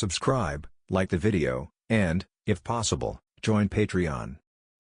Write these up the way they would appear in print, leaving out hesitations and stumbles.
subscribe, like the video, and, if possible, join Patreon.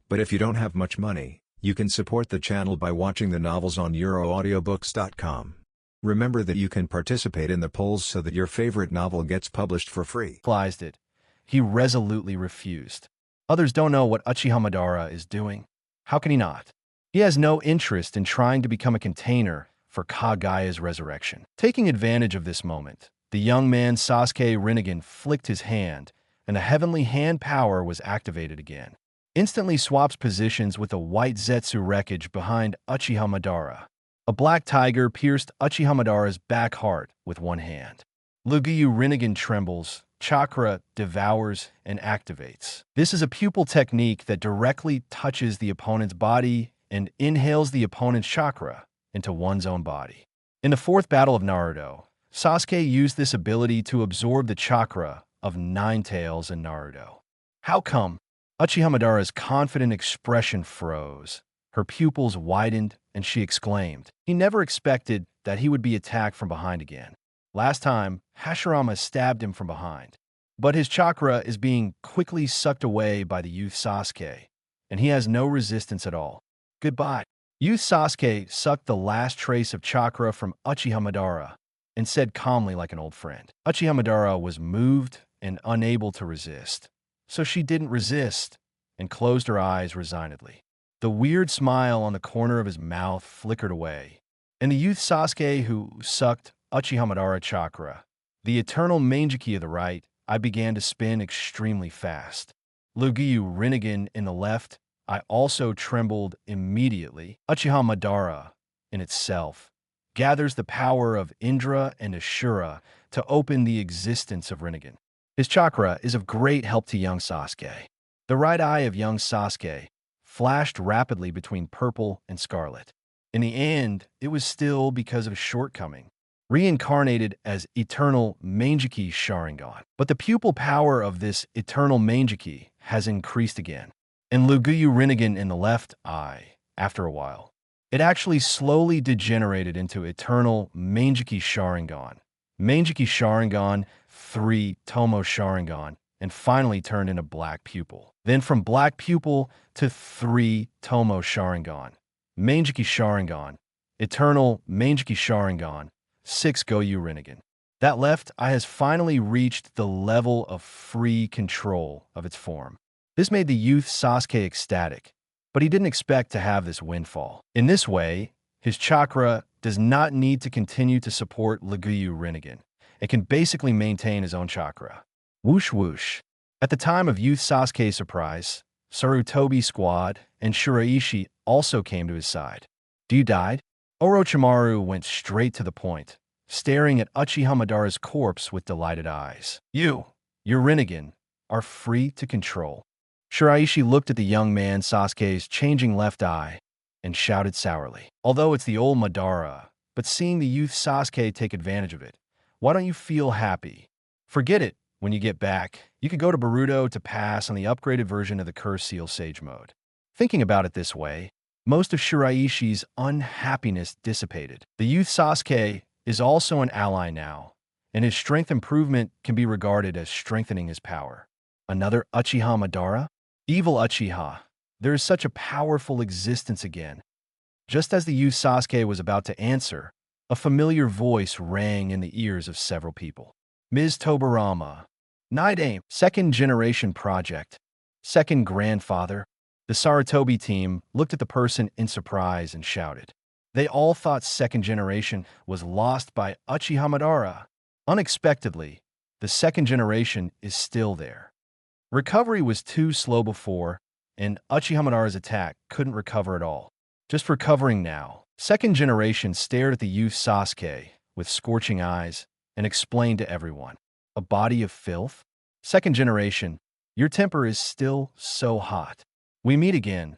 But if you don't have much money, you can support the channel by watching the novels on euroaudiobooks.com. Remember that you can participate in the polls so that your favorite novel gets published for free. It. He resolutely refused. Others don't know what Uchiha Madara is doing. How can he not? He has no interest in trying to become a container for Kagaya's resurrection. Taking advantage of this moment, the young man Sasuke Rinnegan flicked his hand, and a heavenly hand power was activated again. Instantly swaps positions with a white Zetsu wreckage behind Uchiha Madara. A black tiger pierced Uchiha Madara's back heart with one hand. Lugiyu Rinnegan trembles, chakra devours and activates. This is a pupil technique that directly touches the opponent's body and inhales the opponent's chakra into one's own body. In the fourth battle of Naruto, Sasuke used this ability to absorb the chakra of Nine Tails and Naruto. How come? Uchiha Madara's confident expression froze. Her pupils widened, and she exclaimed. He never expected that he would be attacked from behind again. Last time, Hashirama stabbed him from behind. But his chakra is being quickly sucked away by the youth Sasuke, and he has no resistance at all. Goodbye. Youth Sasuke sucked the last trace of chakra from Uchiha Madara and said calmly like an old friend. Uchiha Madara was moved and unable to resist. So she didn't resist and closed her eyes resignedly. The weird smile on the corner of his mouth flickered away, and the youth Sasuke who sucked Uchiha Madara chakra, the eternal Mangeki of the right, I began to spin extremely fast. Lugiyu Rinnegan in the left, I also trembled immediately. Uchiha Madara, in itself, gathers the power of Indra and Ashura to open the existence of Rinnegan. His chakra is of great help to young Sasuke. The right eye of young Sasuke flashed rapidly between purple and scarlet. In the end, it was still because of a shortcoming, reincarnated as Eternal Mangeki Sharingan. But the pupil power of this Eternal Mangeki has increased again. And Lugiyu Rinnegan in the left eye, after a while, it actually slowly degenerated into Eternal Mangeki Sharingan. Mangeki Sharingan, 3 Tomo Sharingan, and finally turned into black pupil. Then from black pupil to 3 Tomo Sharingan, Mangeki Sharingan, Eternal Mangeki Sharingan, 6 Goyu Rinnegan. That left eye has finally reached the level of free control of its form. This made the youth Sasuke ecstatic, but he didn't expect to have this windfall. In this way, his chakra does not need to continue to support Lugiyu Rinnegan. It can basically maintain his own chakra. Whoosh whoosh. At the time of youth Sasuke's surprise, Sarutobi's squad and Shiraishi also came to his side. "Do you died?" Orochimaru went straight to the point, staring at Uchiha Madara's corpse with delighted eyes. Your Rinnegan, are free to control." Shiraishi looked at the young man Sasuke's changing left eye and shouted sourly. "Although it's the old Madara, but seeing the youth Sasuke take advantage of it, why don't you feel happy? Forget it. When you get back, you could go to Boruto to pass on the upgraded version of the Curse Seal Sage Mode." Thinking about it this way, most of Shiraishi's unhappiness dissipated. The youth Sasuke is also an ally now, and his strength improvement can be regarded as strengthening his power. Another Uchiha Madara? Evil Uchiha. There is such a powerful existence again. Just as the youth Sasuke was about to answer, a familiar voice rang in the ears of several people. "Ms. Tobarama. Night Aim. Second Generation Project. Second Grandfather." The Sarutobi team looked at the person in surprise and shouted. They all thought Second Generation was lost by Uchiha Madara. Unexpectedly, the Second Generation is still there. Recovery was too slow before, and Uchiha Madara's attack couldn't recover at all. Just recovering now. Second Generation stared at the youth Sasuke with scorching eyes and explained to everyone. "A body of filth? Second Generation, your temper is still so hot. We meet again."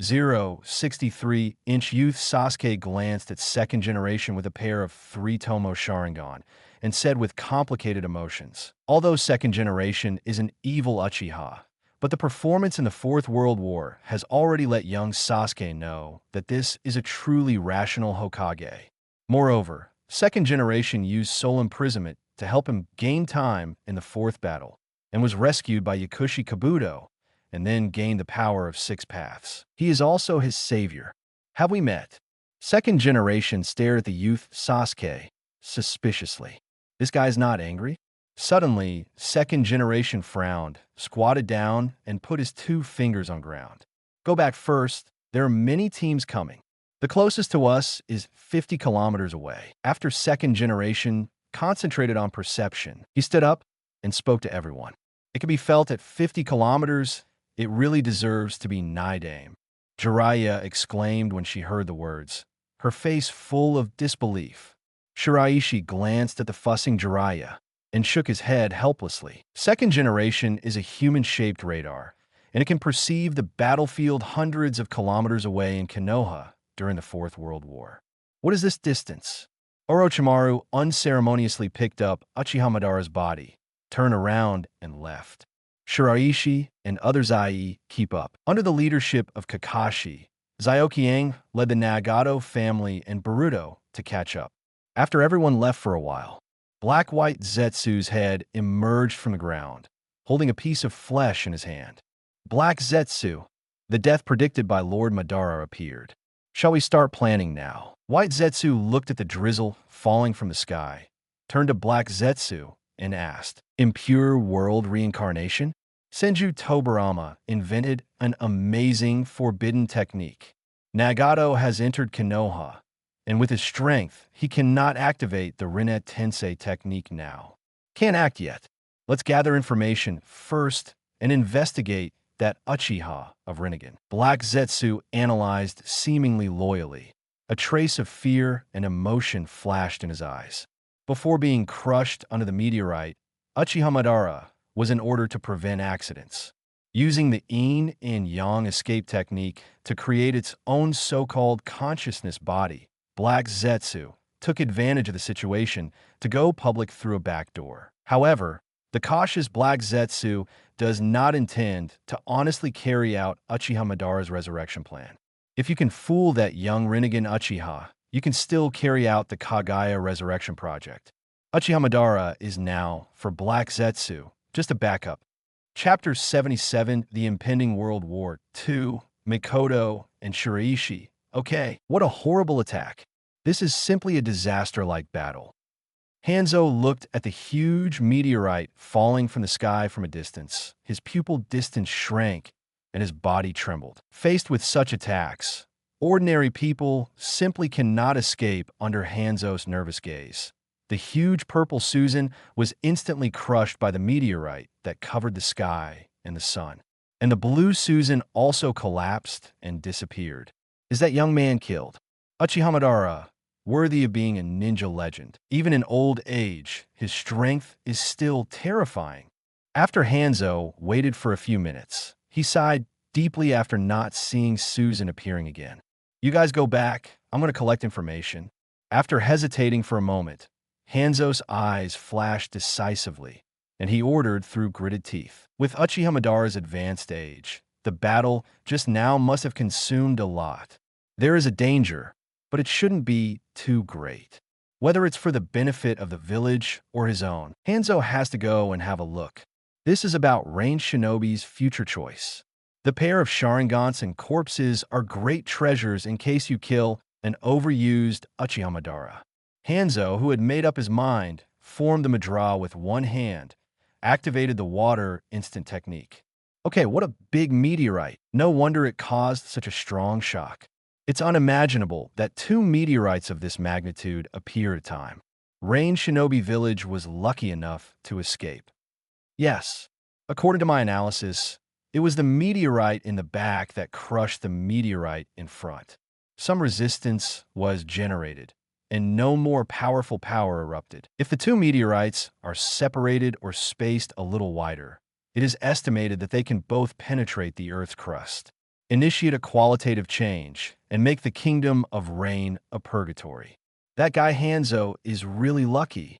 63-inch youth Sasuke glanced at Second Generation with a pair of 3 Tomo Sharingan and said with complicated emotions, "Although Second Generation is an evil Uchiha, but the performance in the Fourth World War has already let young Sasuke know that this is a truly rational Hokage. Moreover, Second Generation used soul imprisonment to help him gain time in the fourth battle, and was rescued by Yakushi Kabuto, and then gained the power of 6 paths. He is also his savior. Have we met? Second generation stared at the youth Sasuke suspiciously. This guy's not angry? Suddenly, second generation frowned, squatted down, and put his 2 fingers on ground. Go back first. There are many teams coming. The closest to us is 50 kilometers away. After second generation concentrated on perception, he stood up and spoke to everyone. It can be felt at 50 kilometers. It really deserves to be Nidame. Jiraiya exclaimed when she heard the words, her face full of disbelief. Shiraishi glanced at the fussing Jiraiya and shook his head helplessly. Second generation is a human-shaped radar, and it can perceive the battlefield hundreds of kilometers away in Konoha during the Fourth World War. What is this distance? Orochimaru unceremoniously picked up Uchiha Madara's body, turned around, and left. Shiraishi and other Zai keep up. Under the leadership of Kakashi, Ziokiang led the Nagato family and Boruto to catch up. After everyone left for a while, Black-White Zetsu's head emerged from the ground, holding a piece of flesh in his hand. Black Zetsu, the death predicted by Lord Madara, appeared. Shall we start planning now? White Zetsu looked at the drizzle falling from the sky, turned to Black Zetsu, and asked, impure world reincarnation? Senju Tobarama invented an amazing forbidden technique. Nagato has entered Konoha, and with his strength, he cannot activate the Rinne Tensei technique now. Can't act yet. Let's gather information first and investigate that Uchiha of Rinnegan. Black Zetsu analyzed seemingly loyally. A trace of fear and emotion flashed in his eyes. Before being crushed under the meteorite, Uchiha Madara was in order to prevent accidents. Using the yin and yang escape technique to create its own so-called consciousness body, Black Zetsu took advantage of the situation to go public through a back door. However, the cautious Black Zetsu does not intend to honestly carry out Uchiha Madara's resurrection plan. If you can fool that young Rinnegan Uchiha, you can still carry out the Kagaya resurrection project. Uchiha Madara is now, for Black Zetsu, just a backup. Chapter 77, The Impending World War II, Mikoto and Shiraishi. Okay, what a horrible attack. This is simply a disaster-like battle. Hanzo looked at the huge meteorite falling from the sky from a distance. His pupil distance shrank, and his body trembled. Faced with such attacks, ordinary people simply cannot escape under Hanzo's nervous gaze. The huge purple Susan was instantly crushed by the meteorite that covered the sky and the sun. And the blue Susan also collapsed and disappeared. Is that young man killed? Uchiha Madara, worthy of being a ninja legend. Even in old age, his strength is still terrifying. After Hanzo waited for a few minutes, he sighed deeply after not seeing Susan appearing again. You guys go back. I'm going to collect information. After hesitating for a moment, Hanzo's eyes flashed decisively, and he ordered through gritted teeth. With Uchiha Madara's advanced age, the battle just now must have consumed a lot. There is a danger, but it shouldn't be too great. Whether it's for the benefit of the village or his own, Hanzo has to go and have a look. This is about ranged shinobi's future choice. The pair of Sharingans and corpses are great treasures in case you kill an overused Uchiha Madara. Hanzo, who had made up his mind, formed the Madara with one hand, activated the water instant technique. Okay, what a big meteorite. No wonder it caused such a strong shock. It's unimaginable that 2 meteorites of this magnitude appear at a time. Rain Shinobi Village was lucky enough to escape. Yes, according to my analysis, it was the meteorite in the back that crushed the meteorite in front. Some resistance was generated, and no more powerful power erupted. If the 2 meteorites are separated or spaced a little wider, it is estimated that they can both penetrate the Earth's crust, initiate a qualitative change, and make the Kingdom of Rain a purgatory. That guy Hanzo is really lucky.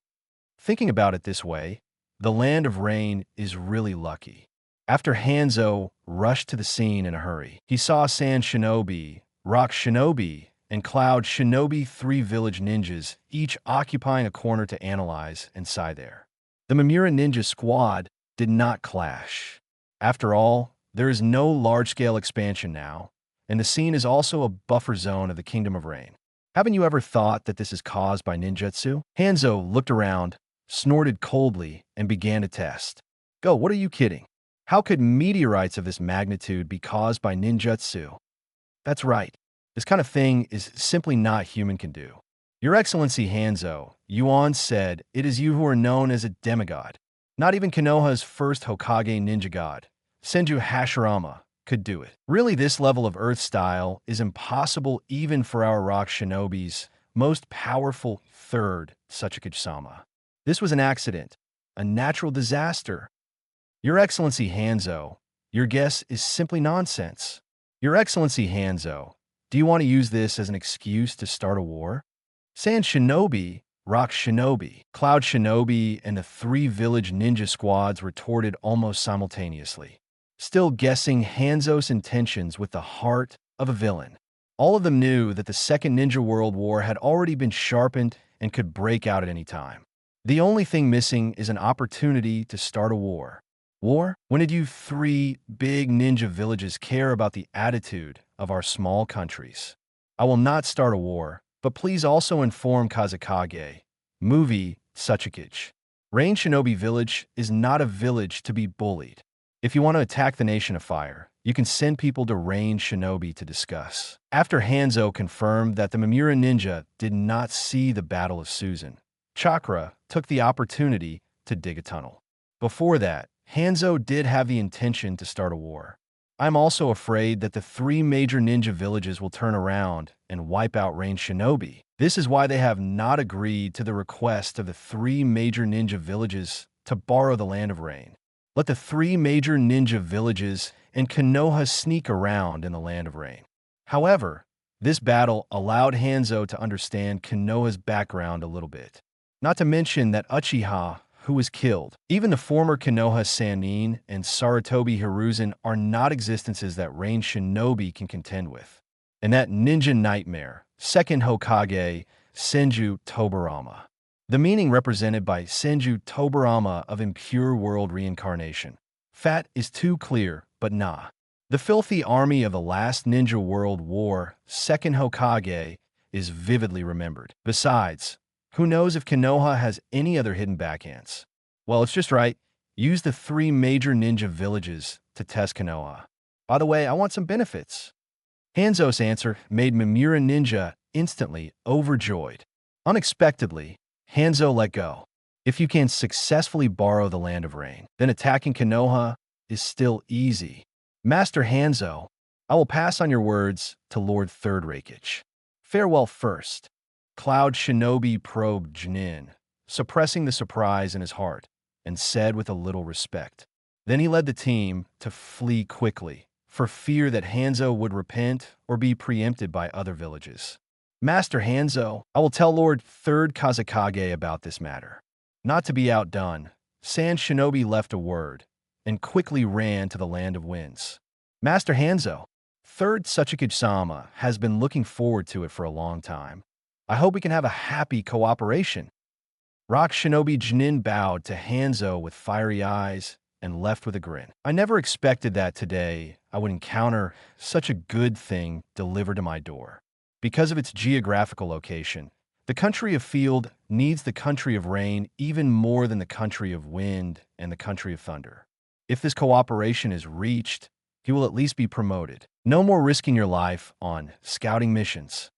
Thinking about it this way, the Land of Rain is really lucky. After Hanzo rushed to the scene in a hurry, he saw Sand Shinobi, Rock Shinobi, and Cloud shinobi 3 village ninjas, each occupying a corner to analyze and sigh there. The Mimura ninja squad did not clash. After all, there is no large-scale expansion now, and the scene is also a buffer zone of the Kingdom of Rain. Haven't you ever thought that this is caused by ninjutsu? Hanzo looked around, snorted coldly, and began to test. Go, what are you kidding? How could meteorites of this magnitude be caused by ninjutsu? That's right. This kind of thing is simply not human can do. Your Excellency Hanzo, Yuan said, it is you who are known as a demigod. Not even Konoha's first Hokage ninja god, Senju Hashirama, could do it. Really, this level of earth style is impossible even for our rock shinobi's most powerful third Tsuchikage-sama. This was an accident, a natural disaster. Your Excellency Hanzo, your guess is simply nonsense. Your Excellency Hanzo, do you want to use this as an excuse to start a war? Sand Shinobi, Rock Shinobi, Cloud Shinobi, and the 3 village ninja squads retorted almost simultaneously, still guessing Hanzo's intentions with the heart of a villain. All of them knew that the Second Ninja World War had already been sharpened and could break out at any time. The only thing missing is an opportunity to start a war. War? When did you 3 big ninja villages care about the attitude of our small countries? I will not start a war, but please also inform Kazekage. Movie Tsuchikage. Rain Shinobi Village is not a village to be bullied. If you want to attack the Nation of Fire, you can send people to Rain Shinobi to discuss. After Hanzo confirmed that the Mimura ninja did not see the Battle of Susan, Chakra took the opportunity to dig a tunnel. Before that, Hanzo did have the intention to start a war. I'm also afraid that the 3 major ninja villages will turn around and wipe out Rain Shinobi. This is why they have not agreed to the request of the 3 major ninja villages to borrow the Land of Rain. Let the 3 major ninja villages and Konoha sneak around in the Land of Rain. However, this battle allowed Hanzo to understand Konoha's background a little bit. Not to mention that Uchiha, who was killed, even the former Konoha Sannin and Sarutobi Hiruzen are not existences that Rain Shinobi can contend with. And that ninja nightmare, second Hokage, Senju Tobarama. The meaning represented by Senju Tobarama of impure world reincarnation. Fat is too clear, but nah. The filthy army of the last Ninja World War, second Hokage, is vividly remembered. Besides, who knows if Konoha has any other hidden backhands? Well, it's just right. Use the 3 major ninja villages to test Konoha. By the way, I want some benefits. Hanzo's answer made Mimura Ninja instantly overjoyed. Unexpectedly, Hanzo let go. If you can successfully borrow the Land of Rain, then attacking Konoha is still easy. Master Hanzo, I will pass on your words to Lord Third Reikage. Farewell first. Cloud Shinobi probed Jinin, suppressing the surprise in his heart, and said with a little respect. Then he led the team to flee quickly, for fear that Hanzo would repent or be preempted by other villages. Master Hanzo, I will tell Lord Third Kazekage about this matter. Not to be outdone, Sand Shinobi left a word, and quickly ran to the Land of Winds. Master Hanzo, Third Tsuchikage-sama has been looking forward to it for a long time. I hope we can have a happy cooperation. Rock Shinobi Jinin bowed to Hanzo with fiery eyes and left with a grin. I never expected that today I would encounter such a good thing delivered to my door. Because of its geographical location, the country of Field needs the country of Rain even more than the country of Wind and the country of Thunder. If this cooperation is reached, he will at least be promoted. No more risking your life on scouting missions.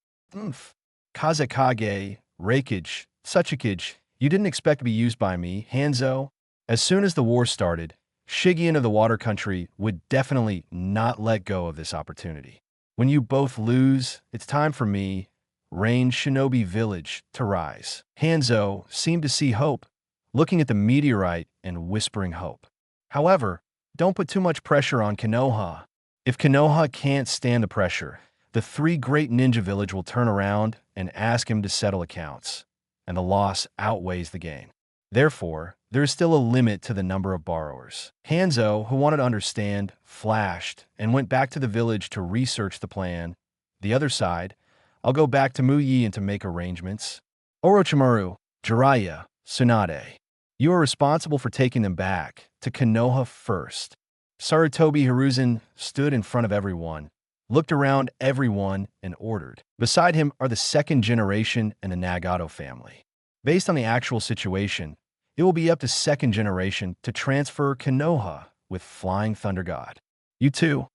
Kazekage, Reikage, Tsuchikage, you didn't expect to be used by me, Hanzo. As soon as the war started, Shigean of the Water Country would definitely not let go of this opportunity. When you both lose, it's time for me, Rain Shinobi Village, to rise. Hanzo seemed to see hope, looking at the meteorite and whispering hope. However, don't put too much pressure on Konoha. If Konoha can't stand the pressure, the 3 great ninja village will turn around and ask him to settle accounts, and the loss outweighs the gain. Therefore, there is still a limit to the number of borrowers. Hanzo, who wanted to understand, flashed and went back to the village to research the plan. The other side, I'll go back to Muyi and to make arrangements. Orochimaru, Jiraiya, Tsunade. You are responsible for taking them back to Konoha first. Sarutobi Hiruzen stood in front of everyone, looked around everyone, and ordered. Beside him are the second generation and the Nagato family. Based on the actual situation, it will be up to second generation to transfer Konoha with Flying Thunder God. You too.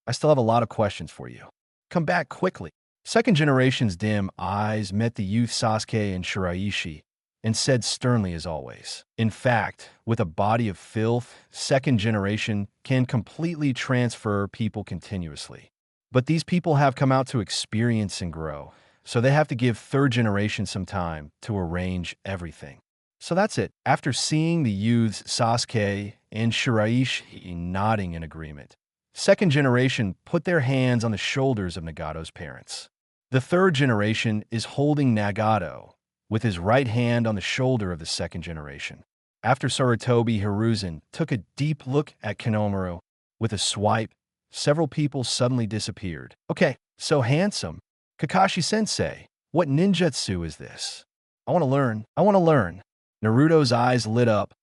I still have a lot of questions for you. Come back quickly. Second generation's dim eyes met the youth Sasuke and Shiraishi and said sternly as always. In fact, with a body of filth, second generation can completely transfer people continuously. But these people have come out to experience and grow, so they have to give third generation some time to arrange everything. So that's it. After seeing the youths Sasuke and Shiraishi nodding in agreement, second generation put their hands on the shoulders of Nagato's parents. The third generation is holding Nagato with his right hand on the shoulder of the second generation. After Sarutobi Hiruzen took a deep look at Konohamaru with a swipe, several people suddenly disappeared. Okay, so handsome. Kakashi-sensei, what ninjutsu is this? I want to learn. I want to learn. Naruto's eyes lit up,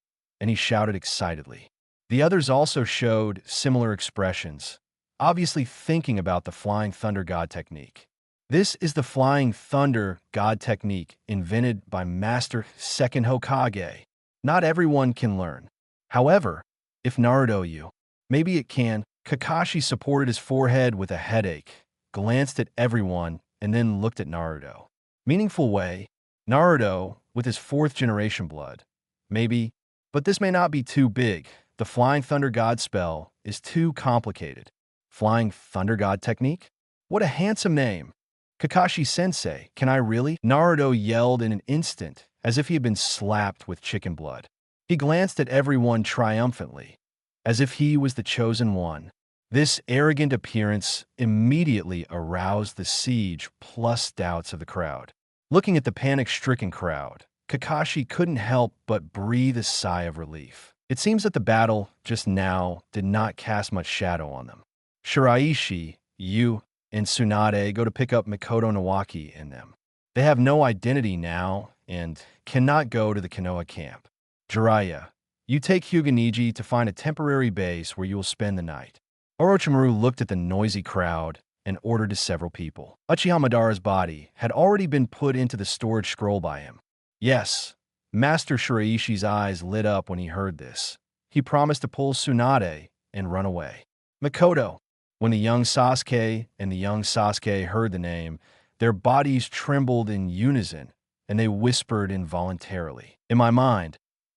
and he shouted excitedly. The others also showed similar expressions, obviously thinking about the Flying Thunder God technique. This is the Flying Thunder God technique invented by Master Second Hokage. Not everyone can learn. However, if Naruto you, maybe it can. Kakashi supported his forehead with a headache, glanced at everyone, and then looked at Naruto. Meaningful way, Naruto, with his fourth generation blood. Maybe, but this may not be too big. The Flying Thunder God spell is too complicated. Flying Thunder God technique? What a handsome name. Kakashi-sensei, can I really? Naruto yelled in an instant, as if he had been slapped with chicken blood. He glanced at everyone triumphantly, as if he was the chosen one. This arrogant appearance immediately aroused the siege plus doubts of the crowd. Looking at the panic-stricken crowd, Kakashi couldn't help but breathe a sigh of relief. It seems that the battle just now did not cast much shadow on them. Shiraishi, you, and Tsunade go to pick up Mikoto Nawaki in them. They have no identity now and cannot go to the Konoha camp. Jiraiya, you take Hyuga to find a temporary base where you will spend the night. Orochimaru looked at the noisy crowd and ordered to several people. Uchiha Madara's body had already been put into the storage scroll by him. Yes, Master Shiraishi's eyes lit up when he heard this. He promised to pull Tsunade and run away. Mikoto. When the young Sasuke and the young Sasuke heard the name, their bodies trembled in unison, and they whispered involuntarily. In my mind,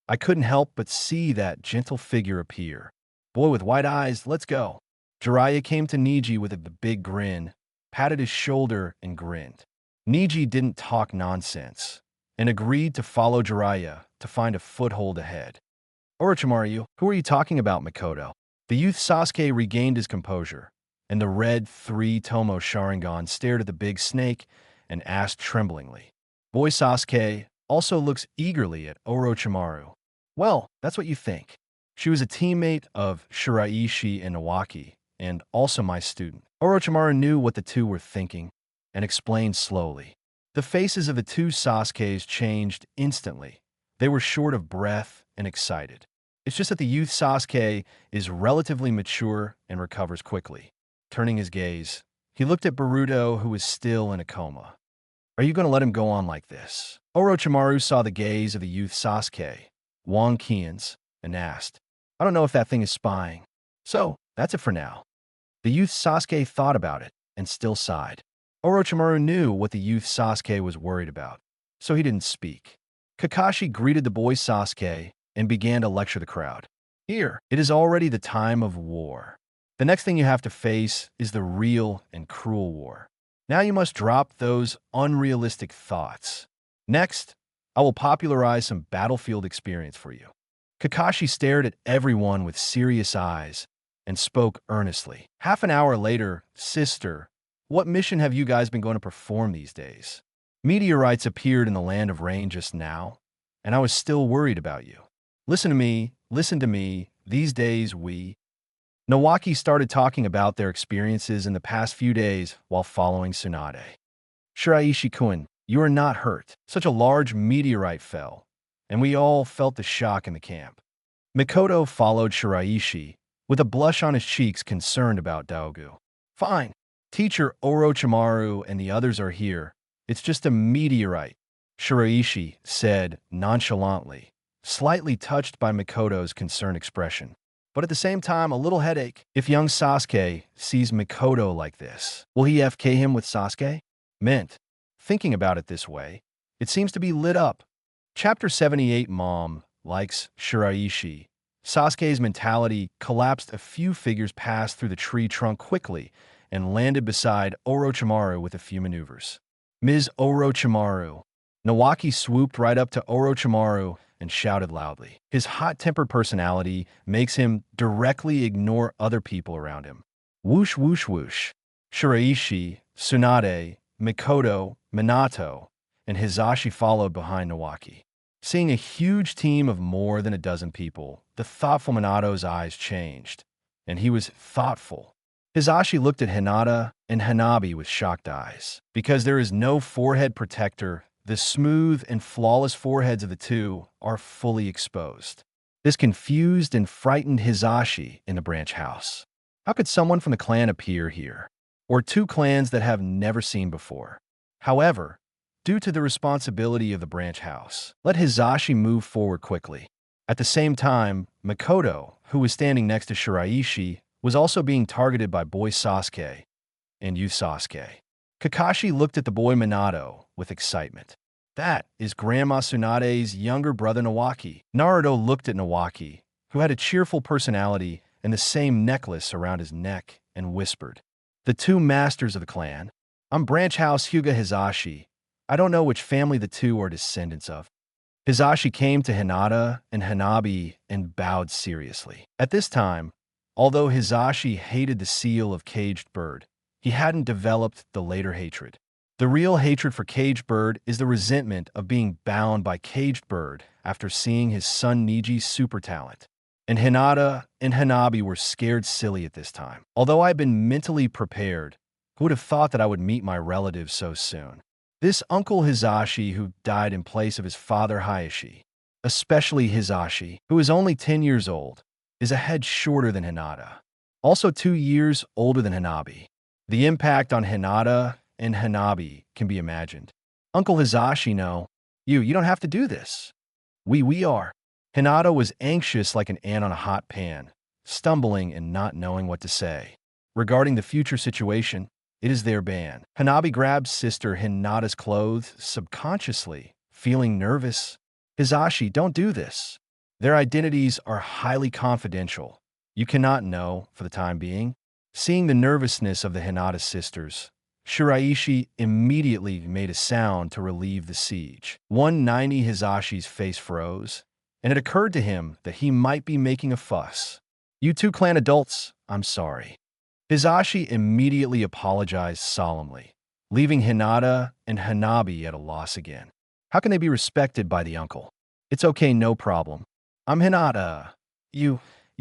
I couldn't help but see that gentle figure appear. Boy with white eyes, let's go. Jiraiya came to Neji with a big grin, patted his shoulder, and grinned. Neji didn't talk nonsense, and agreed to follow Jiraiya to find a foothold ahead. Orochimaru, who are you talking about, Mikoto? The youth Sasuke regained his composure, and the red three-tomo Sharingan stared at the big snake and asked tremblingly. Boy Sasuke also looks eagerly at Orochimaru. Well, that's what you think. She was a teammate of Shiraishi and Nawaki, and also my student. Orochimaru knew what the two were thinking, and explained slowly. The faces of the two Sasukes changed instantly. They were short of breath and excited. It's just that the youth Sasuke is relatively mature and recovers quickly. Turning his gaze, he looked at Boruto, who was still in a coma. Are you going to let him go on like this? Orochimaru saw the gaze of the youth Sasuke, Wang Qian's, and asked, I don't know if that thing is spying. So, that's it for now. The youth Sasuke thought about it and still sighed. Orochimaru knew what the youth Sasuke was worried about, so he didn't speak. Kakashi greeted the boy Sasuke and began to lecture the crowd. Here, it is already the time of war. The next thing you have to face is the real and cruel war. Now you must drop those unrealistic thoughts. Next, I will popularize some battlefield experience for you. Kakashi stared at everyone with serious eyes and spoke earnestly. Half an hour later, sister, what mission have you guys been going to perform these days? Meteorites appeared in the land of rain just now, and I was still worried about you. Listen to me, these days we... Nawaki started talking about their experiences in the past few days while following Tsunade. Shiraishi-kun, you are not hurt. Such a large meteorite fell, and we all felt the shock in the camp. Mikoto followed Shiraishi, with a blush on his cheeks, concerned about Daogu. Fine. Teacher Orochimaru and the others are here. It's just a meteorite, Shiraishi said nonchalantly, slightly touched by Mikoto's concerned expression. But at the same time, a little headache. If young Sasuke sees Mikoto like this, will he FK him with Sasuke? Mint. Thinking about it this way, it seems to be lit up. Chapter 78 Mom likes Shiraishi. Sasuke's mentality collapsed. A few figures passed through the tree trunk quickly and landed beside Orochimaru with a few maneuvers. Ms. Orochimaru. Nawaki swooped right up to Orochimaru and shouted loudly. His hot-tempered personality makes him directly ignore other people around him. Whoosh, whoosh, whoosh. Shiraishi, Tsunade, Mikoto, Minato, and Hizashi followed behind Nawaki. Seeing a huge team of more than a dozen people, the thoughtful Minato's eyes changed, and he was thoughtful. Hizashi looked at Hinata and Hanabi with shocked eyes. Because there is no forehead protector, the smooth and flawless foreheads of the two are fully exposed. This confused and frightened Hizashi in the branch house. How could someone from the clan appear here? Or two clans that have never seen before? However, due to the responsibility of the branch house, let Hizashi move forward quickly. At the same time, Mikoto, who was standing next to Shiraishi, was also being targeted by boy Sasuke and youth Sasuke. Kakashi looked at the boy Minato with excitement. That is Grandma Tsunade's younger brother Nawaki. Naruto looked at Nawaki, who had a cheerful personality and the same necklace around his neck, and whispered, "The two masters of the clan. I'm Branch House Hyuga Hizashi. I don't know which family the two are descendants of." Hizashi came to Hinata and Hanabi and bowed seriously. At this time, although Hizashi hated the seal of Caged Bird, he hadn't developed the later hatred. The real hatred for Caged Bird is the resentment of being bound by Caged Bird after seeing his son Niji's super talent. And Hinata and Hanabi were scared silly at this time. Although I had been mentally prepared, who would have thought that I would meet my relatives so soon? This Uncle Hizashi who died in place of his father Hayashi, especially Hizashi, who is only 10 years old, is a head shorter than Hinata, also 2 years older than Hanabi. The impact on Hinata and Hanabi can be imagined. Uncle Hizashi, no, you don't have to do this. We are. Hinata was anxious like an ant on a hot pan, stumbling and not knowing what to say. Regarding the future situation, it is their ban. Hanabi grabbed sister Hinata's clothes subconsciously, feeling nervous. Hizashi, don't do this. Their identities are highly confidential. You cannot know for the time being. Seeing the nervousness of the Hinata sisters, Shiraishi immediately made a sound to relieve the siege. 190 Hizashi's face froze, and it occurred to him that he might be making a fuss. You two clan adults, I'm sorry. Hizashi immediately apologized solemnly, leaving Hinata and Hanabi at a loss again. How can they be respected by the uncle? It's okay, no problem. I'm Hinata. You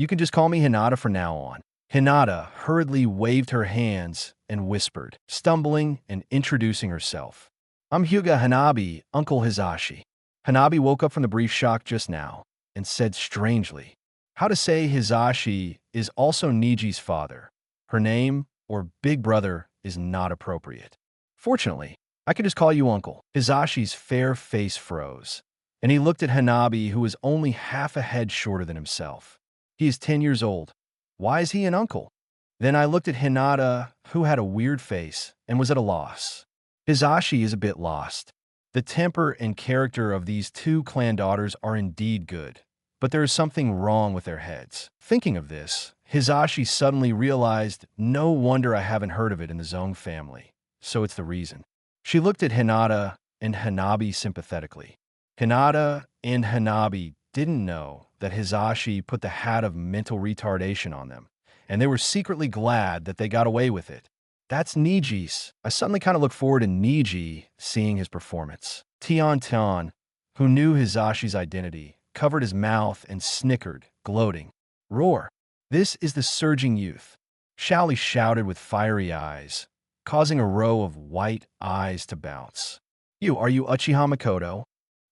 can just call me Hinata from now on. Hinata hurriedly waved her hands and whispered, stumbling and introducing herself. I'm Hyuga Hanabi, Uncle Hizashi. Hanabi woke up from the brief shock just now and said strangely, how to say Hizashi is also Niji's father. Her name, or big brother, is not appropriate. Fortunately, I can just call you Uncle. Hizashi's fair face froze, and he looked at Hanabi, who was only half a head shorter than himself. He is 10 years old. Why is he an uncle? Then I looked at Hinata, who had a weird face and was at a loss. Hizashi is a bit lost. The temper and character of these two clan daughters are indeed good, but there is something wrong with their heads. Thinking of this, Hizashi suddenly realized, no wonder I haven't heard of it in the Zong family. So it's the reason. She looked at Hinata and Hanabi sympathetically. Hinata and Hanabi didn't know that Hizashi put the hat of mental retardation on them, and they were secretly glad that they got away with it. That's Niji's. I suddenly kind of look forward to Niji seeing his performance. Tian, who knew Hizashi's identity, covered his mouth and snickered, gloating. Roar. This is the surging youth. Shaoli shouted with fiery eyes, causing a row of white eyes to bounce. Are you Uchiha Mikoto?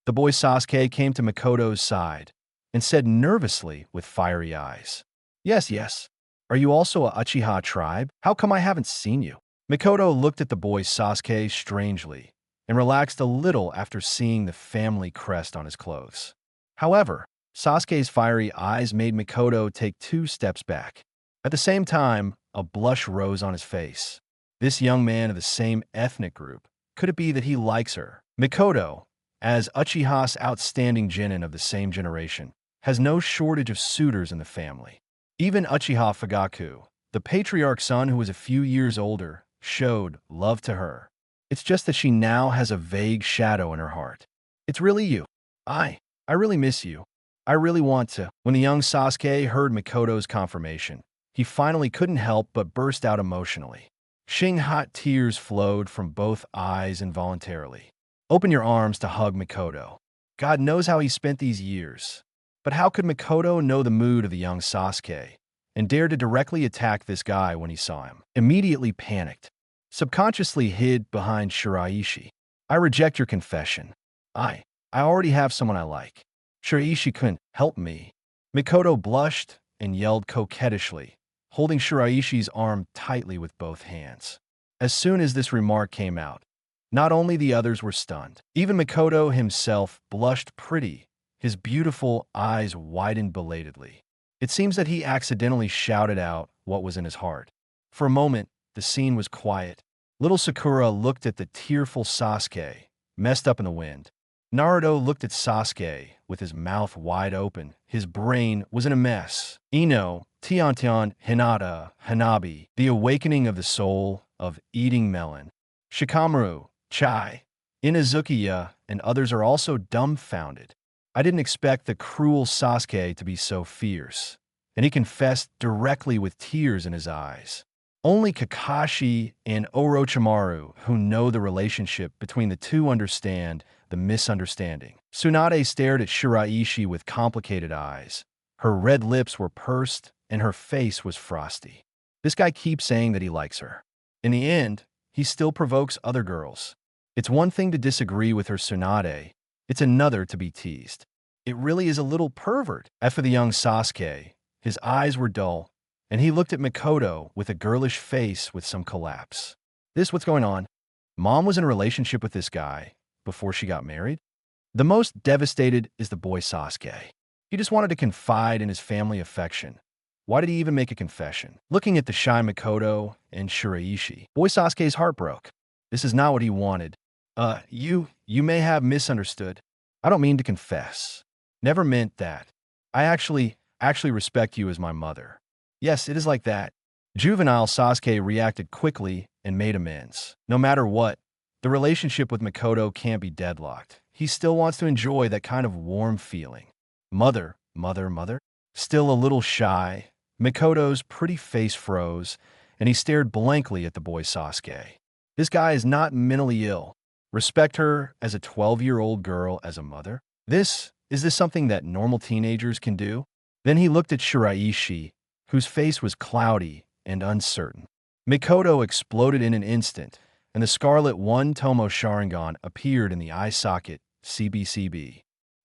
The boy Sasuke came to Mikoto's side and said nervously with fiery eyes. Yes, yes. Are you also a Uchiha tribe? How come I haven't seen you? Mikoto looked at the boy Sasuke strangely and relaxed a little after seeing the family crest on his clothes. However, Sasuke's fiery eyes made Mikoto take 2 steps back. At the same time, a blush rose on his face. This young man of the same ethnic group, could it be that he likes her? Mikoto, as Uchiha's outstanding genin of the same generation, has no shortage of suitors in the family. Even Uchiha Fugaku, the patriarch's son who was a few years older, showed love to her. It's just that she now has a vague shadow in her heart. It's really you. I really miss you. I really want to. When the young Sasuke heard Mikoto's confirmation, he finally couldn't help but burst out emotionally. Hot tears flowed from both eyes involuntarily. Open your arms to hug Mikoto. God knows how he spent these years. But how could Mikoto know the mood of the young Sasuke and dare to directly attack this guy when he saw him? Immediately panicked. Subconsciously hid behind Shiraishi. I reject your confession. I already have someone I like. Shiraishi couldn't help me. Mikoto blushed and yelled coquettishly, holding Shiraishi's arm tightly with both hands. As soon as this remark came out, not only the others were stunned, even Mikoto himself blushed pretty. His beautiful eyes widened belatedly. It seems that he accidentally shouted out what was in his heart. For a moment, the scene was quiet. Little Sakura looked at the tearful Sasuke, messed up in the wind. Naruto looked at Sasuke with his mouth wide open. His brain was in a mess. Ino, Tiantian, Hinata, Hanabi, the awakening of the soul of eating melon. Shikamaru, Chai, Inazukiya, and others are also dumbfounded. I didn't expect the cruel Sasuke to be so fierce, and he confessed directly with tears in his eyes. Only Kakashi and Orochimaru, who know the relationship between the two, understand the misunderstanding. Tsunade stared at Shiraishi with complicated eyes. Her red lips were pursed, and her face was frosty. This guy keeps saying that he likes her. In the end, he still provokes other girls. It's one thing to disagree with her Tsunade, it's another to be teased. It really is a little pervert. As for the young Sasuke, his eyes were dull, and he looked at Mikoto with a girlish face with some collapse. What's going on? Mom was in a relationship with this guy before she got married? The most devastated is the boy Sasuke. He just wanted to confide in his family affection. Why did he even make a confession? Looking at the shy Mikoto and Shiraishi, boy Sasuke's heart broke. This is not what he wanted. You may have misunderstood. I don't mean to confess. Never meant that. I actually respect you as my mother. Yes, it is like that. Juvenile Sasuke reacted quickly and made amends. No matter what, the relationship with Mikoto can't be deadlocked. He still wants to enjoy that kind of warm feeling. Mother. Still a little shy, Mikoto's pretty face froze, and he stared blankly at the boy Sasuke. This guy is not mentally ill. Respect her as a 12-year-old girl as a mother? Is this something that normal teenagers can do? Then he looked at Shiraishi, whose face was cloudy and uncertain. Mikoto exploded in an instant, and the Scarlet One Tomo Sharingan appeared in the eye socket, CBCB.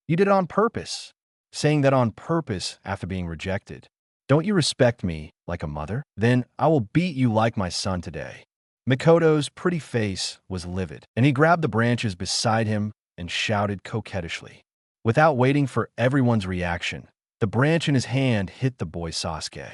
You did it on purpose, saying that on purpose after being rejected. Don't you respect me like a mother? Then I will beat you like my son today. Mikoto's pretty face was livid, and he grabbed the branches beside him and shouted coquettishly. Without waiting for everyone's reaction, the branch in his hand hit the boy Sasuke.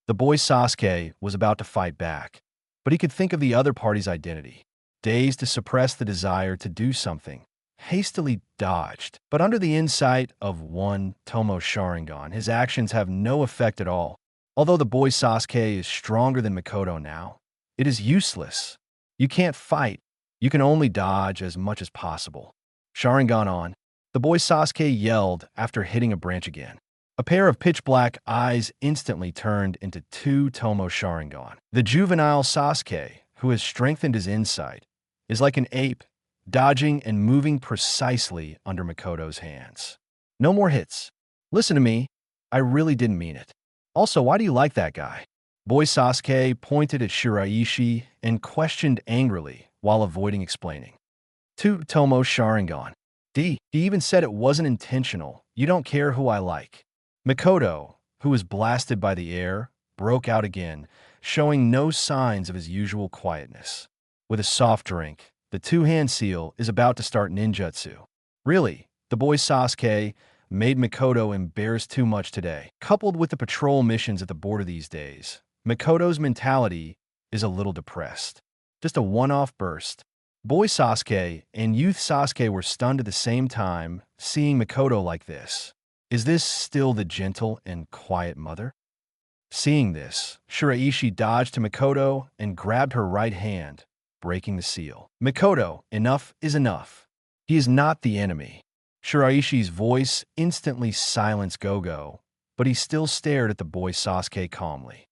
The boy Sasuke was about to fight back, but he could think of the other party's identity. Dazed to suppress the desire to do something, hastily dodged. But under the insight of one Tomo Sharingan, his actions have no effect at all. Although the boy Sasuke is stronger than Mikoto now, it is useless. You can't fight. You can only dodge as much as possible. Sharingan on. The boy Sasuke yelled after hitting a branch again. A pair of pitch-black eyes instantly turned into 2 Tomo Sharingan. The juvenile Sasuke, who has strengthened his insight, is like an ape, dodging and moving precisely under Mikoto's hands. No more hits. Listen to me. I really didn't mean it. Also, why do you like that guy? Boy Sasuke pointed at Shiraishi and questioned angrily while avoiding explaining. To Tomo Sharingan. He even said it wasn't intentional. You don't care who I like. Mikoto, who was blasted by the air, broke out again, showing no signs of his usual quietness. With a soft drink, the two-hand seal is about to start ninjutsu. Really, the boy Sasuke made Mikoto embarrassed too much today. Coupled with the patrol missions at the border these days, Mikoto's mentality is a little depressed. Just a one-off burst. Boy Sasuke and youth Sasuke were stunned at the same time, seeing Mikoto like this. Is this still the gentle and quiet mother? Seeing this, Shiraishi dodged to Mikoto and grabbed her right hand, breaking the seal. Mikoto, enough is enough. He is not the enemy. Shiraishi's voice instantly silenced Gogo, but he still stared at the boy Sasuke calmly.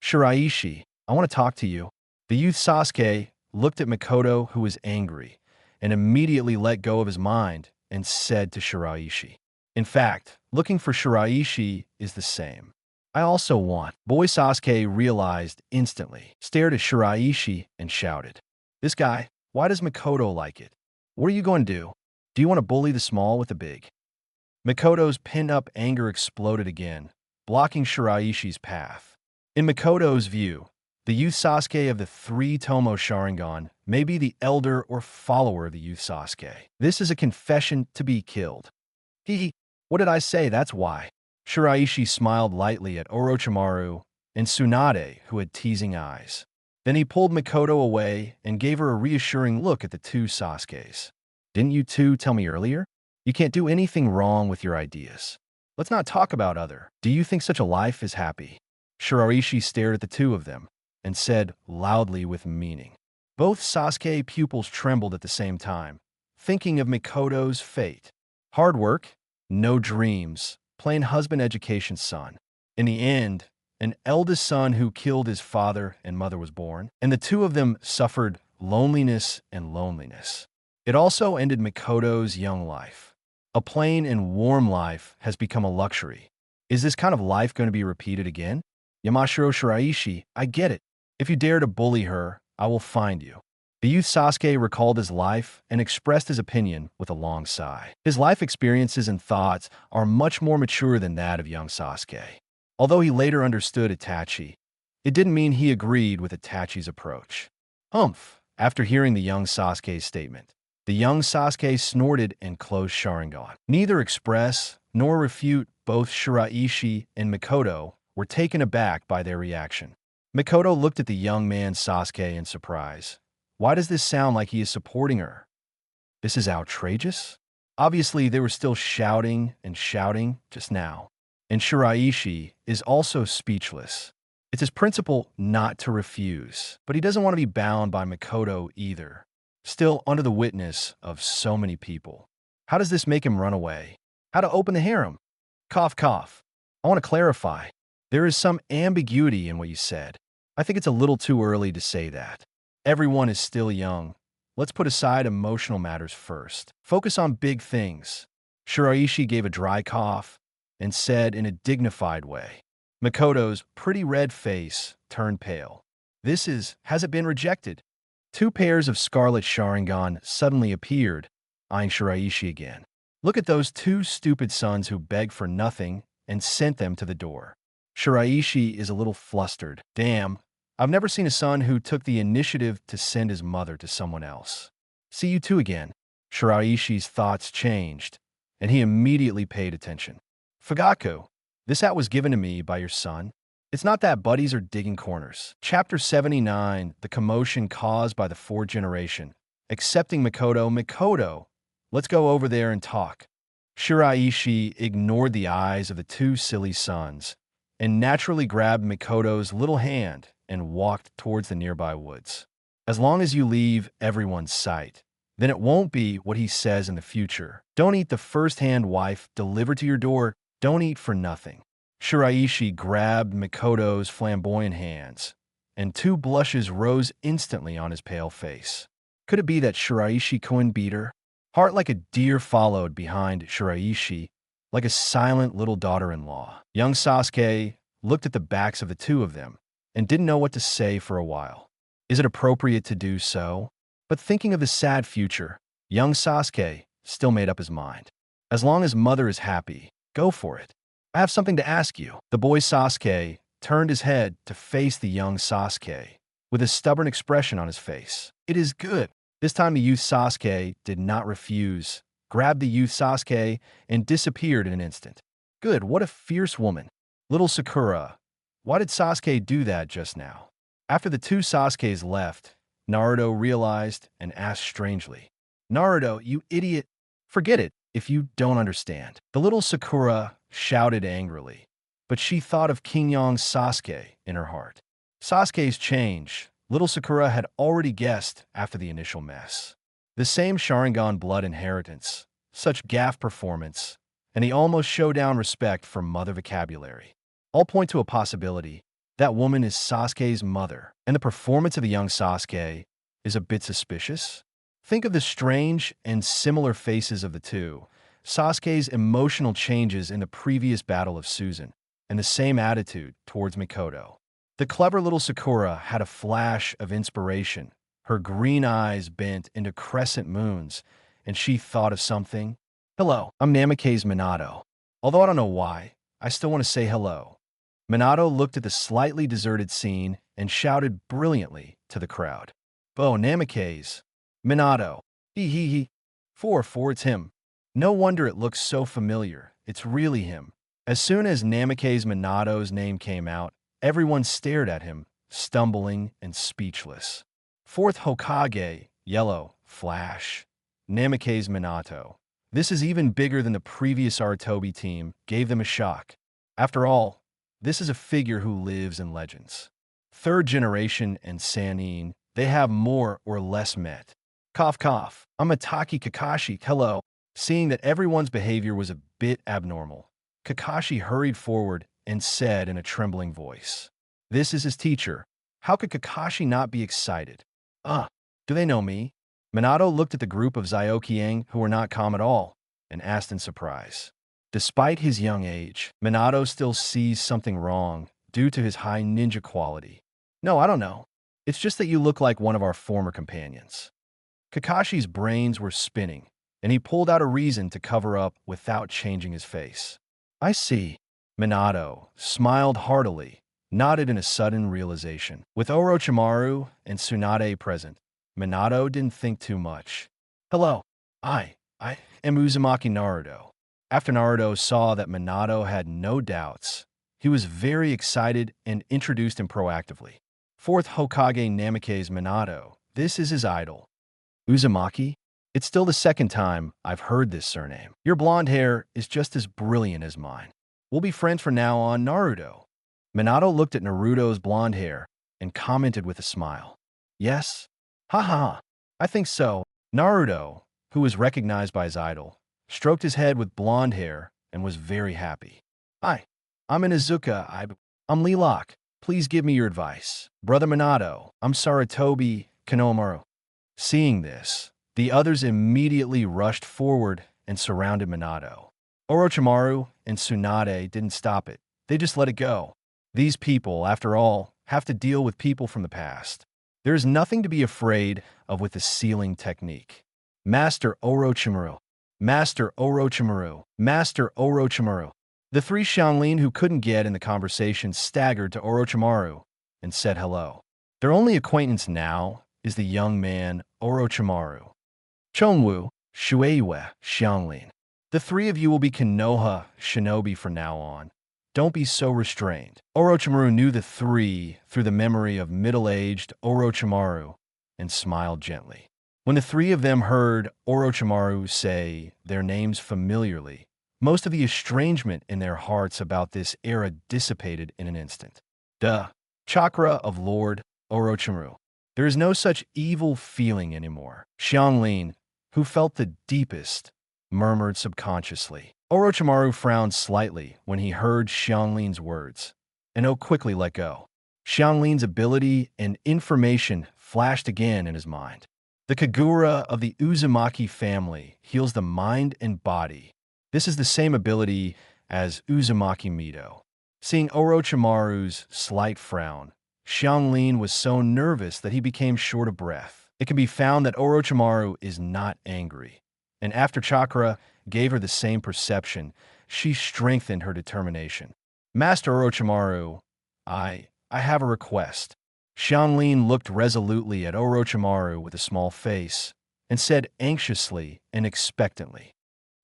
Shiraishi, I want to talk to you. The youth Sasuke looked at Mikoto, who was angry, and immediately let go of his mind and said to Shiraishi. In fact, looking for Shiraishi is the same. I also want. Boy Sasuke realized instantly, stared at Shiraishi and shouted. This guy, why does Mikoto like it? What are you going to do? Do you want to bully the small with the big? Mikoto's pinned-up anger exploded again, blocking Shiraishi's path. In Mikoto's view, the youth Sasuke of the three Tomo Sharingan may be the elder or follower of the youth Sasuke. This is a confession to be killed. What did I say? That's why. Shiraishi smiled lightly at Orochimaru and Tsunade, who had teasing eyes. Then he pulled Mikoto away and gave her a reassuring look at the two Sasukes. Didn't you two tell me earlier? You can't do anything wrong with your ideas. Let's not talk about other. Do you think such a life is happy? Shiraishi stared at the two of them and said loudly with meaning. Both Sasuke pupils trembled at the same time, thinking of Mikoto's fate. Hard work, no dreams, plain husband education son. In the end, an eldest son who killed his father and mother was born, and the two of them suffered loneliness and loneliness. It also ended Mikoto's young life. A plain and warm life has become a luxury. Is this kind of life going to be repeated again? Yamashiro Shiraishi, I get it. If you dare to bully her, I will find you. The youth Sasuke recalled his life and expressed his opinion with a long sigh. His life experiences and thoughts are much more mature than that of young Sasuke. Although he later understood Itachi, it didn't mean he agreed with Itachi's approach. After hearing the young Sasuke's statement, the young Sasuke snorted and closed Sharingan. Neither express nor refute both Shiraishi and Mikoto were taken aback by their reaction. Mikoto looked at the young man Sasuke in surprise. Why does this sound like he is supporting her? This is outrageous? Obviously, they were still shouting and shouting just now. And Shiraishi is also speechless. It's his principle not to refuse, but he doesn't want to be bound by Mikoto either. Still under the witness of so many people. How does this make him run away? How to open the harem? Cough, cough. I want to clarify. There is some ambiguity in what you said. I think it's a little too early to say that. Everyone is still young. Let's put aside emotional matters first. Focus on big things. Shiraishi gave a dry cough and said in a dignified way. Mikoto's pretty red face turned pale. Has it been rejected? Two pairs of scarlet Sharingan suddenly appeared, eyeing Shiraishi again. Look at those two stupid sons who begged for nothing and sent them to the door. Shiraishi is a little flustered. Damn, I've never seen a son who took the initiative to send his mother to someone else. See you two again. Shiraishi's thoughts changed, and he immediately paid attention. Fugaku, this hat was given to me by your son. It's not that buddies are digging corners. Chapter 79, the commotion caused by the fourth generation. Accepting Mikoto. Mikoto, let's go over there and talk. Shiraishi ignored the eyes of the two silly sons and naturally grabbed Mikoto's little hand and walked towards the nearby woods. As long as you leave everyone's sight, then it won't be what he says in the future. Don't eat the first-hand wife delivered to your door. Don't eat for nothing. Shiraishi grabbed Mikoto's flamboyant hands, and two blushes rose instantly on his pale face. Could it be that Shiraishi couldn't beat her? Heart like a deer followed behind Shiraishi, like a silent little daughter-in-law. Young Sasuke looked at the backs of the two of them and didn't know what to say for a while. Is it appropriate to do so? But thinking of his sad future, young Sasuke still made up his mind. As long as mother is happy, go for it. I have something to ask you. The boy Sasuke turned his head to face the young Sasuke with a stubborn expression on his face. It is good. This time the youth Sasuke did not refuse, grabbed the youth Sasuke, and disappeared in an instant. Good, what a fierce woman. Little Sakura, why did Sasuke do that just now? After the two Sasukes left, Naruto realized and asked strangely, Naruto, you idiot. Forget it if you don't understand. The little Sakura shouted angrily, but she thought of King Yong's Sasuke in her heart. Sasuke's change, little Sakura had already guessed after the initial mess. The same Sharingan blood inheritance, such gaff performance, and he almost showed down respect for mother vocabulary. All point to a possibility. That woman is Sasuke's mother, and the performance of the young Sasuke is a bit suspicious. Think of the strange and similar faces of the two, Sasuke's emotional changes in the previous battle of Susan, and the same attitude towards Mikoto. The clever little Sakura had a flash of inspiration, her green eyes bent into crescent moons, and she thought of something. Hello, I'm Namikaze Minato. Although I don't know why, I still want to say hello. Minato looked at the slightly deserted scene and shouted brilliantly to the crowd. Bo, Namikaze. Minato. He. 4, it's him. No wonder it looks so familiar. It's really him. As soon as Namikaze Minato's name came out, everyone stared at him, stumbling and speechless. Fourth Hokage, Yellow, Flash. Namikaze Minato. This is even bigger than the previous Artobi team, gave them a shock. After all, this is a figure who lives in legends. Third generation and Sannin, they have more or less met. Cough, cough. I'm Ataki Kakashi, hello. Seeing that everyone's behavior was a bit abnormal, Kakashi hurried forward and said in a trembling voice, This is his teacher. How could Kakashi not be excited? Do they know me? Minato looked at the group of Zyokiang who were not calm at all and asked in surprise. Despite his young age, Minato still sees something wrong due to his high ninja quality. No, I don't know. It's just that you look like one of our former companions. Kakashi's brains were spinning, and he pulled out a reason to cover up without changing his face. I see. Minato smiled heartily, nodded in a sudden realization. With Orochimaru and Tsunade present, Minato didn't think too much. Hello, I am Uzumaki Naruto. After Naruto saw that Minato had no doubts, he was very excited and introduced him proactively. Fourth Hokage Namikaze Minato, this is his idol. Uzumaki? It's still the second time I've heard this surname. Your blonde hair is just as brilliant as mine. We'll be friends from now on, Naruto. Minato looked at Naruto's blonde hair and commented with a smile. Yes? Ha ha ha. I think so. Naruto, who was recognized by his idol, stroked his head with blonde hair and was very happy. Hi, I'm Inuzuka. I'm Lilac. Please give me your advice. Brother Minato, I'm Sarutobi Konoha. Seeing this, the others immediately rushed forward and surrounded Minato. Orochimaru and Tsunade didn't stop it. They just let it go. These people, after all, have to deal with people from the past. There is nothing to be afraid of with the sealing technique. Master Orochimaru. Master Orochimaru. Master Orochimaru. The three Xianglin who couldn't get in the conversation staggered to Orochimaru and said hello. Their only acquaintance now is the young man Orochimaru. Chongwu, Shueiwa, Xianglin. The three of you will be Konoha shinobi from now on. Don't be so restrained. Orochimaru knew the three through the memory of middle-aged Orochimaru and smiled gently. When the three of them heard Orochimaru say their names familiarly, most of the estrangement in their hearts about this era dissipated in an instant. Duh. Chakra of Lord Orochimaru. There is no such evil feeling anymore. Xianglin, who felt the deepest, murmured subconsciously. Orochimaru frowned slightly when he heard Xianglin's words, and quickly let go. Xianglin's ability and information flashed again in his mind. The Kagura of the Uzumaki family heals the mind and body. This is the same ability as Uzumaki Mido. Seeing Orochimaru's slight frown, Xianglin was so nervous that he became short of breath. It can be found that Orochimaru is not angry, and after Chakra gave her the same perception, she strengthened her determination. Master Orochimaru, I have a request. Xianglin looked resolutely at Orochimaru with a small face and said anxiously and expectantly,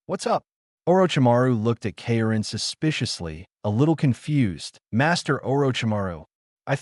"What's up?" Orochimaru looked at Keirin suspiciously, a little confused. "Master Orochimaru, I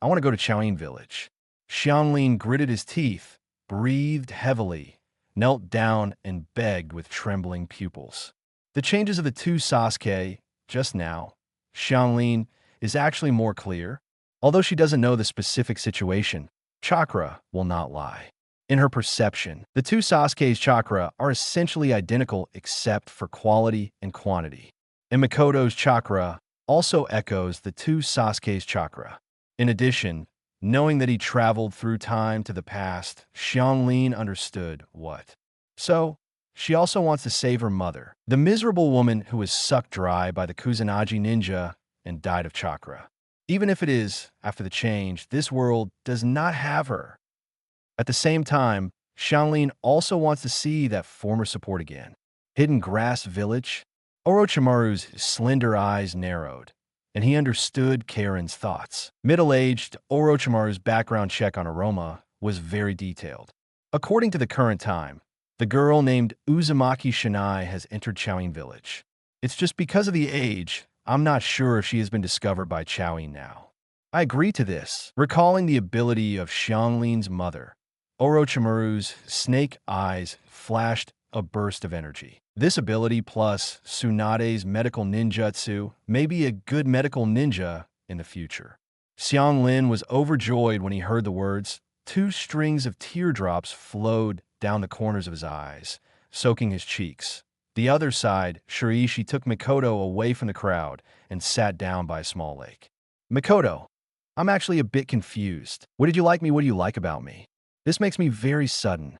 want to go to Chaoin village." Xianglin gritted his teeth, breathed heavily, knelt down, and begged with trembling pupils. The changes of the two Sasuke, just now, Xianglin, is actually more clear. Although she doesn't know the specific situation, chakra will not lie. In her perception, the two Sasuke's chakra are essentially identical except for quality and quantity. And Mikoto's chakra also echoes the two Sasuke's chakra. In addition, knowing that he traveled through time to the past, Xianglin understood what. So, she also wants to save her mother, the miserable woman who was sucked dry by the Kusanagi ninja and died of chakra. Even if it is, after the change, this world does not have her. At the same time, Xianglin also wants to see that former support again. Hidden Grass Village? Orochimaru's slender eyes narrowed, and he understood Keirin's thoughts. Middle-aged, Orochimaru's background check on Aroma was very detailed. According to the current time, the girl named Uzumaki Shinai has entered Chaoin village. It's just because of the age, I'm not sure if she has been discovered by Chaoin now. I agree to this. Recalling the ability of Xianglin's mother, Orochimaru's snake eyes flashed a burst of energy. This ability plus Tsunade's medical ninjutsu may be a good medical ninja in the future. Xianglin was overjoyed when he heard the words. Two strings of teardrops flowed down the corners of his eyes, soaking his cheeks. The other side, Shiraishi took Mikoto away from the crowd and sat down by a small lake. "Mikoto, I'm actually a bit confused. What did you like me? What do you like about me? This makes me very sudden."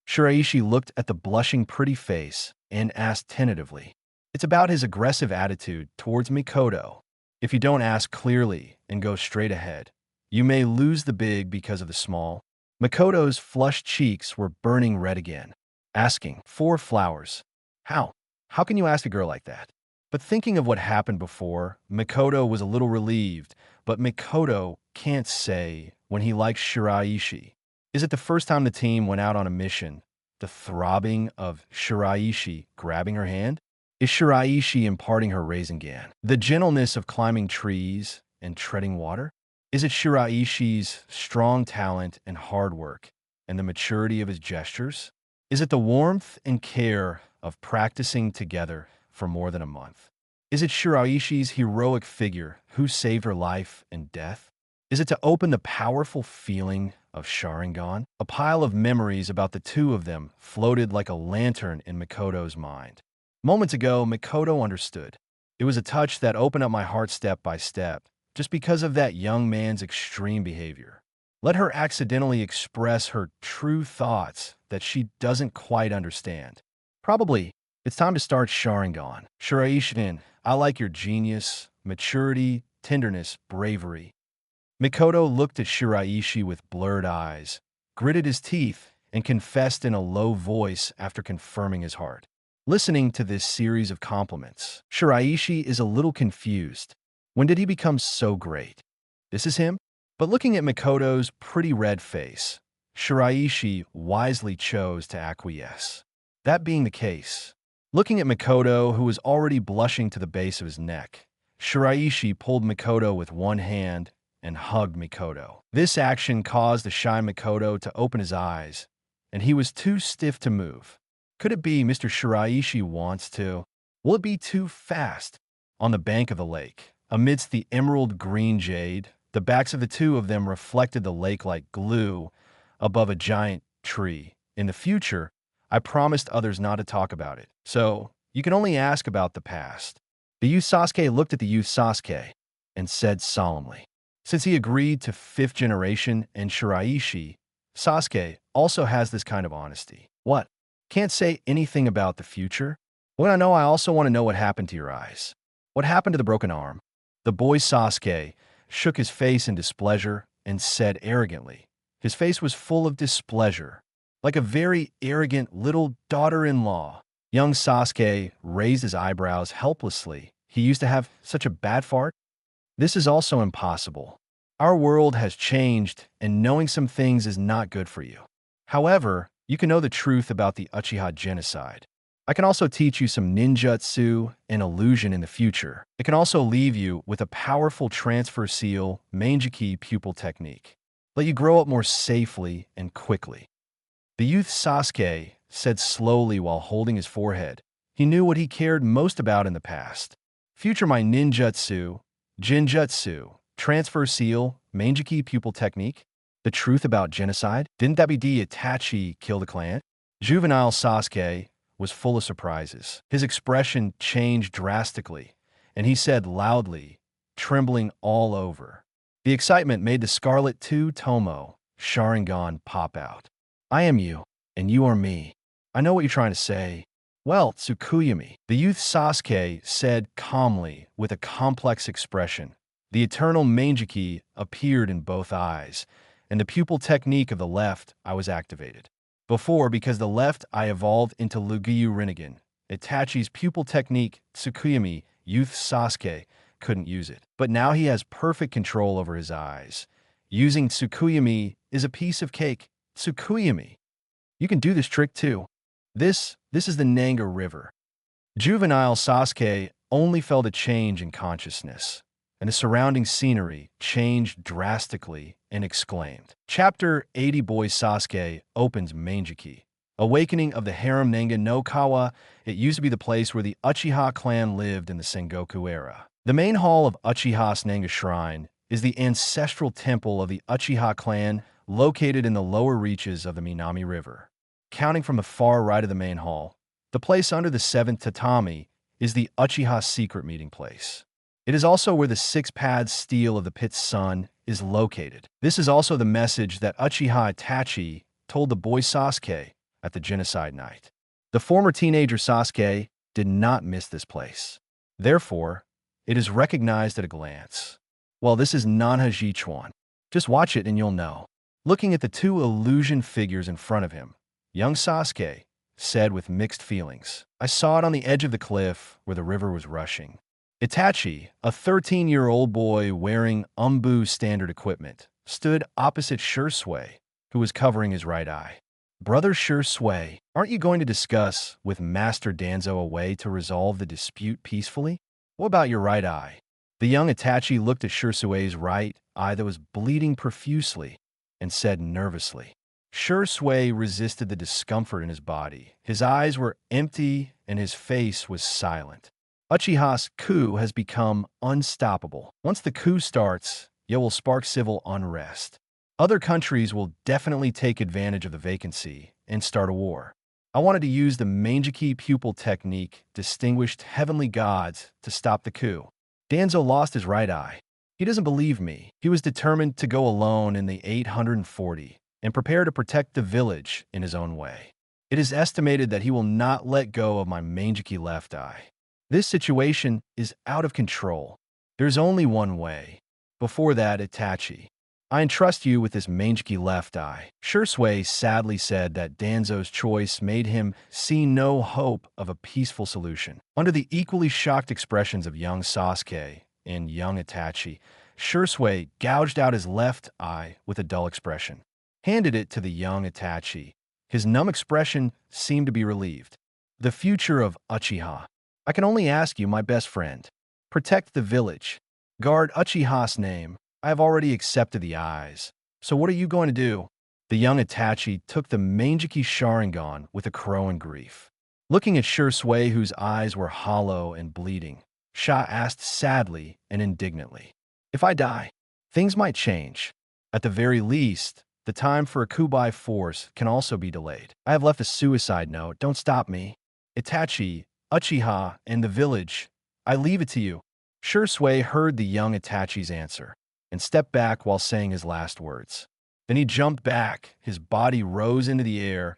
Shiraishi looked at the blushing pretty face and asked tentatively. "It's about his aggressive attitude towards Mikoto. If you don't ask clearly and go straight ahead, you may lose the big because of the small." Mikoto's flushed cheeks were burning red again. Asking, "4 flowers. How? How can you ask a girl like that?" But thinking of what happened before, Mikoto was a little relieved, but Mikoto can't say when he likes Shiraishi. Is it the first time the team went out on a mission? The throbbing of Shiraishi grabbing her hand? Is Shiraishi imparting her Rasengan? The gentleness of climbing trees and treading water? Is it Shiraishi's strong talent and hard work and the maturity of his gestures? Is it the warmth and care of practicing together for more than a month? Is it Shiraishi's heroic figure who saved her life and death? Is it to open the powerful feeling of Sharingan? A pile of memories about the two of them floated like a lantern in Mikoto's mind. Moments ago, Mikoto understood. It was a touch that opened up my heart step by step, just because of that young man's extreme behavior. Let her accidentally express her true thoughts that she doesn't quite understand. Probably, it's time to start Sharingan. Shiraishi, I like your genius, maturity, tenderness, bravery. Mikoto looked at Shiraishi with blurred eyes, gritted his teeth, and confessed in a low voice after confirming his heart. Listening to this series of compliments, Shiraishi is a little confused. When did he become so great? This is him? But looking at Mikoto's pretty red face, Shiraishi wisely chose to acquiesce. That being the case, looking at Mikoto, who was already blushing to the base of his neck, Shiraishi pulled Mikoto with one hand and hugged Mikoto. This action caused the shy Mikoto to open his eyes, and he was too stiff to move. Could it be Mr. Shiraishi wants to? Will it be too fast? On the bank of the lake, amidst the emerald green jade, the backs of the two of them reflected the lake like glue above a giant tree. In the future, I promised others not to talk about it, so you can only ask about the past. The youth Sasuke looked at the youth Sasuke and said solemnly. Since he agreed to 5th generation and Shiraishi, Sasuke also has this kind of honesty. What? Can't say anything about the future? When I know, I also want to know what happened to your eyes. What happened to the broken arm? The boy Sasuke, shook his face in displeasure, and said arrogantly. His face was full of displeasure, like a very arrogant little daughter-in-law. Young Sasuke raised his eyebrows helplessly. He used to have such a bad fart? This is also impossible. Our world has changed, and knowing some things is not good for you. However, you can know the truth about the Uchiha genocide. I can also teach you some ninjutsu and illusion in the future. It can also leave you with a powerful transfer seal, Mangeki pupil technique. Let you grow up more safely and quickly. The youth Sasuke said slowly while holding his forehead. He knew what he cared most about in the past. Future my ninjutsu, jinjutsu, transfer seal, Mangeki pupil technique. The truth about genocide? Didn't that be Itachi kill the clan? Juvenile Sasuke was full of surprises. His expression changed drastically, and he said loudly, trembling all over. The excitement made the Scarlet 2 Tomo Sharingan pop out. I am you, and you are me. I know what you're trying to say. Well, Tsukuyami, the youth Sasuke said calmly with a complex expression. The eternal Mangeki appeared in both eyes, and the pupil technique of the left I was activated. Before, because the left I evolved into Lugyu Rinnegan. Itachi's pupil technique, Tsukuyami, youth Sasuke, couldn't use it. But now he has perfect control over his eyes. Using Tsukuyami is a piece of cake. Tsukuyami. You can do this trick too. This is the Nanga River. Juvenile Sasuke only felt a change in consciousness, and the surrounding scenery changed drastically and exclaimed. Chapter 80 Boy Sasuke opens Mangeki. Awakening of the Harem Nanga no Kawa. It used to be the place where the Uchiha clan lived in the Sengoku era. The main hall of Uchiha's Nanga Shrine is the ancestral temple of the Uchiha clan located in the lower reaches of the Minami River. Counting from the far right of the main hall, the place under the 7th tatami is the Uchiha secret meeting place. It is also where the six-pad steel of the pit's sun is located. This is also the message that Uchiha Itachi told the boy Sasuke at the genocide night. The former teenager Sasuke did not miss this place. Therefore, it is recognized at a glance. Well, this is Nanhajichuan. Just watch it and you'll know. Looking at the two illusion figures in front of him, young Sasuke said with mixed feelings, I saw it on the edge of the cliff where the river was rushing. Itachi, a 13-year-old boy wearing Umbu standard equipment, stood opposite Shursui, who was covering his right eye. Brother Shursui, aren't you going to discuss with Master Danzo a way to resolve the dispute peacefully? What about your right eye? The young Itachi looked at Shursui's right eye that was bleeding profusely and said nervously. Shursui resisted the discomfort in his body. His eyes were empty and his face was silent. Uchiha's coup has become unstoppable. Once the coup starts, it will spark civil unrest. Other countries will definitely take advantage of the vacancy and start a war. I wanted to use the Mangeki pupil technique, distinguished heavenly gods, to stop the coup. Danzo lost his right eye. He doesn't believe me. He was determined to go alone in the 840 and prepare to protect the village in his own way. It is estimated that he will not let go of my Mangeki left eye. This situation is out of control. There's only one way. Before that, Itachi, I entrust you with this Mangeki left eye. Shursui sadly said that Danzo's choice made him see no hope of a peaceful solution. Under the equally shocked expressions of young Sasuke and young Itachi, Shursui gouged out his left eye with a dull expression, handed it to the young Itachi. His numb expression seemed to be relieved. The future of Uchiha. I can only ask you, my best friend. Protect the village. Guard Uchiha's name. I have already accepted the eyes. So what are you going to do? The young Itachi took the Mangeki Sharingan with a crow in grief. Looking at Shursui, whose eyes were hollow and bleeding, Sha asked sadly and indignantly, if I die, things might change. At the very least, the time for a coup by force can also be delayed. I have left a suicide note. Don't stop me. Itachi, Uchiha, and the village. I leave it to you. Shursui heard the young Itachi's answer and stepped back while saying his last words. Then he jumped back. His body rose into the air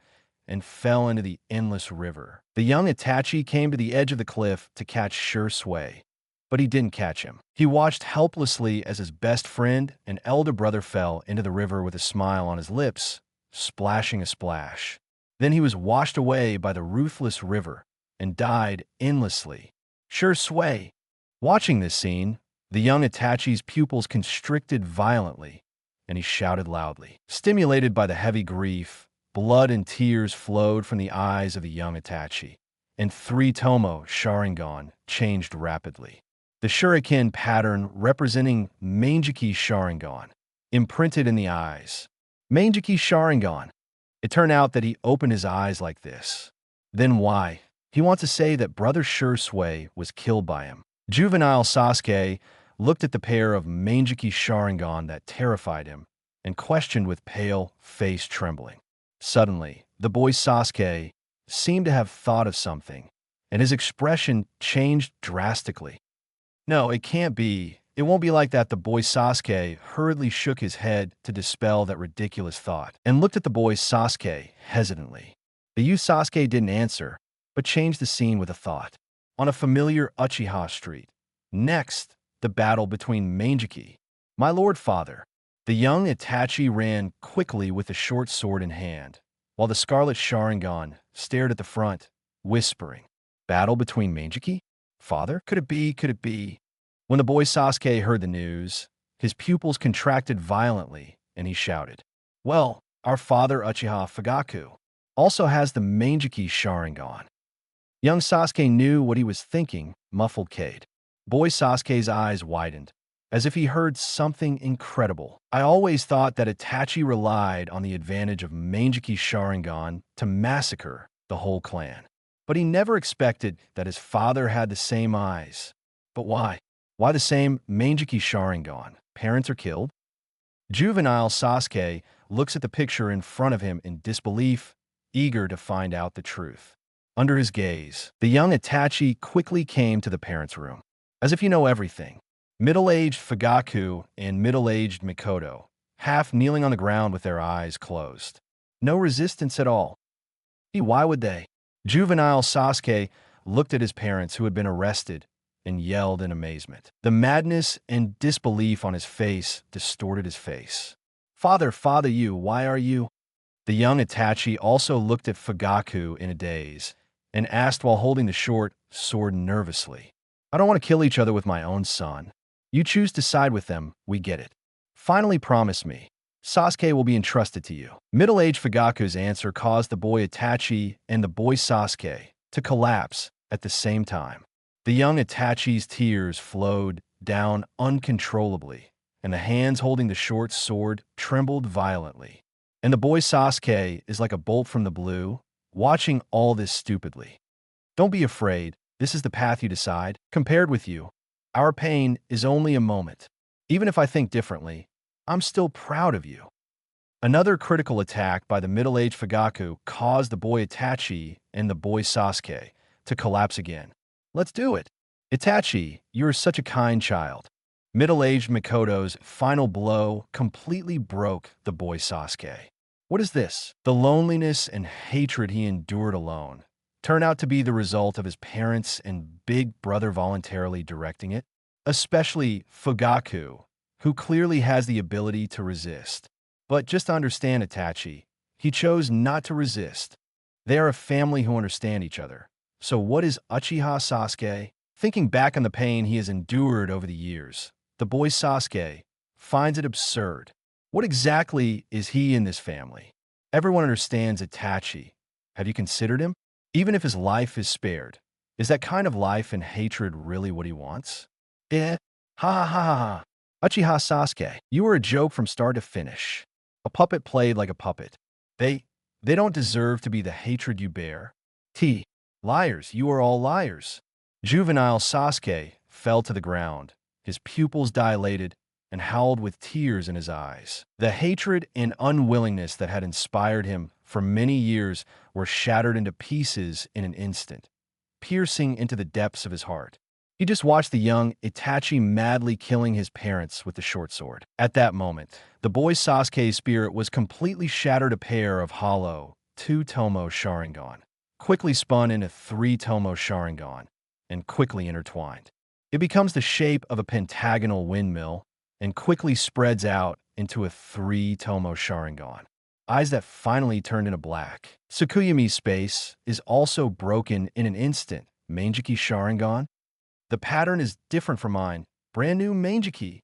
and fell into the endless river. The young Itachi came to the edge of the cliff to catch Shursui, but he didn't catch him. He watched helplessly as his best friend and elder brother fell into the river with a smile on his lips, splashing a splash. Then he was washed away by the ruthless river and died endlessly. Sure sway. Watching this scene, the young Itachi's pupils constricted violently, and he shouted loudly. Stimulated by the heavy grief, blood and tears flowed from the eyes of the young Itachi, and 3 Tomo Sharingan changed rapidly. The shuriken pattern representing Mangekyou Sharingan imprinted in the eyes. Mangekyou Sharingan. It turned out that he opened his eyes like this. Then why? He wants to say that Brother Shursui was killed by him. Juvenile Sasuke looked at the pair of Mangekyou Sharingan that terrified him and questioned with pale face trembling. Suddenly, the boy Sasuke seemed to have thought of something, and his expression changed drastically. No, it can't be. It won't be like that. The boy Sasuke hurriedly shook his head to dispel that ridiculous thought and looked at the boy Sasuke hesitantly. The youth Sasuke didn't answer, but changed the scene with a thought. On a familiar Uchiha street. Next, the battle between Mangekyou. My lord father. The young Itachi ran quickly with the short sword in hand, while the Scarlet Sharingan stared at the front, whispering. Battle between Mangekyou? Father? Could it be? Could it be? When the boy Sasuke heard the news, his pupils contracted violently, and he shouted, Well, our father Uchiha Fugaku also has the Mangekyou Sharingan. Young Sasuke knew what he was thinking, muffled Cade. Boy Sasuke's eyes widened, as if he heard something incredible. I always thought that Itachi relied on the advantage of Mangekyou Sharingan to massacre the whole clan. But he never expected that his father had the same eyes. But why? Why the same Mangekyou Sharingan? Parents are killed? Juvenile Sasuke looks at the picture in front of him in disbelief, eager to find out the truth. Under his gaze, the young Itachi quickly came to the parents' room. As if you know everything. Middle-aged Fugaku and middle-aged Mikoto, half kneeling on the ground with their eyes closed. No resistance at all. Why would they? Juvenile Sasuke looked at his parents who had been arrested and yelled in amazement. The madness and disbelief on his face distorted his face. Father, why are you? The young Itachi also looked at Fugaku in a daze and asked while holding the short sword nervously. I don't want to kill each other with my own son. You choose to side with them, we get it. Finally promise me. Sasuke will be entrusted to you. Middle-aged Fugaku's answer caused the boy Itachi and the boy Sasuke to collapse at the same time. The young Itachi's tears flowed down uncontrollably, and the hands holding the short sword trembled violently. And the boy Sasuke is like a bolt from the blue, watching all this stupidly. Don't be afraid. This is the path you decide. Compared with you, our pain is only a moment. Even if I think differently, I'm still proud of you. Another critical attack by the middle-aged Fugaku caused the boy Itachi and the boy Sasuke to collapse again. Let's do it. Itachi, you're such a kind child. Middle-aged Mikoto's final blow completely broke the boy Sasuke. What is this? The loneliness and hatred he endured alone turned out to be the result of his parents and big brother voluntarily directing it, especially Fugaku, who clearly has the ability to resist. But just to understand Itachi, he chose not to resist. They are a family who understand each other. So what is Uchiha Sasuke? Thinking back on the pain he has endured over the years, the boy Sasuke finds it absurd. What exactly is he in this family? Everyone understands Itachi. Have you considered him? Even if his life is spared, is that kind of life and hatred really what he wants? Ha ha ha ha. Uchiha Sasuke, you were a joke from start to finish. A puppet played like a puppet. They don't deserve to be the hatred you bear. Liars, you are all liars. Juvenile Sasuke fell to the ground, his pupils dilated, and howled with tears in his eyes. The hatred and unwillingness that had inspired him for many years were shattered into pieces in an instant, piercing into the depths of his heart. He just watched the young Itachi madly killing his parents with the short sword. At that moment, the boy Sasuke's spirit was completely shattered. A pair of hollow 2 Tomo Sharingan quickly spun into 3 Tomo Sharingan and quickly intertwined. It becomes the shape of a pentagonal windmill and quickly spreads out into a 3-tomo Sharingan. Eyes that finally turned into black. Tsukuyami's space is also broken in an instant. Mangeki Sharingan? The pattern is different from mine. Brand new Mangeki.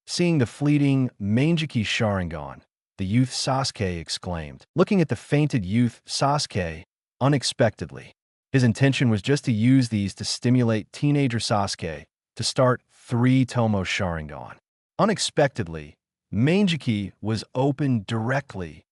Seeing the fleeting Mangeki Sharingan, the youth Sasuke exclaimed, looking at the fainted youth Sasuke unexpectedly. His intention was just to use these to stimulate teenager Sasuke to start 3-tomo Sharingan. Unexpectedly, Mangeki was opened directly.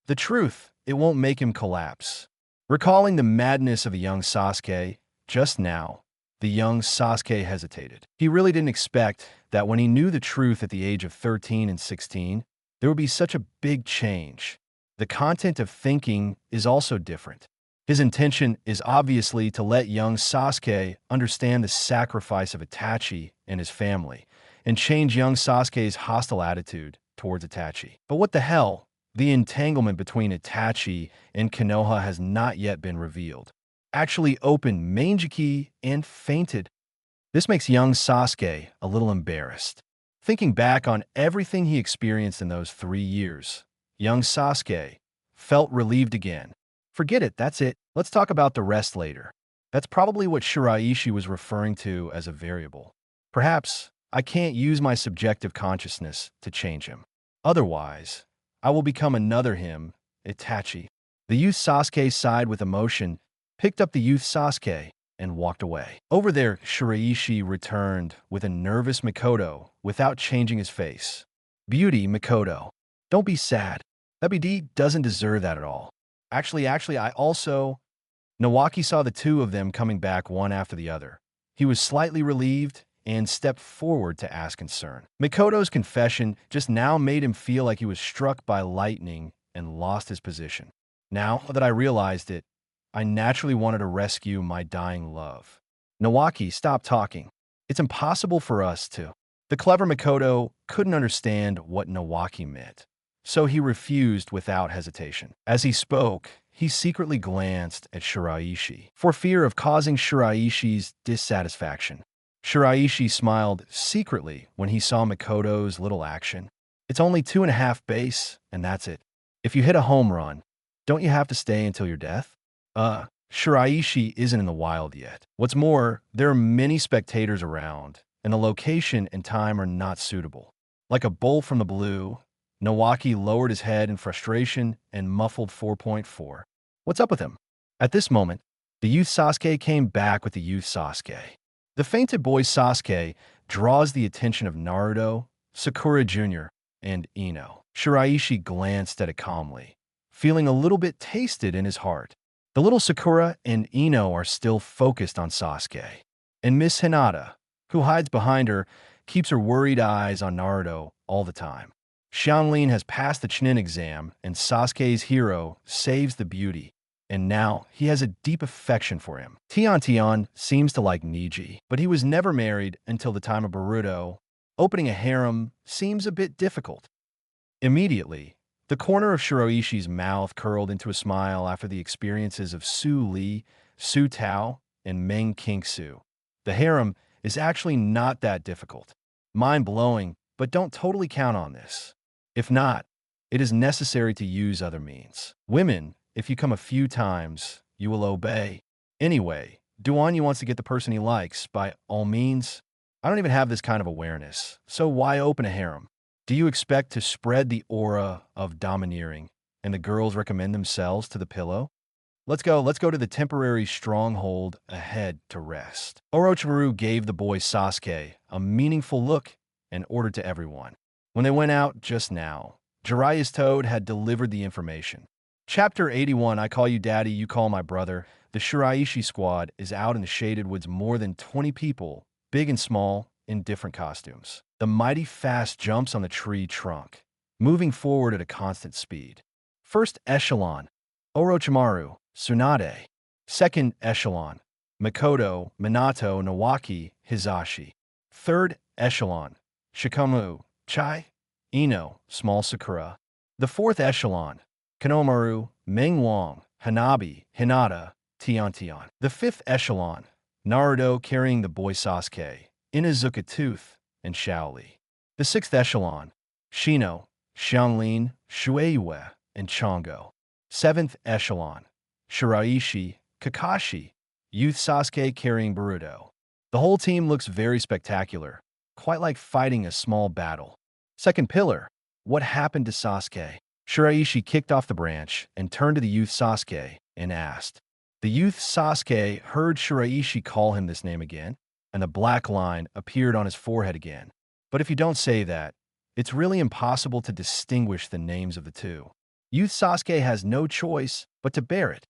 The truth, it won't make him collapse. Recalling the madness of a young Sasuke, just now, the young Sasuke hesitated. He really didn't expect that when he knew the truth at the age of 13 and 16, there would be such a big change. The content of thinking is also different. His intention is obviously to let young Sasuke understand the sacrifice of Itachi and his family, and change young Sasuke's hostile attitude towards Itachi. But what the hell? The entanglement between Itachi and Konoha has not yet been revealed. Actually opened Mangeki and fainted. This makes young Sasuke a little embarrassed. Thinking back on everything he experienced in those 3 years, young Sasuke felt relieved again. Forget it, that's it. Let's talk about the rest later. That's probably what Shiraishi was referring to as a variable. Perhaps I can't use my subjective consciousness to change him. Otherwise, I will become another him, Itachi. The youth Sasuke sighed with emotion, picked up the youth Sasuke, and walked away. Over there, Shiraishi returned with a nervous Mikoto without changing his face. Beauty, Mikoto. Don't be sad. WD doesn't deserve that at all. Actually, I also... Nawaki saw the two of them coming back one after the other. He was slightly relieved and stepped forward to ask concern. Mikoto's confession just now made him feel like he was struck by lightning and lost his position. Now that I realized it, I naturally wanted to rescue my dying love. Nawaki, stop talking. It's impossible for us to. The clever Mikoto couldn't understand what Nawaki meant, so he refused without hesitation. As he spoke, he secretly glanced at Shiraishi, for fear of causing Shiraishi's dissatisfaction. Shiraishi smiled secretly when he saw Mikoto's little action. It's only 2.5 base, and that's it. If you hit a home run, don't you have to stay until your death? Shiraishi isn't in the wild yet. What's more, there are many spectators around, and the location and time are not suitable. Like a bolt from the blue, Nawaki lowered his head in frustration and muffled 4.4. What's up with him? At this moment, the youth Sasuke came back with the youth Sasuke. The fainted boy Sasuke draws the attention of Naruto, Sakura Jr., and Ino. Shiraishi glanced at it calmly, feeling a little bit tasted in his heart. The little Sakura and Ino are still focused on Sasuke. And Miss Hinata, who hides behind her, keeps her worried eyes on Naruto all the time. Xianlin has passed the Chunin exam, and Sasuke's hero saves the beauty, and now he has a deep affection for him. Tian seems to like Niji, but he was never married until the time of Boruto. Opening a harem seems a bit difficult. Immediately, the corner of Shiraishi's mouth curled into a smile after the experiences of Su Li, Su Tao, and Meng Qingsu. The harem is actually not that difficult. Mind-blowing, but don't totally count on this. If not, it is necessary to use other means. Women, if you come a few times, you will obey. Anyway, Duanyu wants to get the person he likes, by all means. I don't even have this kind of awareness, so why open a harem? Do you expect to spread the aura of domineering, and the girls recommend themselves to the pillow? Let's go to the temporary stronghold ahead to rest. Orochimaru gave the boy Sasuke a meaningful look and ordered to everyone. When they went out just now, Jiraiya's toad had delivered the information. Chapter 81, I call you daddy, you call my brother. The Shiraishi squad is out in the shaded woods, more than 20 people, big and small, in different costumes. The mighty fast jumps on the tree trunk, moving forward at a constant speed. First echelon, Orochimaru, Tsunade. Second echelon, Mikoto, Minato, Nawaki, Hizashi. Third echelon, Shikamu, Chai, Ino, small Sakura. The fourth echelon, Konomaru, Meng Wang, Hanabi, Hinata, Tian. The fifth echelon, Naruto carrying the boy Sasuke, Inazuka Tooth, and Shaoli. The 6th echelon, Shino, Xianglin, Shueiyue, and Chongo. 7th echelon, Shiraishi, Kakashi, Youth Sasuke carrying Boruto. The whole team looks very spectacular, quite like fighting a small battle. 2nd pillar, what happened to Sasuke? Shiraishi kicked off the branch and turned to the youth Sasuke and asked. The youth Sasuke heard Shiraishi call him this name again, and the black line appeared on his forehead again. But if you don't say that, it's really impossible to distinguish the names of the two. Youth Sasuke has no choice but to bear it.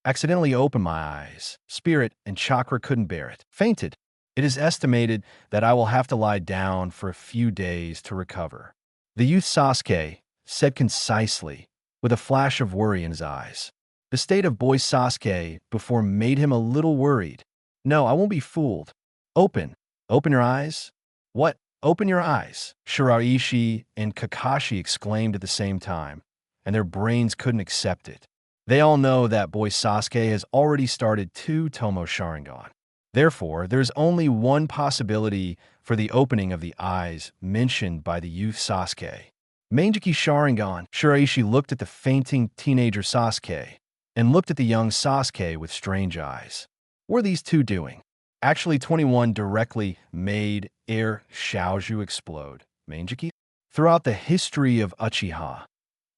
Accidentally opened my eyes. Spirit and chakra couldn't bear it. Fainted. It is estimated that I will have to lie down for a few days to recover. The youth Sasuke said concisely, with a flash of worry in his eyes. The state of boy Sasuke before made him a little worried. No, I won't be fooled. Open. Open your eyes? What? Open your eyes, Shiraishi and Kakashi exclaimed at the same time, and their brains couldn't accept it. They all know that boy Sasuke has already started 2 Tomo Sharingan. Therefore, there's only one possibility for the opening of the eyes mentioned by the youth Sasuke. Manjiki Sharingan. Shiraishi looked at the fainting teenager Sasuke and looked at the young Sasuke with strange eyes. What are these two doing? Actually, 21 directly made Air Shaoju explode. Manjiki? Throughout the history of Uchiha,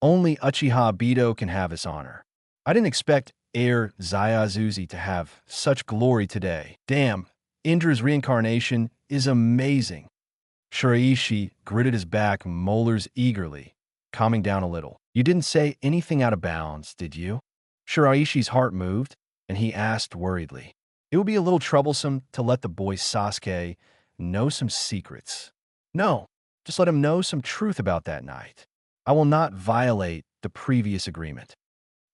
only Uchiha Obito can have this honor. I didn't expect Air Zayazuzi to have such glory today. Damn, Indra's reincarnation is amazing. Shiraishi gritted his back molars eagerly, calming down a little. You didn't say anything out of bounds, did you? Shiraishi's heart moved, and he asked worriedly. It would be a little troublesome to let the boy Sasuke know some secrets. No, just let him know some truth about that night. I will not violate the previous agreement.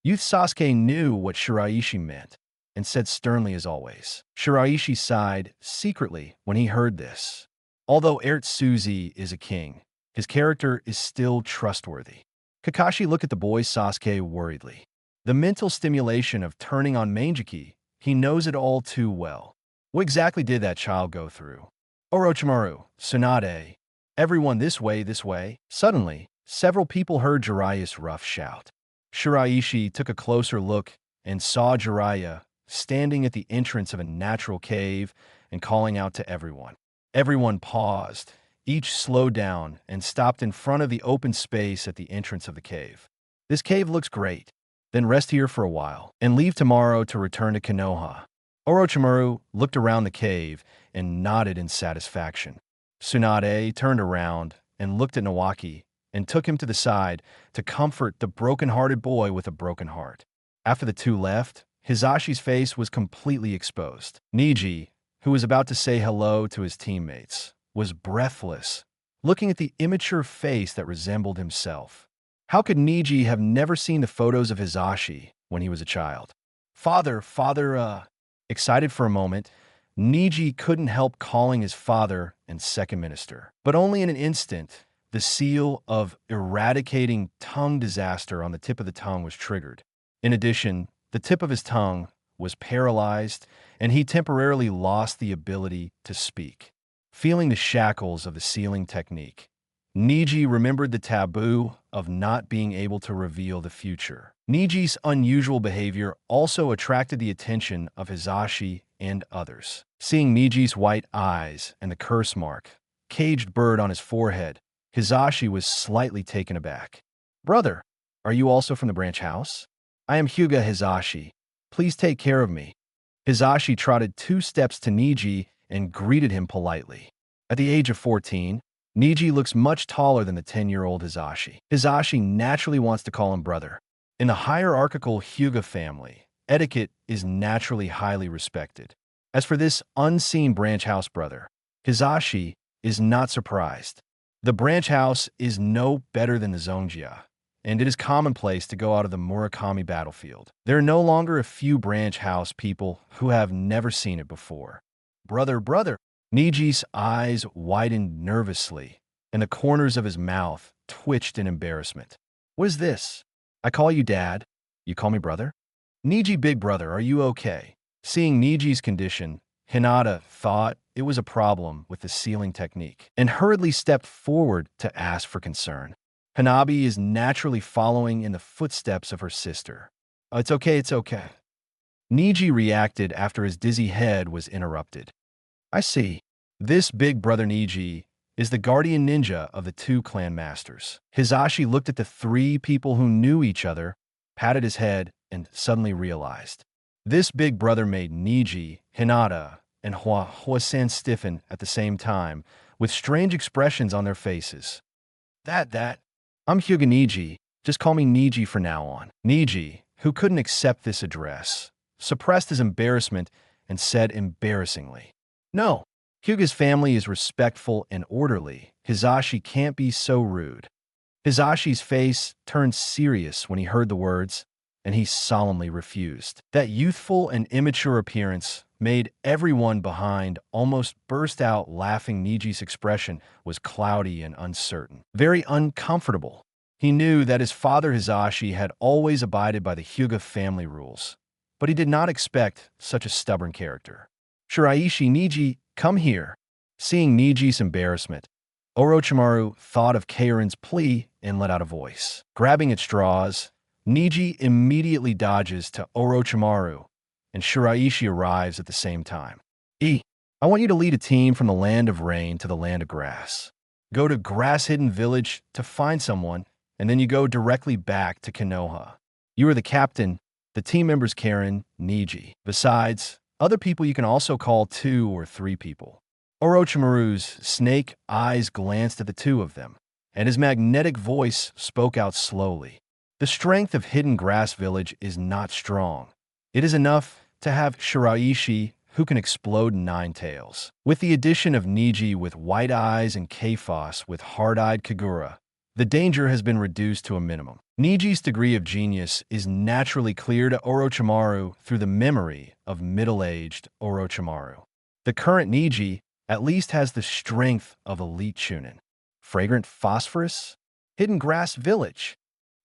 Youth Sasuke knew what Shiraishi meant and said sternly as always. Shiraishi sighed secretly when he heard this. Although Ertsuzi is a king, his character is still trustworthy. Kakashi looked at the boy Sasuke worriedly. The mental stimulation of turning on Manjiki, he knows it all too well. What exactly did that child go through? Orochimaru, Tsunade, everyone this way, this way. Suddenly, several people heard Jiraiya's rough shout. Shiraishi took a closer look and saw Jiraiya standing at the entrance of a natural cave and calling out to everyone. Everyone paused, each slowed down and stopped in front of the open space at the entrance of the cave. This cave looks great. Then rest here for a while and leave tomorrow to return to Konoha. Orochimaru looked around the cave and nodded in satisfaction. Tsunade turned around and looked at Nawaki and took him to the side to comfort the broken-hearted boy with a broken heart. After the two left, Hisashi's face was completely exposed. Niji, who was about to say hello to his teammates, was breathless, looking at the immature face that resembled himself. How could Niji have never seen the photos of Hisashi when he was a child? Father, excited for a moment, Niji couldn't help calling his father and second minister. But only in an instant, the seal of eradicating tongue disaster on the tip of the tongue was triggered. In addition, the tip of his tongue was paralyzed, and he temporarily lost the ability to speak. Feeling the shackles of the sealing technique, Niji remembered the taboo of not being able to reveal the future. Niji's unusual behavior also attracted the attention of Hisashi and others. Seeing Niji's white eyes and the curse mark, caged bird on his forehead, Hisashi was slightly taken aback. Brother, are you also from the branch house? I am Hyuga Hisashi. Please take care of me. Hisashi trotted 2 steps to Niji and greeted him politely. At the age of 14, Niji looks much taller than the 10-year-old Hisashi. Hisashi naturally wants to call him brother. In the hierarchical Hyuga family, etiquette is naturally highly respected. As for this unseen branch house brother, Hisashi is not surprised. The branch house is no better than the Zongjia, and it is commonplace to go out of the Murakami battlefield. There are no longer a few branch house people who have never seen it before. Brother. Niji's eyes widened nervously, and the corners of his mouth twitched in embarrassment. What is this? I call you Dad. You call me brother? Niji, big brother, are you okay? Seeing Niji's condition, Hinata thought it was a problem with the sealing technique and hurriedly stepped forward to ask for concern. Hanabi is naturally following in the footsteps of her sister. "Oh, it's okay, it's okay." Niji reacted after his dizzy head was interrupted. "I see. This big brother Niji is the guardian ninja of the two clan masters." Hizashi looked at the three people who knew each other, patted his head, and suddenly realized. This big brother made Niji, Hinata, and Hua-san stiffen at the same time, with strange expressions on their faces. I'm Hyuga Niji. Just call me Niji from now on." Niji, who couldn't accept this address, suppressed his embarrassment and said embarrassingly, "No, Hyuga's family is respectful and orderly. Hizashi can't be so rude." Hizashi's face turned serious when he heard the words, and he solemnly refused. That youthful and immature appearance made everyone behind almost burst out laughing. Niji's expression was cloudy and uncertain, very uncomfortable. He knew that his father Hizashi had always abided by the Hyuga family rules, but he did not expect such a stubborn character. "Shiraishi, Niji, come here." Seeing Niji's embarrassment, Orochimaru thought of Keirin's plea and let out a voice. Grabbing at straws, Niji immediately dodges to Orochimaru, and Shiraishi arrives at the same time. I want you to lead a team from the land of rain to the land of grass. Go to Grass-Hidden Village to find someone, and then you go directly back to Konoha. You are the captain, the team members Keirin, Niji. Besides, other people you can also call 2 or 3 people. Orochimaru's snake eyes glanced at the two of them, and his magnetic voice spoke out slowly. The strength of Hidden Grass Village is not strong. It is enough to have Shiraishi, who can explode 9 tails. With the addition of Niji with white eyes and Kphos with hard-eyed Kagura, the danger has been reduced to a minimum. Niji's degree of genius is naturally clear to Orochimaru through the memory of middle-aged Orochimaru. The current Niji at least has the strength of elite Chunin. Fragrant phosphorus? Hidden Grass Village.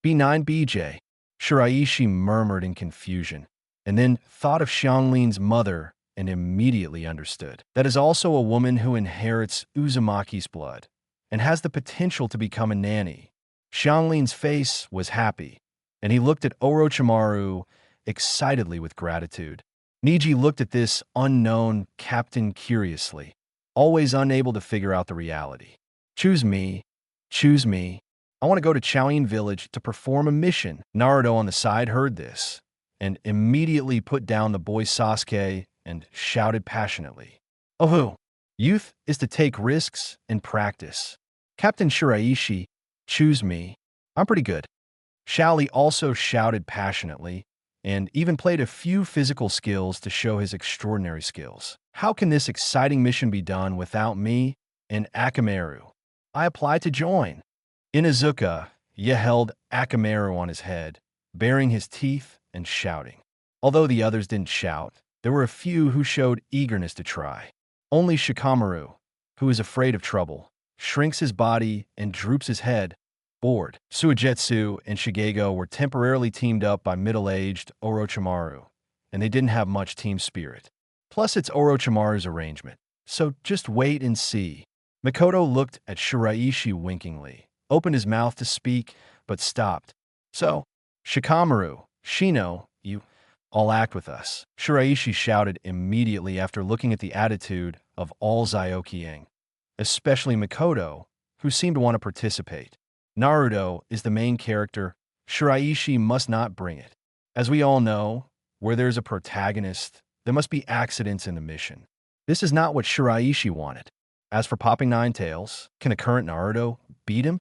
B9 BJ. Shiraishi murmured in confusion, and then thought of Xianglin's mother and immediately understood. That is also a woman who inherits Uzumaki's blood and has the potential to become a nanny. Xianglin's face was happy, and he looked at Orochimaru excitedly with gratitude. Niji looked at this unknown captain curiously, always unable to figure out the reality. Choose me. Choose me. I want to go to Chaoyin Village to perform a mission." Naruto on the side heard this and immediately put down the boy Sasuke and shouted passionately, "Oh, youth is to take risks and practice. Captain Shiraishi, choose me. I'm pretty good." Shaoli also shouted passionately and even played a few physical skills to show his extraordinary skills. "How can this exciting mission be done without me and Akamaru? I apply to join." Inuzuka held Akamaru on his head, baring his teeth and shouting. Although the others didn't shout, there were a few who showed eagerness to try. Only Shikamaru, who is afraid of trouble, shrinks his body and droops his head, bored. Suigetsu and Shigego were temporarily teamed up by middle-aged Orochimaru, and they didn't have much team spirit. Plus, it's Orochimaru's arrangement, so just wait and see. Mikoto looked at Shiraishi winkingly, opened his mouth to speak, but stopped. "So, Shikamaru, Shino, you all act with us," Shiraishi shouted immediately after looking at the attitude of all Zyokying, especially Mikoto, who seemed to want to participate. Naruto is the main character. Shiraishi must not bring it. As we all know, where there's a protagonist, there must be accidents in the mission. This is not what Shiraishi wanted. As for popping 9 tails, can a current Naruto beat him?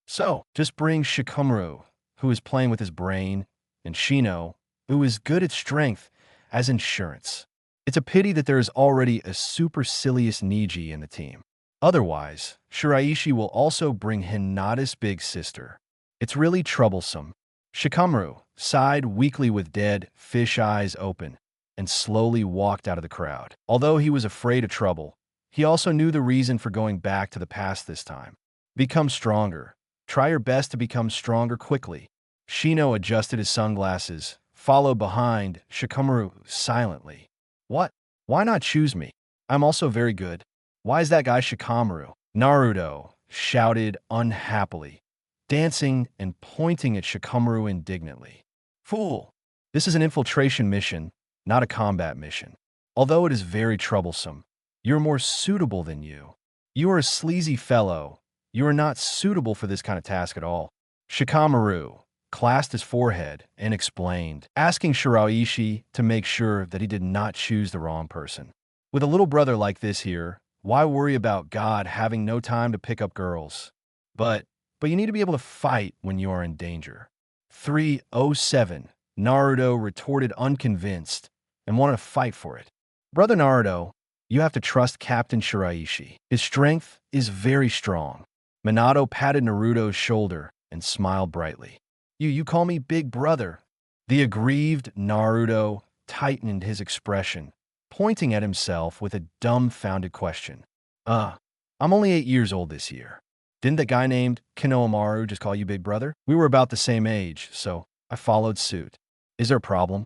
So, just bring Shikamaru, who is playing with his brain, and Shino, who is good at strength, as insurance. It's a pity that there is already a supercilious Niji in the team. Otherwise, Shiraishi will also bring Hinata's big sister. It's really troublesome. Shikamaru sighed weakly with dead fish eyes open and slowly walked out of the crowd. Although he was afraid of trouble, he also knew the reason for going back to the past this time. Become stronger. Try your best to become stronger quickly. Shino adjusted his sunglasses, followed behind Shikamaru silently. "What? Why not choose me? I'm also very good. Why is that guy Shikamaru? Naruto shouted unhappily, dancing and pointing at Shikamaru indignantly. Fool! This is an infiltration mission, not a combat mission. Although it is very troublesome, you're more suitable than you. You are a sleazy fellow. You are not suitable for this kind of task at all. Shikamaru clasped his forehead and explained, asking Shiraishi to make sure that he did not choose the wrong person. With a little brother like this here, why worry about God having no time to pick up girls? But you need to be able to fight when you are in danger. 307. Naruto retorted unconvinced and wanted to fight for it. Brother Naruto, you have to trust Captain Shiraishi. His strength is very strong. Minato patted Naruto's shoulder and smiled brightly. You call me big brother. The aggrieved Naruto tightened his expression, pointing at himself with a dumbfounded question. I'm only 8 years old this year. Didn't that guy named Konoha just call you big brother? We were about the same age, so I followed suit. Is there a problem?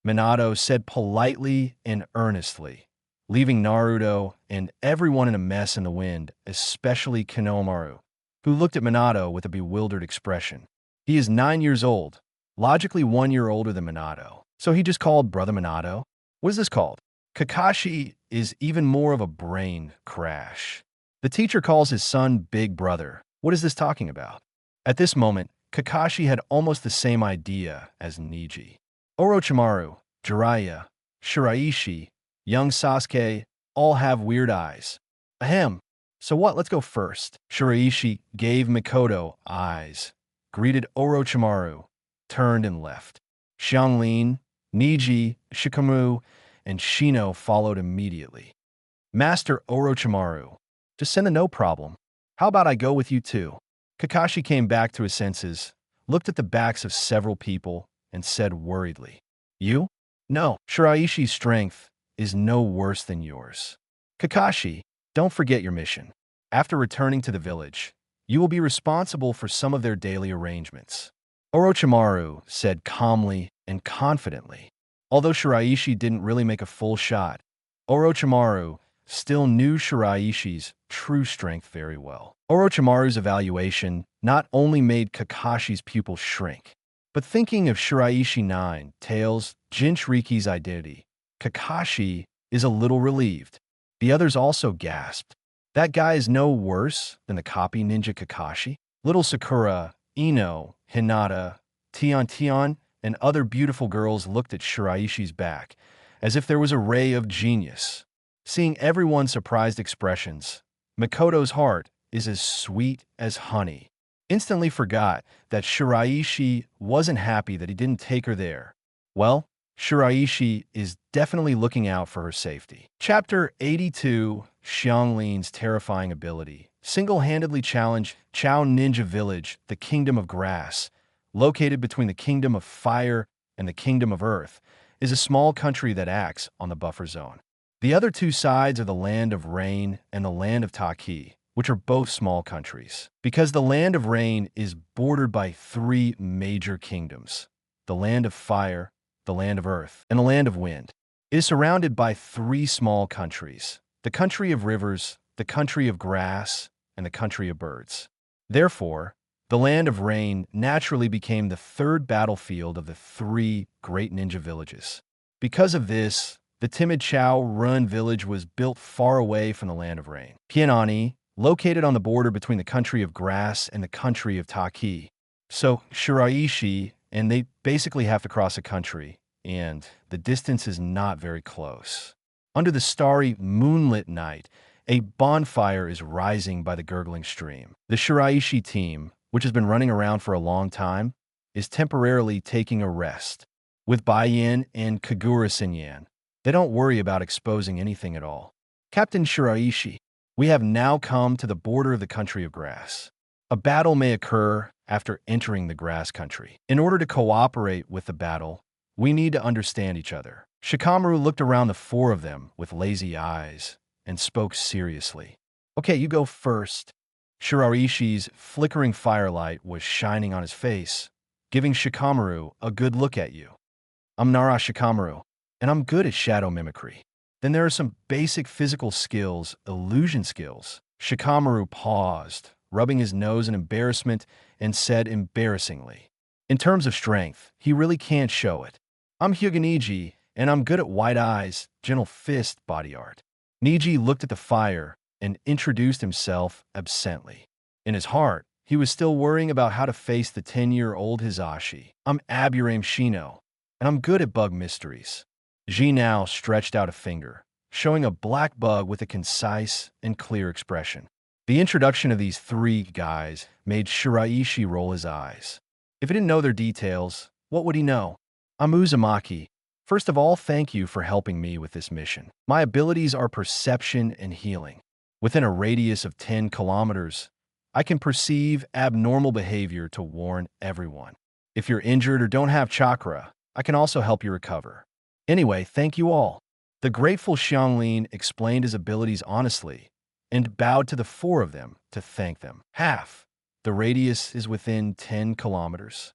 Minato said politely and earnestly, leaving Naruto and everyone in a mess in the wind, especially Konoha, who looked at Minato with a bewildered expression. He is 9 years old, logically 1 year older than Minato, so he just called Brother Minato? What is this called? Kakashi is even more of a brain crash. The teacher calls his son Big Brother. What is this talking about? At this moment, Kakashi had almost the same idea as Neji. Orochimaru, Jiraiya, Shiraishi, young Sasuke all have weird eyes. Ahem. So what? Let's go first. Shiraishi gave Mikoto eyes, greeted Orochimaru, turned and left. Xianglin, Neji, Shikamaru, and Shino followed immediately. Master Orochimaru, just send a no problem. How about I go with you too? Kakashi came back to his senses, looked at the backs of several people, and said worriedly, You? No, Shiraishi's strength is no worse than yours. Kakashi, don't forget your mission. After returning to the village, you will be responsible for some of their daily arrangements. Orochimaru said calmly and confidently. Although Shiraishi didn't really make a full shot, Orochimaru still knew Shiraishi's true strength very well. Orochimaru's evaluation not only made Kakashi's pupil shrink, but thinking of Shiraishi 9, Tails, Jinchuriki's identity, Kakashi is a little relieved. The others also gasped. That guy is no worse than the copy ninja Kakashi? Little Sakura, Ino, Hinata, Tian, and other beautiful girls looked at Shiraishi's back, as if there was a ray of genius. Seeing everyone's surprised expressions, Mikoto's heart is as sweet as honey. Instantly forgot that Shiraishi wasn't happy that he didn't take her there. Well, Shiraishi is definitely looking out for her safety. Chapter 82, Xianglin's terrifying ability, single-handedly challenged Chao Ninja Village, the Kingdom of Grass, located between the Kingdom of Fire and the Kingdom of Earth, is a small country that acts on the buffer zone. The other two sides are the Land of Rain and the Land of Taki, which are both small countries. Because the Land of Rain is bordered by 3 major kingdoms, the Land of Fire, the Land of Earth, and the Land of Wind. It is surrounded by 3 small countries, the Country of Rivers, the Country of Grass, and the Country of Birds. Therefore, the Land of Rain naturally became the 3rd battlefield of the 3 great ninja villages. Because of this, the timid Chao Run village was built far away from the Land of Rain. Pianani, located on the border between the Country of Grass and the Country of Taki. So Shiraishi, and they basically have to cross a country, and the distance is not very close. Under the starry, moonlit night, a bonfire is rising by the gurgling stream. The Shiraishi team, which has been running around for a long time, is temporarily taking a rest. With Baiyan and Kagura Senyan, they don't worry about exposing anything at all. Captain Shiraishi, we have now come to the border of the Country of Grass. A battle may occur after entering the Grass Country. In order to cooperate with the battle, we need to understand each other. Shikamaru looked around the 4 of them with lazy eyes and spoke seriously. Okay, you go first. Shiraishi's flickering firelight was shining on his face, giving Shikamaru a good look at you. I'm Nara Shikamaru, and I'm good at shadow mimicry. Then there are some basic physical skills, illusion skills. Shikamaru paused, rubbing his nose in embarrassment, and said embarrassingly, "In terms of strength, he really can't show it. I'm Hyuga Niji, and I'm good at white eyes, gentle fist body art." Niji looked at the fire and introduced himself absently. In his heart, he was still worrying about how to face the 10-year-old Hizashi. "I'm Aburame Shino, and I'm good at bug mysteries." Ji now stretched out a finger, showing a black bug with a concise and clear expression. The introduction of these three guys made Shiraishi roll his eyes. If he didn't know their details, what would he know? "I'm Uzumaki. First of all, thank you for helping me with this mission. My abilities are perception and healing. Within a radius of 10 kilometers, I can perceive abnormal behavior to warn everyone. If you're injured or don't have chakra, I can also help you recover. Anyway, thank you all." The grateful Xianglin explained his abilities honestly and bowed to the four of them to thank them. "Half. The radius is within 10 kilometers.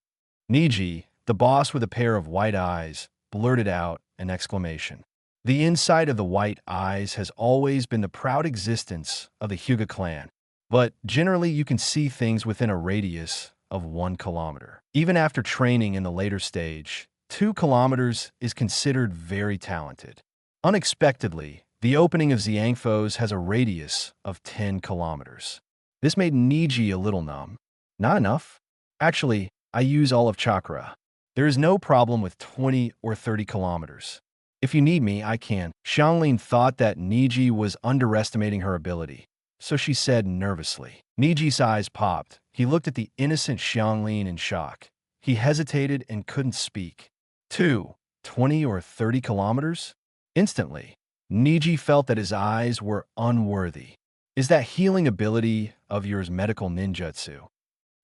Niji, the boss with a pair of white eyes, blurted out an exclamation. The insight of the white eyes has always been the proud existence of the Hyuga clan, but generally you can see things within a radius of 1 kilometer. Even after training in the later stage, 2 kilometers is considered very talented. Unexpectedly, the opening of Xiangfo's has a radius of 10 kilometers. This made Niji a little numb. Not enough? Actually, I use all of chakra. There is no problem with 20 or 30 kilometers. If you need me, I can. Xianglin thought that Niji was underestimating her ability, so she said nervously. Niji's eyes popped. He looked at the innocent Xianglin in shock. He hesitated and couldn't speak. 20 or 30 kilometers? Instantly, Niji felt that his eyes were unworthy. Is that healing ability of yours medical ninjutsu?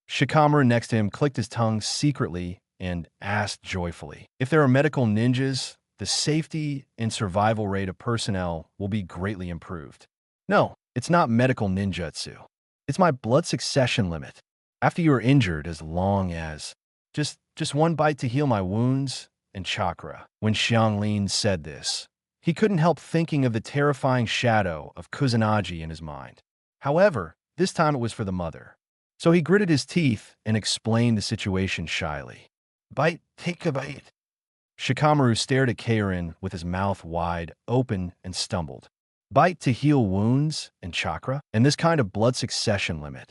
Shikamaru next to him clicked his tongue secretly and asked joyfully. If there are medical ninjas, the safety and survival rate of personnel will be greatly improved. No, it's not medical ninjutsu. It's my blood succession limit. After you are injured, as long as just one bite to heal my wounds and chakra. When Xianglin said this, he couldn't help thinking of the terrifying shadow of Kusanagi in his mind. However, this time it was for the mother. So he gritted his teeth and explained the situation shyly. Bite, take a bite. Shikamaru stared at Keirin with his mouth wide open and stumbled. Bite to heal wounds and chakra? And this kind of blood succession limit?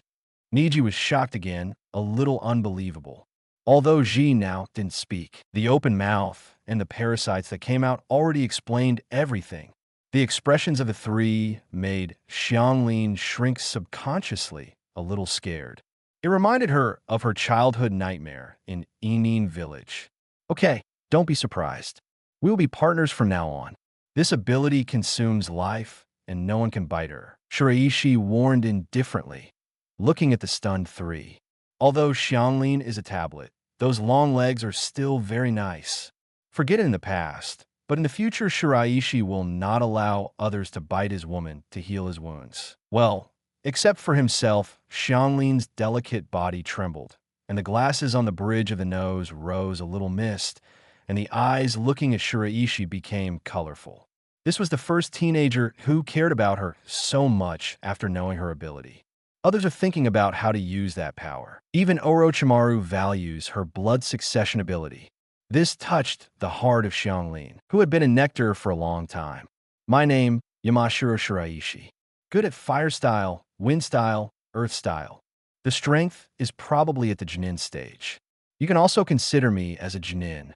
Niji was shocked again, a little unbelievable. Although Ji now didn't speak, the open mouth and the parasites that came out already explained everything. The expressions of the three made Xianglin shrink subconsciously, a little scared. It reminded her of her childhood nightmare in Inin village. Okay, don't be surprised. We will be partners from now on. This ability consumes life, and no one can bite her. Shiraishi warned indifferently, looking at the stunned three. Although Xianglin is a tablet, those long legs are still very nice. Forget it in the past, but in the future Shiraishi will not allow others to bite his woman to heal his wounds. Well, except for himself, Xianglin's delicate body trembled, and the glasses on the bridge of the nose rose a little mist, and the eyes looking at Shiraishi became colorful. This was the first teenager who cared about her so much after knowing her ability. Others are thinking about how to use that power. Even Orochimaru values her blood succession ability. This touched the heart of Xianglin, who had been a nectar for a long time. My name, Yamashiro Shiraishi. Good at fire style, wind style, earth style. The strength is probably at the Junin stage. You can also consider me as a Junin.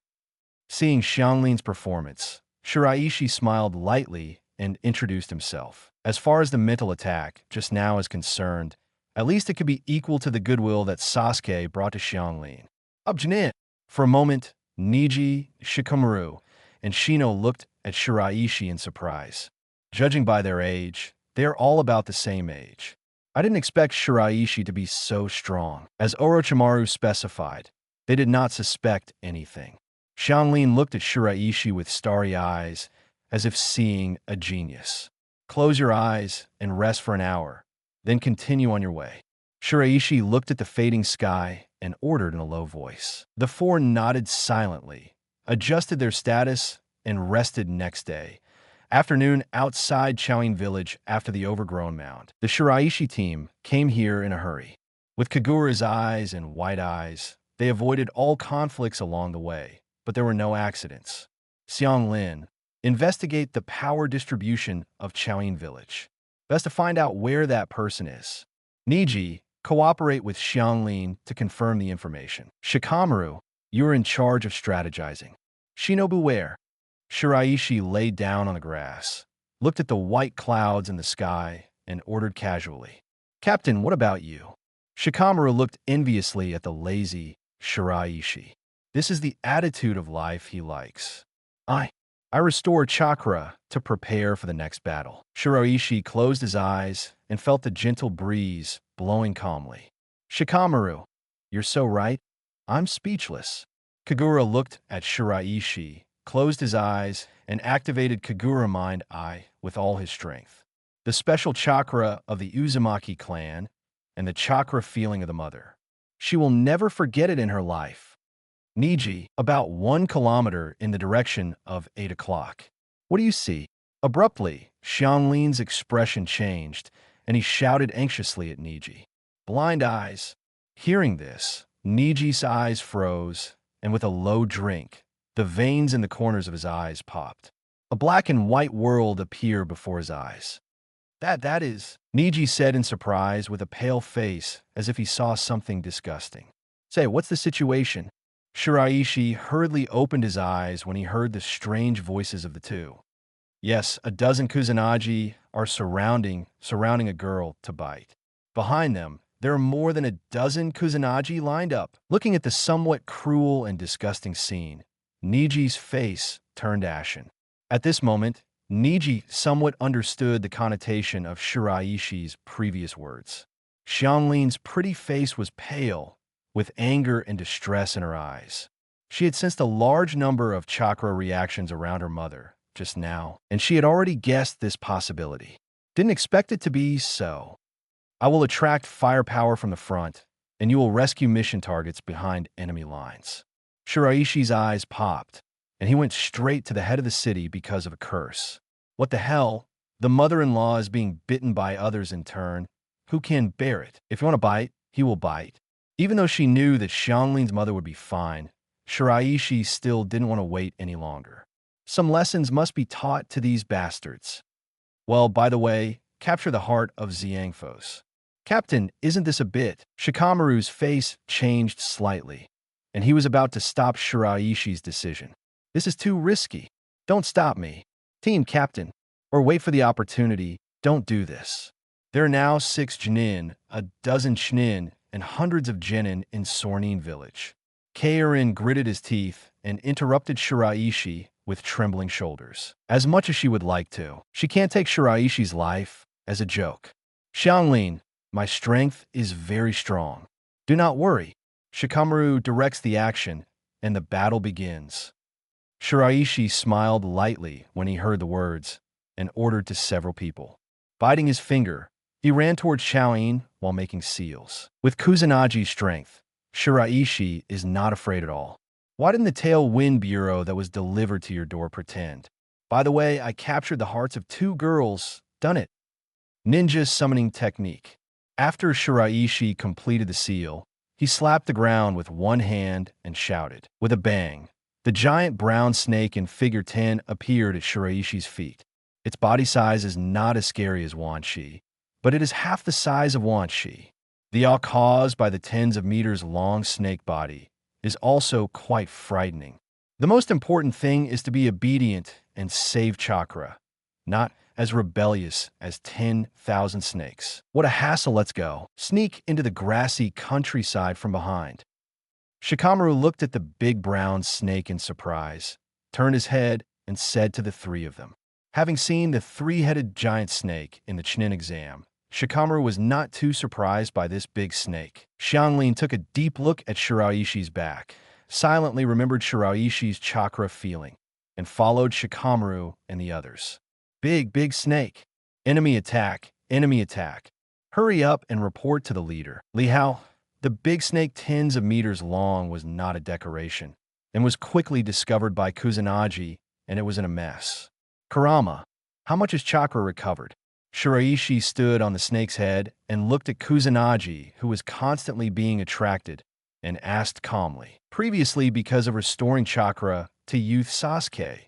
Seeing Xianglin's performance, Shiraishi smiled lightly and introduced himself. As far as the mental attack just now is concerned, at least it could be equal to the goodwill that Sasuke brought to Xianglin. Junin. For a moment, Niji, Shikamaru, and Shino looked at Shiraishi in surprise. Judging by their age, they are all about the same age. I didn't expect Shiraishi to be so strong. As Orochimaru specified, they did not suspect anything. Xianglin looked at Shiraishi with starry eyes, as if seeing a genius. Close your eyes and rest for an hour, then continue on your way. Shiraishi looked at the fading sky and ordered in a low voice. The four nodded silently, adjusted their status, and rested next day, Afternoon outside Chaoin village after the overgrown mound. The Shiraishi team came here in a hurry. With Kagura's eyes and white eyes, they avoided all conflicts along the way, but there were no accidents. Xianglin, investigate the power distribution of Chaoin village. Best to find out where that person is. Niji, cooperate with Xianglin to confirm the information. Shikamaru, you're in charge of strategizing. Shinobu where? Shiraishi laid down on the grass, looked at the white clouds in the sky, and ordered casually. Captain, what about you? Shikamaru looked enviously at the lazy Shiraishi. This is the attitude of life he likes. I restore chakra to prepare for the next battle. Shiraishi closed his eyes and felt the gentle breeze blowing calmly. Shikamaru, you're so right. I'm speechless. Kagura looked at Shiraishi, closed his eyes, and activated Kagura Mind Eye with all his strength. The special chakra of the Uzumaki clan and the chakra feeling of the mother. She will never forget it in her life. Niji, about 1 kilometer in the direction of 8 o'clock. What do you see? Abruptly, Xianglin's expression changed, and he shouted anxiously at Niji. Blind eyes. Hearing this, Niji's eyes froze, and with a low drink, the veins in the corners of his eyes popped. A black and white world appeared before his eyes. That is, Niji said in surprise with a pale face as if he saw something disgusting. Say, what's the situation? Shiraishi hurriedly opened his eyes when he heard the strange voices of the two. Yes, a dozen Kusanagi are surrounding a girl to bite. Behind them, there are more than a dozen Kusanagi lined up. Looking at the somewhat cruel and disgusting scene, Niji's face turned ashen. At this moment, Niji somewhat understood the connotation of Shiraishi's previous words. Xianglin's pretty face was pale, with anger and distress in her eyes. She had sensed a large number of chakra reactions around her mother just now, and she had already guessed this possibility. Didn't expect it to be so. I will attract firepower from the front, and you will rescue mission targets behind enemy lines. Shiraishi's eyes popped, and he went straight to the head of the city because of a curse. What the hell? The mother-in-law is being bitten by others in turn. Who can bear it? If you want to bite, he will bite. Even though she knew that Xianglin's mother would be fine, Shiraishi still didn't want to wait any longer. Some lessons must be taught to these bastards. Well, by the way, capture the heart of Xiangfos. Captain, isn't this a bit? Shikamaru's face changed slightly, and he was about to stop Shiraishi's decision. This is too risky. Don't stop me. Team Captain, or wait for the opportunity. Don't do this. There are now 6 Jinin, a dozen Shinin, and hundreds of genin in Sornin village. Keirin gritted his teeth and interrupted Shiraishi with trembling shoulders. As much as she would like to, she can't take Shiraishi's life as a joke. Xianglin, my strength is very strong. Do not worry. Shikamaru directs the action, and the battle begins. Shiraishi smiled lightly when he heard the words and ordered to several people. Biting his finger, he ran towards Chaoin while making seals. With Kusanagi strength, Shiraishi is not afraid at all. Why didn't the Tailwind Bureau that was delivered to your door pretend? By the way, I captured the hearts of 2 girls. Done it. Ninja summoning technique. After Shiraishi completed the seal, he slapped the ground with one hand and shouted. With a bang, the giant brown snake in figure 10 appeared at Shiraishi's feet. Its body size is not as scary as Wanshi, but it is half the size of Wanshi. The awe caused by the tens of meters long snake body is also quite frightening. The most important thing is to be obedient and save chakra, not as rebellious as 10,000 snakes. What a hassle, let's go. Sneak into the grassy countryside from behind. Shikamaru looked at the big brown snake in surprise, turned his head, and said to the 3 of them. Having seen the 3-headed giant snake in the Chunin exam, Shikamaru was not too surprised by this big snake. Xianglin took a deep look at Shiraishi's back, silently remembered Shiraishi's chakra feeling, and followed Shikamaru and the others. Big snake. Enemy attack. Enemy attack. Hurry up and report to the leader. Li Hao, the big snake tens of meters long was not a decoration, and was quickly discovered by Kusanagi, and it was in a mess. Kurama, How much is chakra recovered? Shiraishi stood on the snake's head and looked at Kusanagi, who was constantly being attracted, and asked calmly. Previously, because of restoring chakra to youth Sasuke,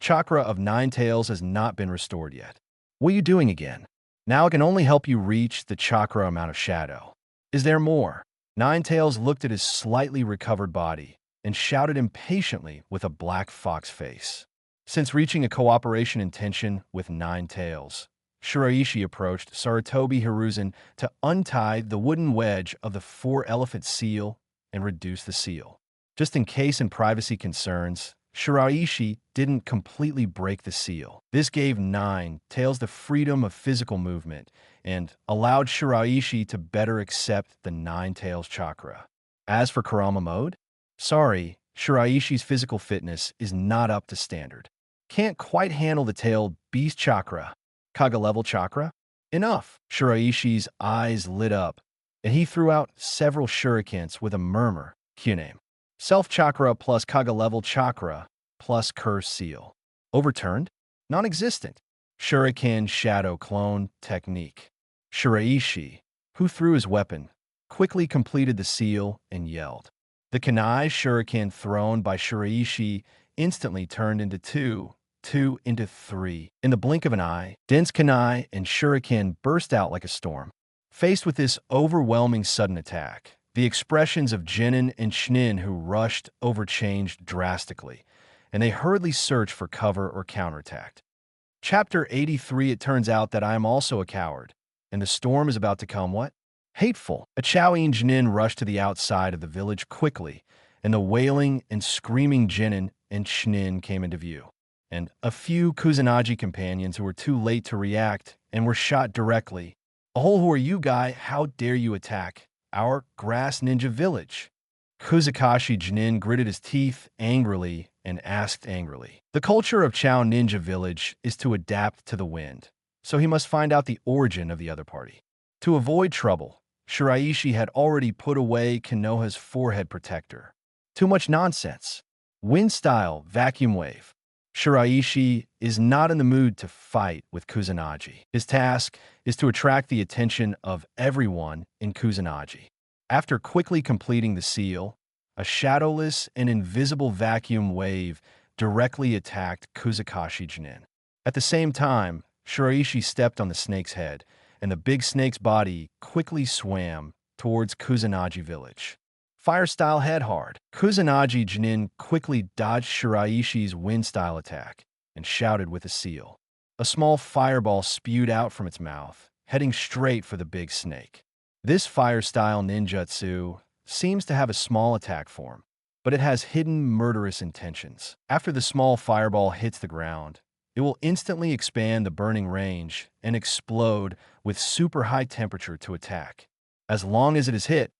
chakra of Nine Tails has not been restored yet. What are you doing again? Now it can only help you reach the chakra amount of shadow. Is there more? Nine Tails looked at his slightly recovered body and shouted impatiently with a black fox face. Since reaching a cooperation intention with Nine Tails, Shiraishi approached Sarutobi Hiruzen to untie the wooden wedge of the four-elephant seal and reduce the seal. Just in case in privacy concerns, Shiraishi didn't completely break the seal. This gave Nine Tails the freedom of physical movement and allowed Shiraishi to better accept the Nine Tails chakra. As for Kurama mode, sorry, Shiraishi's physical fitness is not up to standard. Can't quite handle the tailed beast chakra. Kaga level chakra? Enough! Shiraishi's eyes lit up, and he threw out several shurikens with a murmur. Cue name. Self chakra plus Kaga level chakra plus curse seal. Overturned? Non-existent. Shuriken shadow clone technique. Shiraishi, who threw his weapon, quickly completed the seal and yelled. The kunai shuriken thrown by Shiraishi instantly turned into two into three. In the blink of an eye, dense kunai and shuriken burst out like a storm. Faced with this overwhelming sudden attack, the expressions of Jinin and Shinin who rushed over changed drastically, and they hurriedly searched for cover or counterattack. Chapter 83. It turns out that I am also a coward, and the storm is about to come what? Hateful. A Chaoin Jinin rushed to the outside of the village quickly, and the wailing and screaming Jinin and Shinin came into view. And a few Kusanagi companions who were too late to react and were shot directly. Oh, who are you, guy? How dare you attack our grass ninja village? Kuzakashi Jinin gritted his teeth angrily and asked angrily. The culture of Chao Ninja Village is to adapt to the wind, so he must find out the origin of the other party. To avoid trouble, Shiraishi had already put away Konoha's forehead protector. Too much nonsense. Wind style, vacuum wave. Shiraishi is not in the mood to fight with Kusanagi. His task is to attract the attention of everyone in Kusanagi. After quickly completing the seal, a shadowless and invisible vacuum wave directly attacked Kuzakashi Jinin. At the same time, Shiraishi stepped on the snake's head, and the big snake's body quickly swam towards Kusanagi village. Fire-style head hard. Kusanagi Jinin quickly dodged Shiraishi's wind-style attack and shouted with a seal. A small fireball spewed out from its mouth, heading straight for the big snake. This fire-style ninjutsu seems to have a small attack form, but it has hidden murderous intentions. After the small fireball hits the ground, it will instantly expand the burning range and explode with super high temperature to attack. As long as it is hit,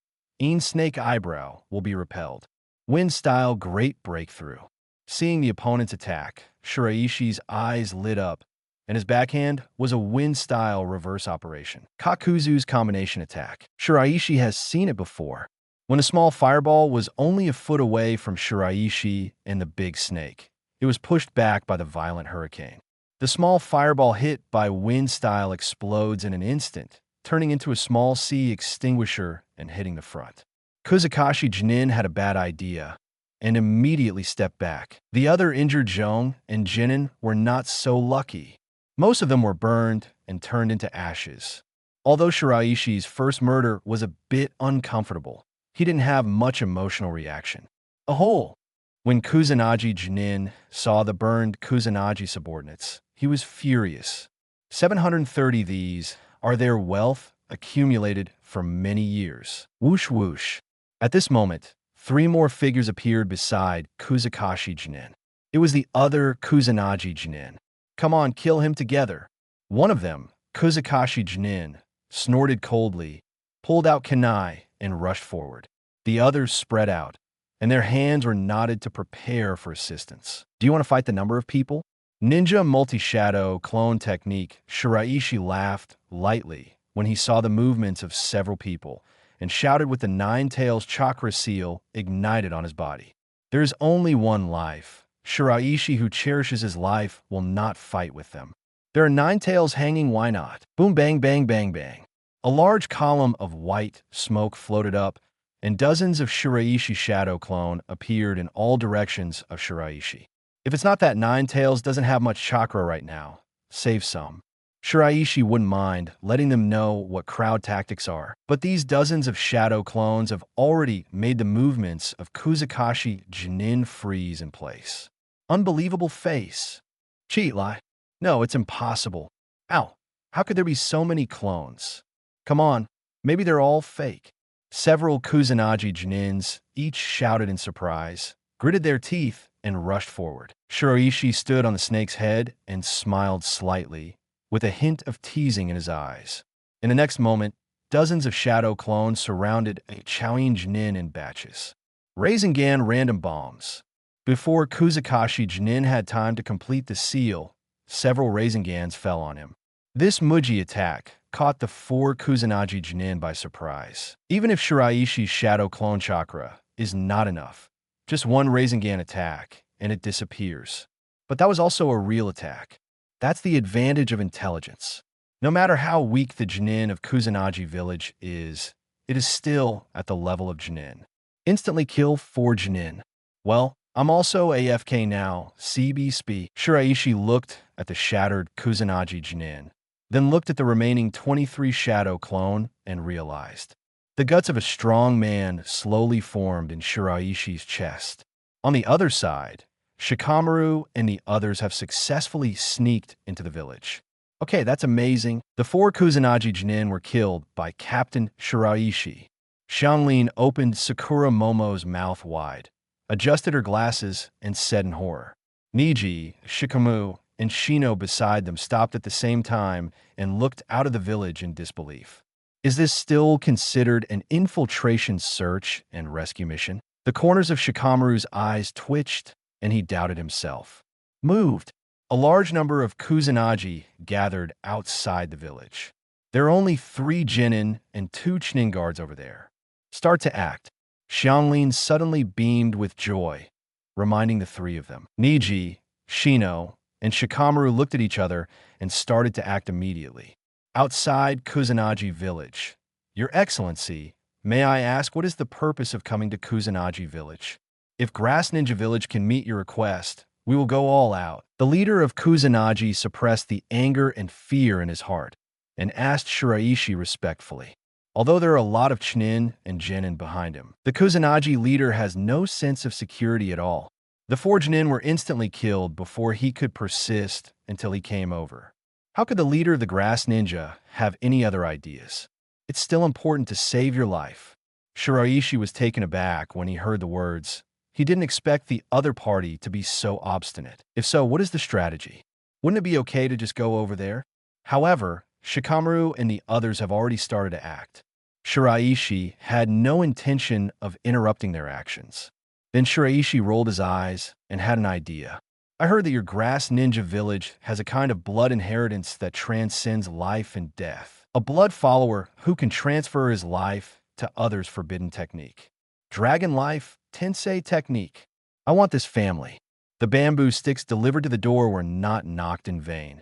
snake eyebrow will be repelled. Wind-style great breakthrough. Seeing the opponent's attack, Shiraishi's eyes lit up, and his backhand was a wind-style reverse operation. Kakuzu's combination attack. Shiraishi has seen it before. When a small fireball was only a foot away from Shiraishi and the big snake, it was pushed back by the violent hurricane. The small fireball hit by wind-style explodes in an instant, turning into a small sea extinguisher and hitting the front. Kuzakashi Jinin had a bad idea and immediately stepped back. The other injured Zhong and Jinin were not so lucky. Most of them were burned and turned into ashes. Although Shiraishi's first murder was a bit uncomfortable, he didn't have much emotional reaction. A hole. When Kusanagi Jinin saw the burned Kusanagi subordinates, he was furious. 730 these are their wealth accumulated for many years. Whoosh whoosh. At this moment, 3 more figures appeared beside Kuzakashi Jinin. It was the other Kusanagi Jinin. Come on, kill him together. One of them, Kuzakashi Jinin, snorted coldly, pulled out kunai, and rushed forward. The others spread out, and their hands were knotted to prepare for assistance. Do you want to fight the number of people? Ninja multi-shadow clone technique. Shiraishi laughed lightly when he saw the movements of several people and shouted with the 9 tails chakra seal ignited on his body. There is only one life. Shiraishi, who cherishes his life, will not fight with them. There are 9 tails hanging, why not? Boom, bang, bang, bang, bang. A large column of white smoke floated up, and dozens of Shiraishi shadow clone appeared in all directions of Shiraishi. If it's not that 9 tails doesn't have much chakra right now, save some. Shiraishi wouldn't mind letting them know what crowd tactics are, but these dozens of shadow clones have already made the movements of Kuzakashi Jinin freeze in place. Unbelievable face. Cheat lie. No, it's impossible. Ow, how could there be so many clones? Come on, maybe they're all fake. Several Kusanagi Jinins each shouted in surprise, gritted their teeth, and rushed forward. Shiraishi stood on the snake's head and smiled slightly, with a hint of teasing in his eyes. In the next moment, dozens of shadow clones surrounded a Chaoyin Jinin in batches. Rasengan random bombs. Before Kuzakashi Jinin had time to complete the seal, several Rasengans fell on him. This Muji attack caught the 4 Kusanagi Jinin by surprise. Even if Shiraishi's shadow clone chakra is not enough, just one Rasengan attack, and it disappears. But that was also a real attack. That's the advantage of intelligence. No matter how weak the Jinin of Kusanagi village is, it is still at the level of Jinin. Instantly kill 4 Jinin. Well, I'm also AFK now, CB. Shiraishi looked at the shattered Kusanagi Jinin, then looked at the remaining 23 shadow clone and realized. The guts of a strong man slowly formed in Shiraishi's chest. On the other side, Shikamaru and the others have successfully sneaked into the village. Okay, that's amazing. The 4 Kusanagi Jinin were killed by Captain Shiraishi. Xianglin opened Sakura Momo's mouth wide, adjusted her glasses, and said in horror. Niji, Shikamu, and Shino beside them stopped at the same time and looked out of the village in disbelief. Is this still considered an infiltration search and rescue mission? The corners of Shikamaru's eyes twitched, and he doubted himself. Moved. A large number of Kusanagi gathered outside the village. There are only 3 Jinin and 2 Chunin guards over there. Start to act. Xianglin suddenly beamed with joy, reminding the 3 of them. Niji, Shino, and Shikamaru looked at each other and started to act immediately. Outside Kusanagi village. Your Excellency, may I ask what is the purpose of coming to Kusanagi village? If Grass Ninja Village can meet your request, we will go all out. The leader of Kusanagi suppressed the anger and fear in his heart and asked Shiraishi respectfully. Although there are a lot of Chunin and Jinin behind him, the Kusanagi leader has no sense of security at all. The 4 Jinin were instantly killed before he could persist until he came over. How could the leader of the Grass Ninja have any other ideas? It's still important to save your life. Shiraishi was taken aback when he heard the words. He didn't expect the other party to be so obstinate. If so, what is the strategy? Wouldn't it be okay to just go over there? However, Shikamaru and the others have already started to act. Shiraishi had no intention of interrupting their actions. Then Shiraishi rolled his eyes and had an idea. I heard that your Grass Ninja Village has a kind of blood inheritance that transcends life and death. A blood follower who can transfer his life to others' forbidden technique. Dragon life, Tensei technique. I want this family. The bamboo sticks delivered to the door were not knocked in vain,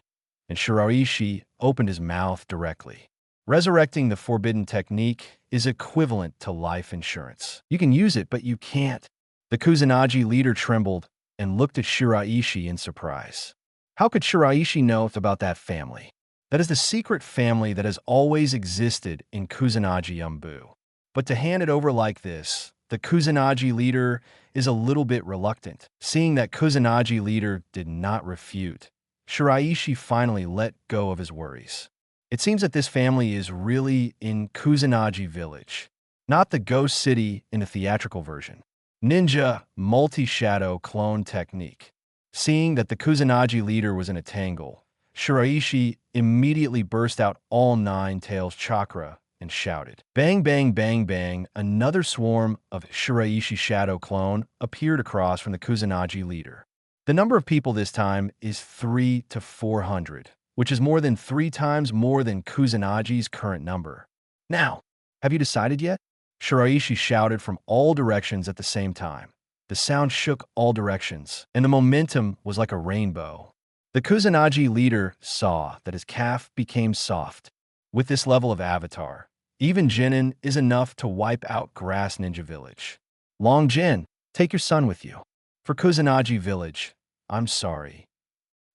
and Shiraishi opened his mouth directly. Resurrecting the forbidden technique is equivalent to life insurance. You can use it, but you can't. The Kusanagi leader trembled and looked at Shiraishi in surprise. How could Shiraishi know about that family? That is the secret family that has always existed in Kusanagi Umbu. But to hand it over like this, the Kusanagi leader is a little bit reluctant. Seeing that Kusanagi leader did not refute, Shiraishi finally let go of his worries. It seems that this family is really in Kusanagi village, not the ghost city in the theatrical version. Ninja multi-shadow clone technique. Seeing that the Kusanagi leader was in a tangle, Shiraishi immediately burst out all 9 tails chakra and shouted. Bang, bang, bang, bang, another swarm of Shiraishi shadow clone appeared across from the Kusanagi leader. The number of people this time is 3 to 400, which is more than 3 times more than Kusanagi's current number. Now, have you decided yet? Shiraishi shouted from all directions at the same time. The sound shook all directions, and the momentum was like a rainbow. The Kusanagi leader saw that his calf became soft. With this level of avatar, even Jinin is enough to wipe out Grass Ninja Village. Long Jin, take your son with you. For Kusanagi Village, I'm sorry.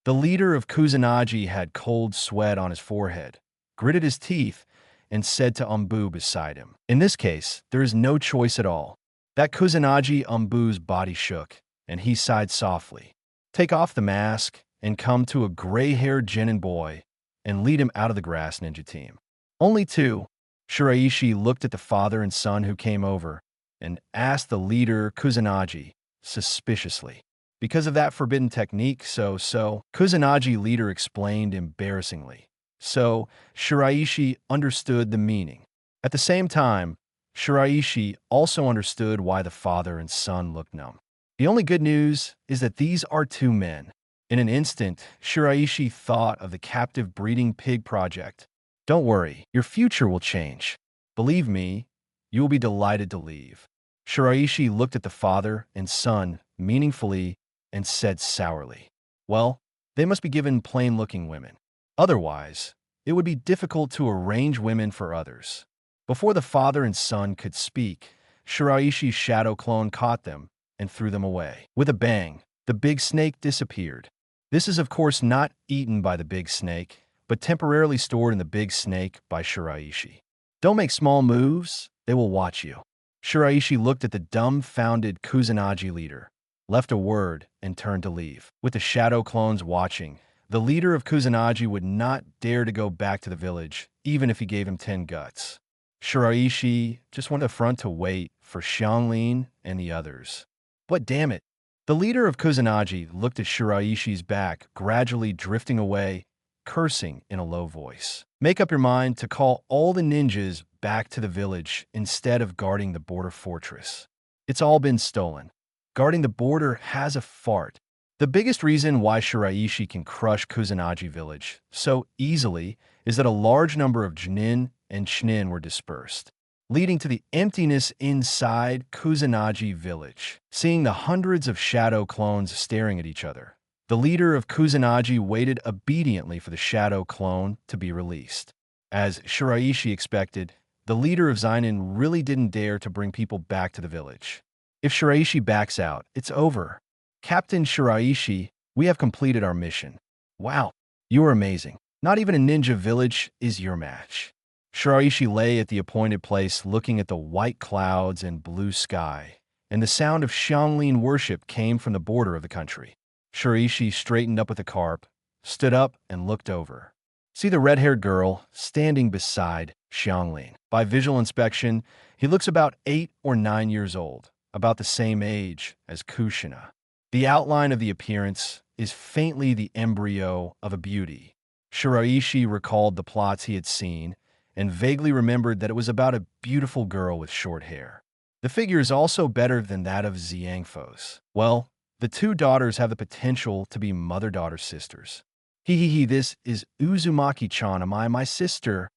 The leader of Kusanagi had cold sweat on his forehead, gritted his teeth, and said to Umbu beside him, "In this case, there is no choice at all." That Kusanagi Umbu's body shook, and he sighed softly. Take off the mask and come to a gray-haired Jinin boy and lead him out of the Grass Ninja team. Only two. Shiraishi looked at the father and son who came over and asked the leader Kusanagi suspiciously. Because of that forbidden technique, so, Kusanagi leader explained embarrassingly. So, Shiraishi understood the meaning. At the same time, Shiraishi also understood why the father and son looked numb. The only good news is that these are two men. In an instant, Shiraishi thought of the captive breeding pig project. Don't worry, your future will change. Believe me, you will be delighted to leave. Shiraishi looked at the father and son meaningfully and said sourly, well, they must be given plain-looking women. Otherwise, it would be difficult to arrange women for others. Before the father and son could speak, Shiraishi's shadow clone caught them and threw them away. With a bang, the big snake disappeared. This is of course not eaten by the big snake, but temporarily stored in the big snake by Shiraishi. Don't make small moves, they will watch you. Shiraishi looked at the dumbfounded Kusanagi leader, left a word, and turned to leave. With the shadow clones watching, the leader of Kusanagi would not dare to go back to the village, even if he gave him 10 guts. Shiraishi just went to the front to wait for Xianglin and the others. But damn it, the leader of Kusanagi looked at Shiraishi's back, gradually drifting away, cursing in a low voice. Make up your mind to call all the ninjas back to the village instead of guarding the border fortress. It's all been stolen. Guarding the border has a fart. The biggest reason why Shiraishi can crush Kusanagi village so easily is that a large number of Jinin and Shinin were dispersed, leading to the emptiness inside Kusanagi village. Seeing the hundreds of shadow clones staring at each other, the leader of Kusanagi waited obediently for the shadow clone to be released. As Shiraishi expected, the leader of Zeinin really didn't dare to bring people back to the village. If Shiraishi backs out, it's over. Captain Shiraishi, we have completed our mission. Wow, you are amazing. Not even a ninja village is your match. Shiraishi lay at the appointed place looking at the white clouds and blue sky, and the sound of Xianglin worship came from the border of the country. Shiraishi straightened up with the carp, stood up, and looked over. See the red-haired girl standing beside Xianglin. By visual inspection, he looks about 8 or 9 years old, about the same age as Kushina. The outline of the appearance is faintly the embryo of a beauty. Shiraishi recalled the plots he had seen and vaguely remembered that it was about a beautiful girl with short hair. The figure is also better than that of Xiangfo's. Well, the two daughters have the potential to be mother-daughter sisters. This is Uzumaki-chan, am I my sister?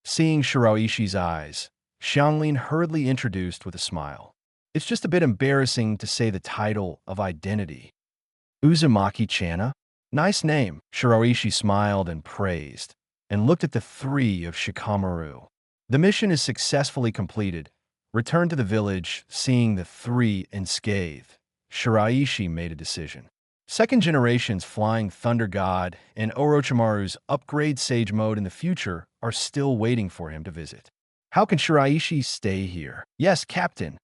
Seeing Shiraishi's eyes, Xianglin hurriedly introduced with a smile. It's just a bit embarrassing to say the title of identity. Uzumaki-chan? Nice name. Shiraishi smiled and praised, and looked at the three of Shikamaru. The mission is successfully completed. Returned to the village, seeing the three unscathed, Shiraishi made a decision. Second generation's Flying Thunder God and Orochimaru's upgrade Sage Mode in the future are still waiting for him to visit. How can Shiraishi stay here? Yes, Captain.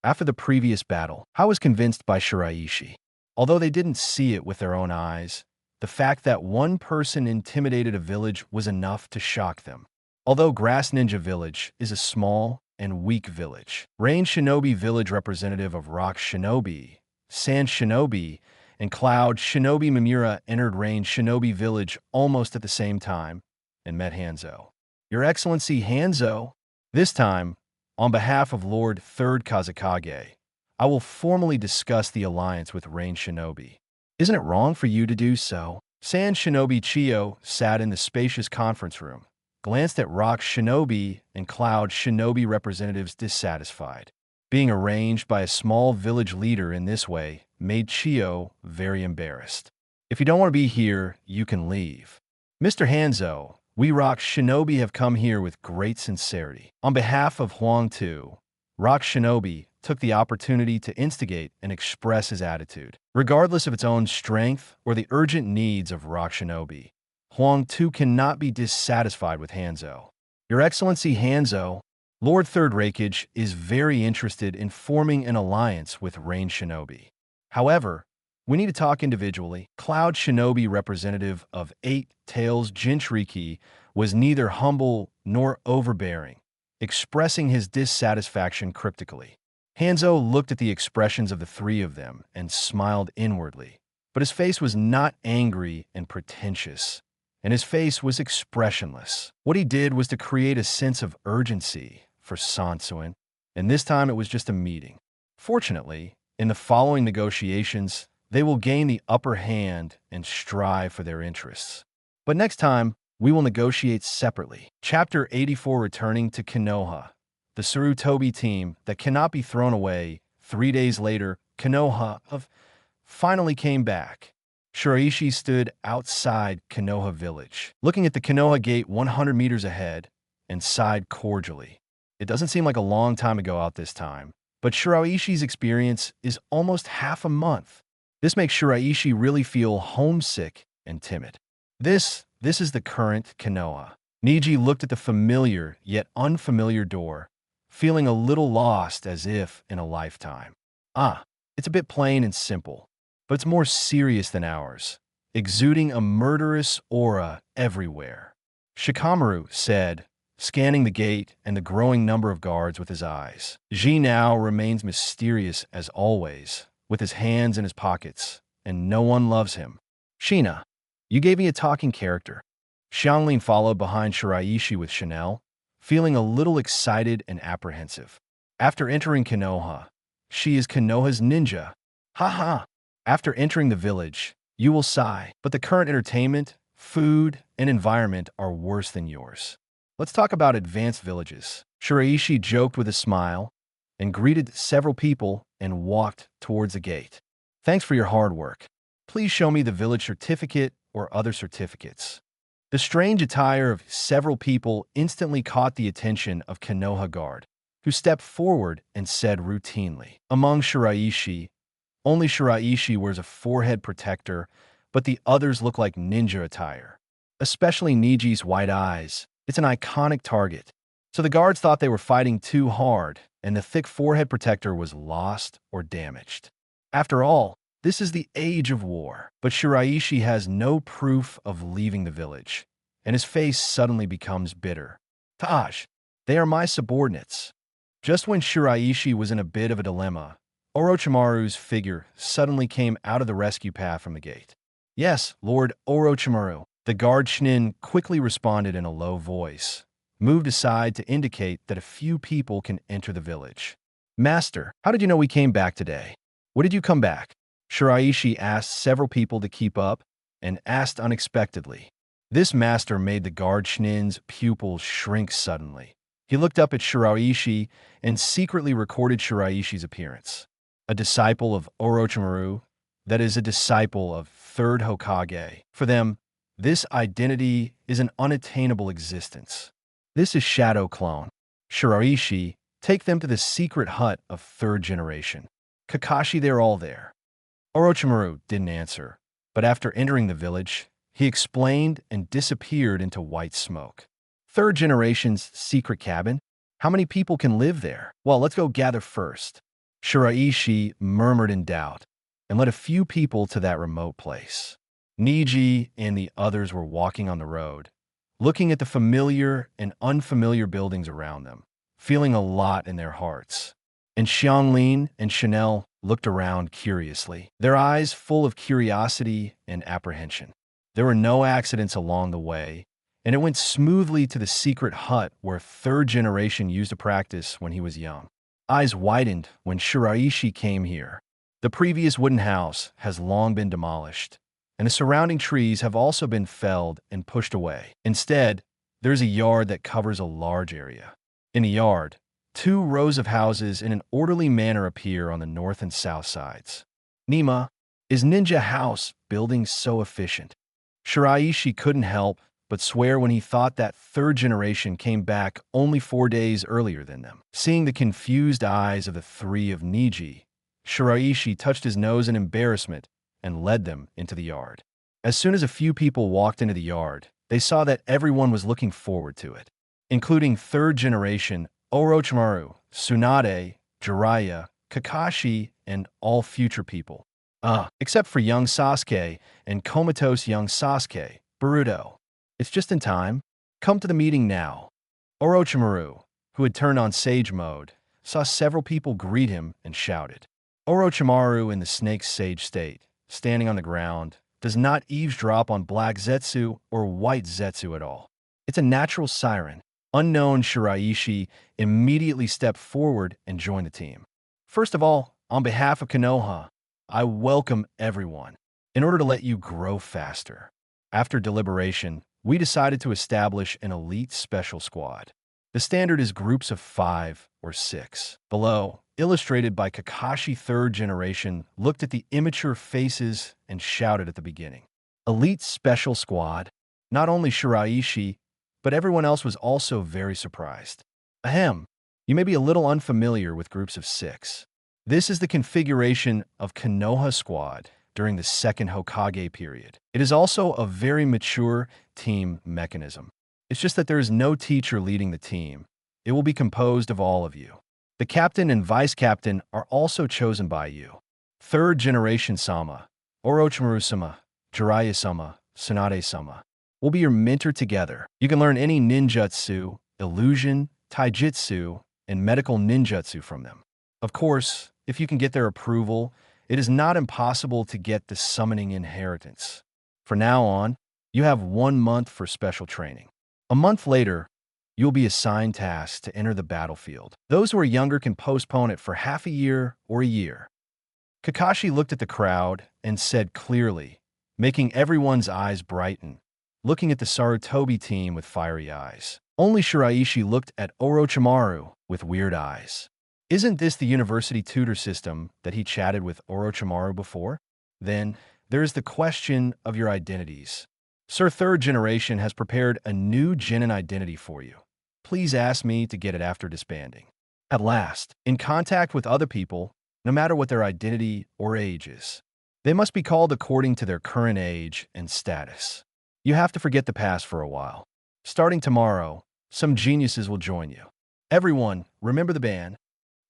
After the previous battle, I was convinced by Shiraishi. Although they didn't see it with their own eyes, the fact that one person intimidated a village was enough to shock them. Although Grass Ninja Village is a small and weak village, Rain Shinobi Village representative of Rock Shinobi, Sand Shinobi, and Cloud Shinobi Mimura entered Rain Shinobi Village almost at the same time and met Hanzo. Your Excellency Hanzo, this time, on behalf of Lord 3rd Kazekage, I will formally discuss the alliance with Rain Shinobi. Isn't it wrong for you to do so? Sand Shinobi Chiyo sat in the spacious conference room, glanced at Rock Shinobi and Cloud Shinobi representatives dissatisfied. Being arranged by a small village leader in this way made Chiyo very embarrassed. If you don't want to be here, you can leave. Mr. Hanzo, we Rock Shinobi have come here with great sincerity. On behalf of Huang Tu, Rock Shinobi took the opportunity to instigate and express his attitude. Regardless of its own strength or the urgent needs of Rock Shinobi, Huang Tu cannot be dissatisfied with Hanzo. Your Excellency Hanzo, Lord Third Raikage is very interested in forming an alliance with Rain Shinobi. However, we need to talk individually. Cloud Shinobi, representative of Eight Tails Jinchuriki, was neither humble nor overbearing, expressing his dissatisfaction cryptically. Hanzo looked at the expressions of the three of them and smiled inwardly, but his face was not angry and pretentious, and his face was expressionless. What he did was to create a sense of urgency for Sansuin, and this time it was just a meeting. Fortunately, in the following negotiations, they will gain the upper hand and strive for their interests. But next time, we will negotiate separately. Chapter 84, Returning to Konoha. The Sarutobi team that cannot be thrown away. 3 days later, Konoha finally came back. Shiraishi stood outside Konoha village, looking at the Konoha gate 100 meters ahead, and sighed cordially. It doesn't seem like a long time ago out this time, but Shiraishi's experience is almost half a month. This makes Shiraishi really feel homesick and timid. This is the current Konoha. Niji looked at the familiar yet unfamiliar door, feeling a little lost as if in a lifetime. It's a bit plain and simple, but it's more serious than ours, exuding a murderous aura everywhere. Shikamaru said, scanning the gate and the growing number of guards with his eyes. Ji now remains mysterious as always, with his hands in his pockets, and no one loves him. Shina, you gave me a talking character. Xianglin followed behind Shiraishi with Chanel, feeling a little excited and apprehensive. After entering Konoha, she is Konoha's ninja. Ha. After entering the village, you will sigh, but the current entertainment, food, and environment are worse than yours. Let's talk about advanced villages. Shiraishi joked with a smile and greeted several people and walked towards the gate. Thanks for your hard work. Please show me the village certificate or other certificates. The strange attire of several people instantly caught the attention of Konoha guard, who stepped forward and said routinely. Among Shiraishi, only Shiraishi wears a forehead protector, but the others look like ninja attire. Especially Niji's white eyes. It's an iconic target. So the guards thought they were fighting too hard, and the thick forehead protector was lost or damaged. After all, this is the age of war. But Shiraishi has no proof of leaving the village, and his face suddenly becomes bitter. Taj, they are my subordinates. Just when Shiraishi was in a bit of a dilemma, Orochimaru's figure suddenly came out of the rescue path from the gate. Yes, Lord Orochimaru. The guard Shinin quickly responded in a low voice, moved aside to indicate that a few people can enter the village. Master, how did you know we came back today? What did you come back? Shiraishi asked several people to keep up and asked unexpectedly. This master made the guard Shinin's pupils shrink suddenly. He looked up at Shiraishi and secretly recorded Shiraishi's appearance. A disciple of Orochimaru, that is a disciple of Third Hokage. For them, this identity is an unattainable existence. This is Shadow Clone. Shiraishi, take them to the secret hut of third generation. Kakashi, they're all there. Orochimaru didn't answer, but after entering the village, he explained and disappeared into white smoke. Third generation's secret cabin? How many people can live there? Well, let's go gather first. Shiraishi murmured in doubt and led a few people to that remote place. Niji and the others were walking on the road, looking at the familiar and unfamiliar buildings around them, feeling a lot in their hearts. And Xianglin and Chanel looked around curiously, their eyes full of curiosity and apprehension. There were no accidents along the way, and it went smoothly to the secret hut where third generation used to practice when he was young. Eyes widened when Shiraishi came here. The previous wooden house has long been demolished, and the surrounding trees have also been felled and pushed away. Instead, there's a yard that covers a large area. In the yard, 2 rows of houses in an orderly manner appear on the north and south sides. Nima, Is ninja house building so efficient? Shiraishi couldn't help but swear when he thought that third generation came back only 4 days earlier than them. Seeing the confused eyes of the three of Niji, Shiraishi touched his nose in embarrassment and led them into the yard. As soon as a few people walked into the yard, they saw that everyone was looking forward to it, including third generation Orochimaru, Tsunade, Jiraiya, Kakashi, and all future people. Except for young Sasuke and comatose young Sasuke, Boruto. It's just in time. Come to the meeting now. Orochimaru, who had turned on Sage mode, saw several people greet him and shouted. Orochimaru in the Snake Sage state, standing on the ground, does not eavesdrop on black Zetsu or white Zetsu at all. It's a natural siren. Unknown Shiraishi immediately stepped forward and joined the team. First of all, on behalf of Konoha, I welcome everyone. In order to let you grow faster, after deliberation, we decided to establish an elite special squad. The standard is groups of 5 or 6. Below, illustrated by Kakashi third generation, looked at the immature faces and shouted at the beginning. Elite special squad. Not only Shiraishi, but everyone else was also very surprised. Ahem, you may be a little unfamiliar with groups of 6. This is the configuration of Konoha squad during the second Hokage period. It is also a very mature team mechanism. It's just that there is no teacher leading the team. It will be composed of all of you. The captain and vice captain are also chosen by you. Third generation Sama, Orochimaru-sama, Jiraiya-sama, Tsunade-sama will be your mentor together. You can learn any ninjutsu, illusion, taijutsu, and medical ninjutsu from them. Of course, if you can get their approval, it is not impossible to get the summoning inheritance. From now on, you have 1 month for special training. A month later, you'll be assigned tasks to enter the battlefield. Those who are younger can postpone it for half a year or a year. Kakashi looked at the crowd and said clearly, making everyone's eyes brighten, looking at the Sarutobi team with fiery eyes. Only Shiraishi looked at Orochimaru with weird eyes. Isn't this the university tutor system that he chatted with Orochimaru before? Then, there is the question of your identities. Sir Third Generation has prepared a new genin identity for you. Please ask me to get it after disbanding. At last, in contact with other people, no matter what their identity or age is, they must be called according to their current age and status. You have to forget the past for a while. Starting tomorrow, some geniuses will join you. Everyone, remember the band?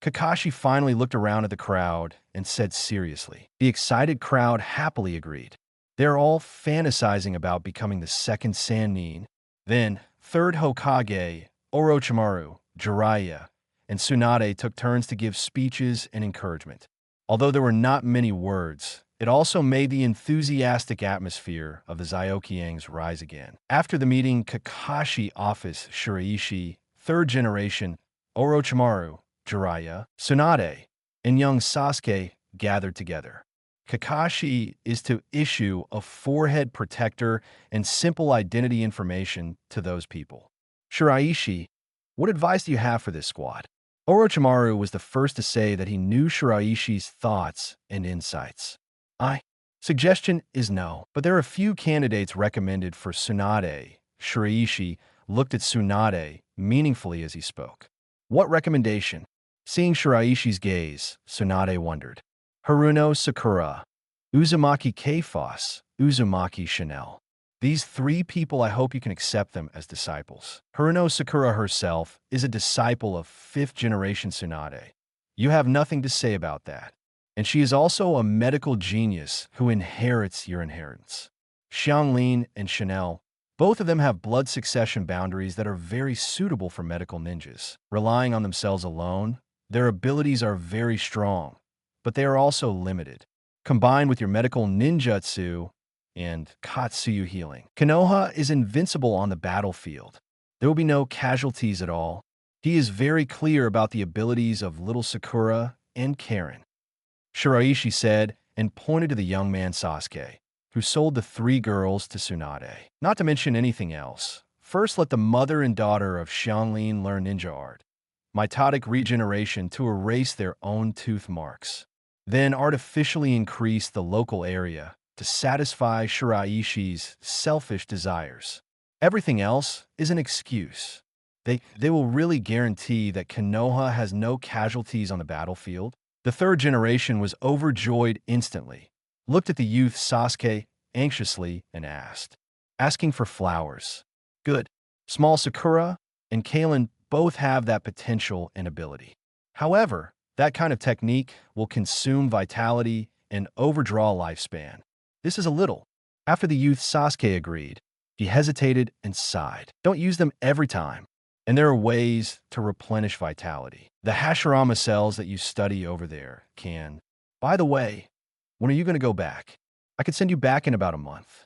Kakashi finally looked around at the crowd and said seriously. The excited crowd happily agreed. They're all fantasizing about becoming the second Sannin. Then, third Hokage, Orochimaru, Jiraiya, and Tsunade took turns to give speeches and encouragement. Although there were not many words, it also made the enthusiastic atmosphere of the Zyokiangs rise again. After the meeting, Kakashi office Shiraishi, third generation, Orochimaru, Jiraiya, Tsunade, and young Sasuke gathered together. Kakashi is to issue a forehead protector and simple identity information to those people. Shiraishi, what advice do you have for this squad? Orochimaru was the first to say that he knew Shiraishi's thoughts and insights. Suggestion is no, but there are a few candidates recommended for Tsunade. Shiraishi looked at Tsunade meaningfully as he spoke. What recommendation? Seeing Shiraishi's gaze, Tsunade wondered. Haruno Sakura, Uzumaki Keiphos, Uzumaki Chanel. These 3 people, I hope you can accept them as disciples. Haruno Sakura herself is a disciple of 5th generation Tsunade. You have nothing to say about that. And she is also a medical genius who inherits your inheritance. Xianglin and Chanel, both of them have blood succession boundaries that are very suitable for medical ninjas. Relying on themselves alone, their abilities are very strong, but they are also limited. Combined with your medical ninjutsu and Katsuyu healing, Konoha is invincible on the battlefield. There will be no casualties at all. He is very clear about the abilities of little Sakura and Karen. Shiraishi said and pointed to the young man Sasuke, who sold the 3 girls to Tsunade. Not to mention anything else. First, let the mother and daughter of Xianglin learn ninja art. Mitotic regeneration to erase their own tooth marks. then artificially increase the local area to satisfy Shiraishi's selfish desires. Everything else is an excuse. They will really guarantee that Konoha has no casualties on the battlefield. The third generation was overjoyed instantly, looked at the youth Sasuke anxiously and asking for flowers. Good. Small Sakura and Kalen both have that potential and ability. However, that kind of technique will consume vitality and overdraw lifespan. This is a little. After the youth Sasuke agreed, he hesitated and sighed. Don't use them every time. And there are ways to replenish vitality. The Hashirama cells that you study over there can. By the way, when are you going to go back? I could send you back in about a month.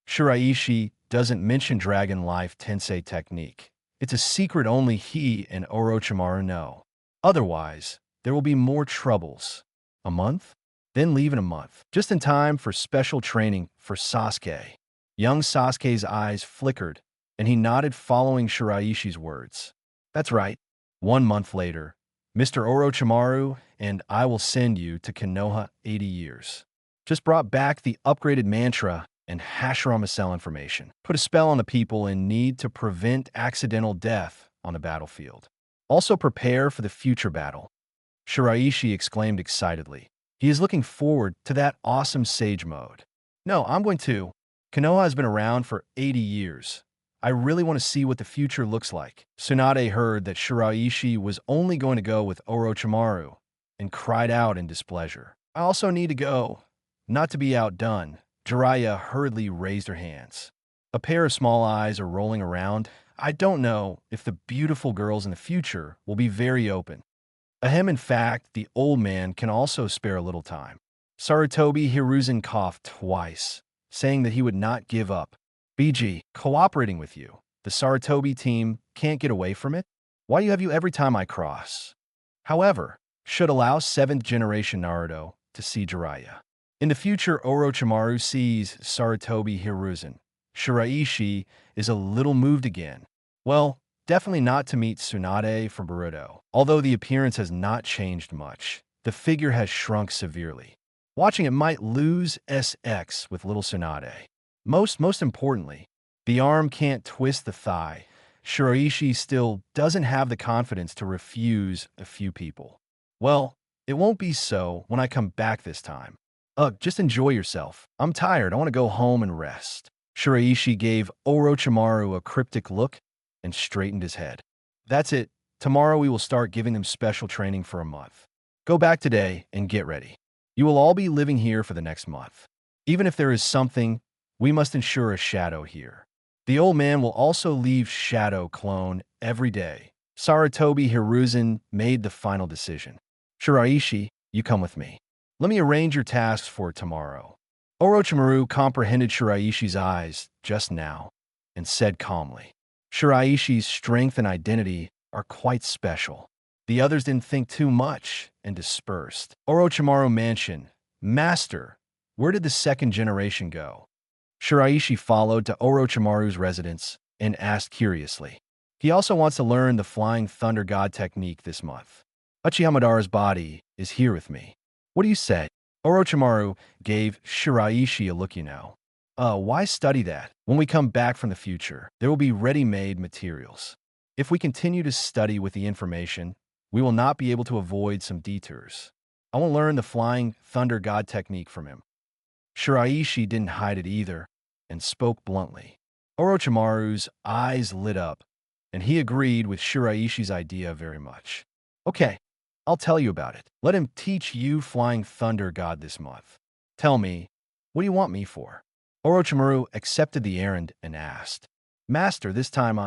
Shiraishi doesn't mention Dragon Life Tensei technique. It's a secret only he and Orochimaru know. Otherwise, there will be more troubles. A month? Then leave in a month, just in time for special training for Sasuke. Young Sasuke's eyes flickered, and he nodded following Shiraishi's words. That's right. 1 month later, Mr. Orochimaru and I will send you to Konoha 80 years. Just brought back the upgraded mantra and Hashirama cell information. Put a spell on the people in need to prevent accidental death on the battlefield. Also prepare for the future battle. Shiraishi exclaimed excitedly. He is looking forward to that awesome sage mode. No, I'm going to. Konoha has been around for 80 years. I really want to see what the future looks like. Tsunade heard that Shiraishi was only going to go with Orochimaru and cried out in displeasure. I also need to go. Not to be outdone, Jiraiya hurriedly raised her hands. A pair of small eyes are rolling around. I don't know if the beautiful girls in the future will be very open. Ahem, in fact, the old man can also spare a little time. Sarutobi Hiruzen coughed twice, saying that he would not give up. BG, cooperating with you. The Sarutobi team can't get away from it? Why do you have you every time I cross? However, should allow 7th generation Naruto to see Jiraiya. In the future, Orochimaru sees Sarutobi Hiruzen. Shiraishi is a little moved again. Well, definitely not to meet Tsunade from Boruto. Although the appearance has not changed much, the figure has shrunk severely. Watching it might lose SX with little Tsunade. Most importantly, the arm can't twist the thigh. Shiraishi still doesn't have the confidence to refuse a few people. Well, it won't be so when I come back this time. Ugh, just enjoy yourself. I'm tired. I want to go home and rest. Shiraishi gave Orochimaru a cryptic look and straightened his head. That's it. Tomorrow we will start giving them special training for a month. Go back today and get ready. You will all be living here for the next month. Even if there is something, we must ensure a shadow here. The old man will also leave shadow clone every day. Sarutobi Hiruzen made the final decision. Shiraishi, you come with me. Let me arrange your tasks for tomorrow. Orochimaru comprehended Shiraishi's eyes just now and said calmly, Shiraishi's strength and identity are quite special. The others didn't think too much and dispersed. Orochimaru mentioned, Master, where did the 2nd generation go? Shiraishi followed to Orochimaru's residence and asked curiously. He also wants to learn the Flying Thunder God technique this month. Uchiha Madara's body is here with me. What do you say? Orochimaru gave Shiraishi a look, why study that? When we come back from the future, there will be ready-made materials. If we continue to study with the information, we will not be able to avoid some detours. I will learn the Flying Thunder God technique from him. Shiraishi didn't hide it either and spoke bluntly. Orochimaru's eyes lit up, and he agreed with Shiraishi's idea very much. Okay, I'll tell you about it. Let him teach you Flying Thunder God this month. Tell me, what do you want me for? Orochimaru accepted the errand and asked, Master, this time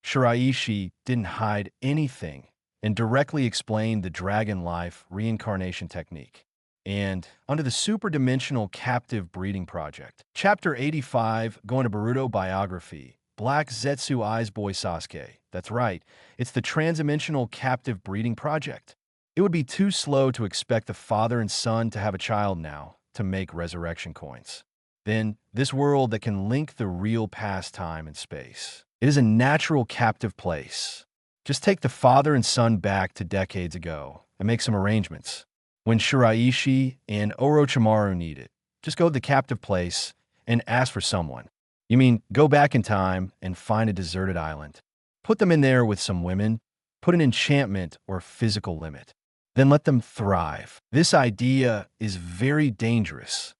Shiraishi didn't hide anything and directly explained the Dragon Life reincarnation technique. And under the Superdimensional Captive Breeding Project, Chapter 85, going to Boruto Biography, Black Zetsu Eyes Boy Sasuke. That's right, it's the Transdimensional Captive Breeding Project. It would be too slow to expect the father and son to have a child now to make resurrection coins. Then, this world that can link the real past time and space. It is a natural captive place. Just take the father and son back to decades ago and make some arrangements. When Shiraishi and Orochimaru need it, just go to the captive place and ask for someone. You mean go back in time and find a deserted island. Put them in there with some women, put an enchantment or physical limit. Then let them thrive. This idea is very dangerous.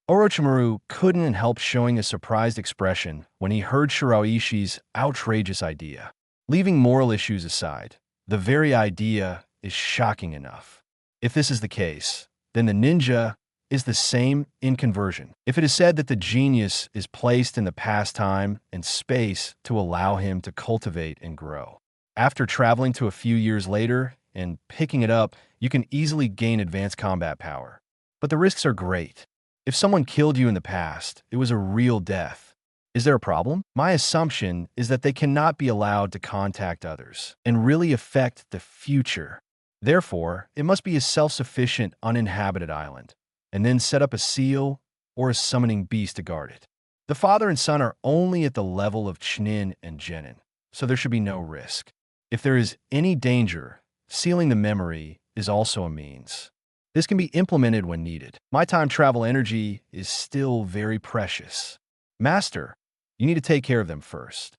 Orochimaru couldn't help showing a surprised expression when he heard Shiraishi's outrageous idea. Leaving moral issues aside, the very idea is shocking enough. If this is the case, then the ninja is the same in conversion. If it is said that the genius is placed in the past time and space to allow him to cultivate and grow. After traveling to a few years later and picking it up, you can easily gain advanced combat power. But the risks are great. If someone killed you in the past, it was a real death. Is there a problem? My assumption is that they cannot be allowed to contact others and really affect the future. Therefore, it must be a self-sufficient, uninhabited island, and then set up a seal or a summoning beast to guard it. The father and son are only at the level of Chunin and Genin, so there should be no risk. If there is any danger, sealing the memory is also a means. This can be implemented when needed. My time travel energy is still very precious. Master, you need to take care of them first.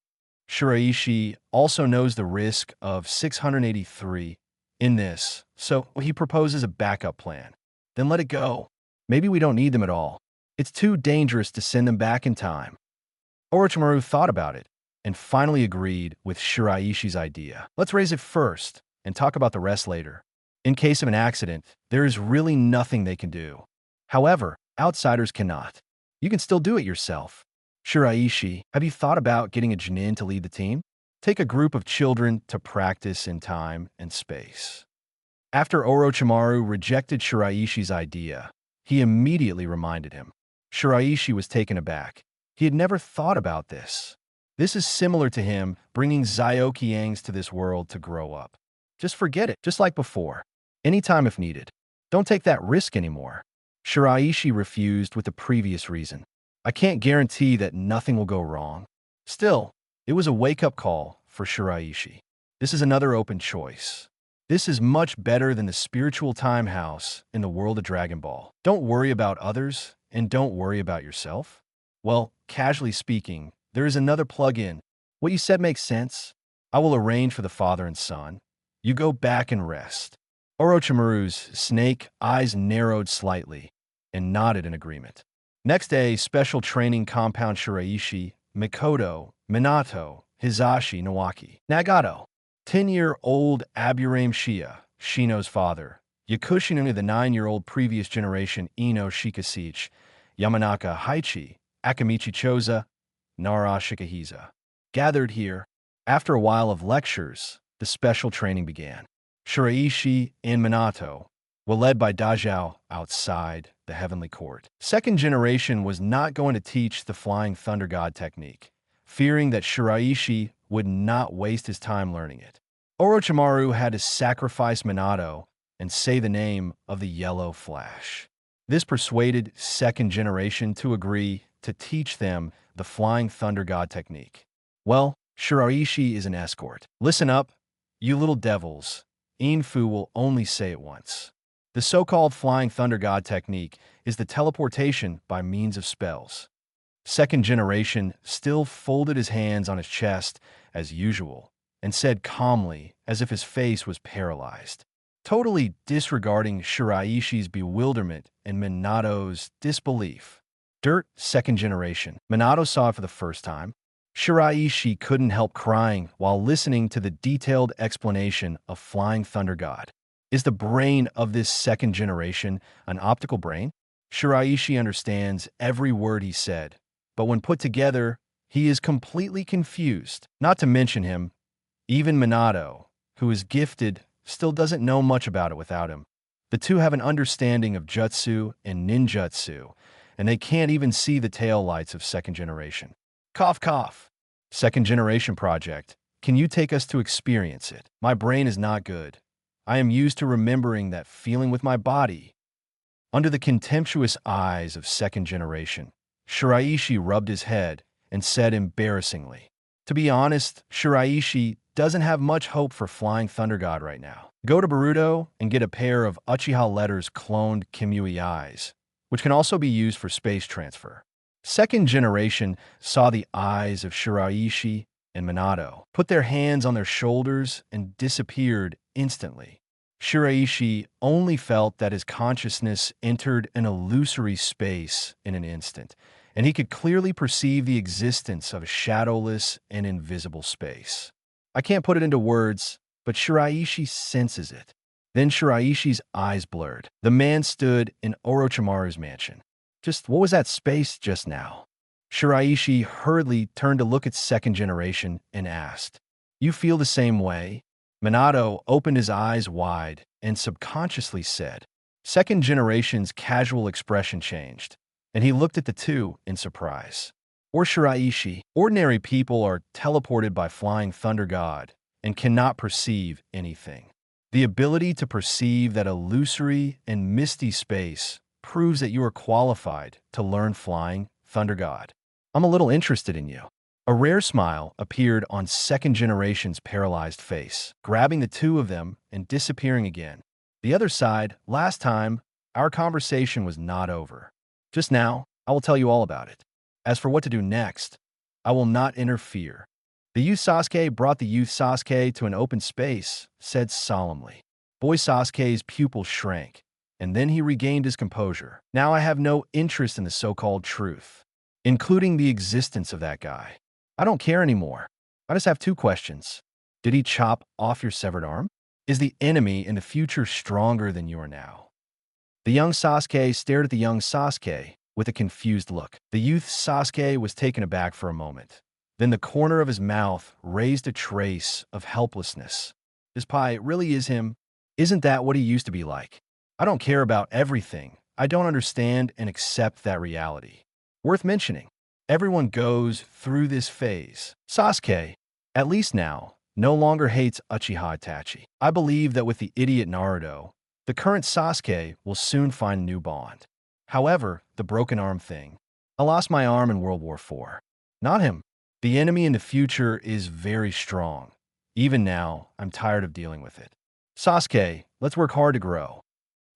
Shiraishi also knows the risk of 683 in this, so he proposes a backup plan. Then let it go. Maybe we don't need them at all. It's too dangerous to send them back in time. Orochimaru thought about it and finally agreed with Shiraishi's idea. Let's raise it first and talk about the rest later. In case of an accident, there is really nothing they can do. However, outsiders cannot. You can still do it yourself. Shiraishi, have you thought about getting a Chunin to lead the team? Take a group of children to practice in time and space. After Orochimaru rejected Shiraishi's idea, he immediately reminded him. Shiraishi was taken aback. He had never thought about this. This is similar to him bringing Zyokiangs to this world to grow up. Just forget it, just like before. Anytime if needed. Don't take that risk anymore. Shiraishi refused with the previous reason. I can't guarantee that nothing will go wrong. Still, it was a wake-up call for Shiraishi. This is another open choice. This is much better than the spiritual time house in the world of Dragon Ball. Don't worry about others and don't worry about yourself. Well, casually speaking, there is another plug-in. What you said makes sense. I will arrange for the father and son. You go back and rest. Orochimaru's snake eyes narrowed slightly and nodded in agreement. Next day, special training compound Shiraishi, Mikoto, Minato, Hizashi, Nawaki, Nagato. 10-year-old Aburame Shia, Shino's father, Yakushino, the 9-year-old previous generation Ino Shikasich, Yamanaka Haichi, Akamichi Choza, Nara Shikahiza. Gathered here, after a while of lectures, the special training began. Shiraishi and Minato were led by Dajao outside the heavenly court. Second generation was not going to teach the Flying Thunder God technique, fearing that Shiraishi would not waste his time learning it. Orochimaru had to sacrifice Minato and say the name of the Yellow Flash. This persuaded second generation to agree to teach them the Flying Thunder God technique. Well, Shiraishi is an escort. Listen up, you little devils. Infu will only say it once. The so-called Flying Thunder God technique is the teleportation by means of spells. Second generation still folded his hands on his chest as usual and said calmly as if his face was paralyzed. Totally disregarding Shiraishi's bewilderment and Minato's disbelief. Dirt, second generation. Minato saw it for the first time. Shiraishi couldn't help crying while listening to the detailed explanation of Flying Thunder God. Is the brain of this second generation an optical brain? Shiraishi understands every word he said, but when put together, he is completely confused. Not to mention him, even Minato, who is gifted, still doesn't know much about it without him. The two have an understanding of jutsu and ninjutsu, and they can't even see the tail lights of second generation. Cough, cough. Second generation project. Can you take us to experience it? My brain is not good. I am used to remembering that feeling with my body. Under the contemptuous eyes of second generation, Shiraishi rubbed his head and said embarrassingly. To be honest, Shiraishi doesn't have much hope for Flying Thunder God right now. Go to Boruto and get a pair of Uchiha letters cloned Kimui eyes, which can also be used for space transfer. Second generation saw the eyes of Shiraishi and Minato, put their hands on their shoulders, and disappeared instantly. Shiraishi only felt that his consciousness entered an illusory space in an instant, and he could clearly perceive the existence of a shadowless and invisible space. I can't put it into words, but Shiraishi senses it. Then Shiraishi's eyes blurred. The man stood in Orochimaru's mansion. Just what was that space just now? Shiraishi hurriedly turned to look at second generation and asked, "You feel the same way?" Minato opened his eyes wide and subconsciously said. Second generation's casual expression changed, and he looked at the two in surprise. Or Shiraishi, ordinary people are teleported by Flying Thunder God and cannot perceive anything. The ability to perceive that illusory and misty space proves that you are qualified to learn Flying Thunder God. I'm a little interested in you. A rare smile appeared on second generation's paralyzed face, grabbing the two of them and disappearing again. The other side, last time, our conversation was not over. Just now, I will tell you all about it. As for what to do next, I will not interfere. The youth Sasuke brought the youth Sasuke to an open space, said solemnly. Boy Sasuke's pupil shrank, and then he regained his composure. Now I have no interest in the so-called truth, including the existence of that guy. I don't care anymore. I just have two questions. Did he chop off your severed arm? Is the enemy in the future stronger than you are now? The young Sasuke stared at the young Sasuke with a confused look. The youth Sasuke was taken aback for a moment. Then the corner of his mouth raised a trace of helplessness. This pie really is him. Isn't that what he used to be like? I don't care about everything. I don't understand and accept that reality. Worth mentioning. Everyone goes through this phase. Sasuke, at least now, no longer hates Uchiha Itachi. I believe that with the idiot Naruto, the current Sasuke will soon find a new bond. However, the broken arm thing. I lost my arm in World War IV. Not him. The enemy in the future is very strong. Even now, I'm tired of dealing with it. Sasuke, let's work hard to grow.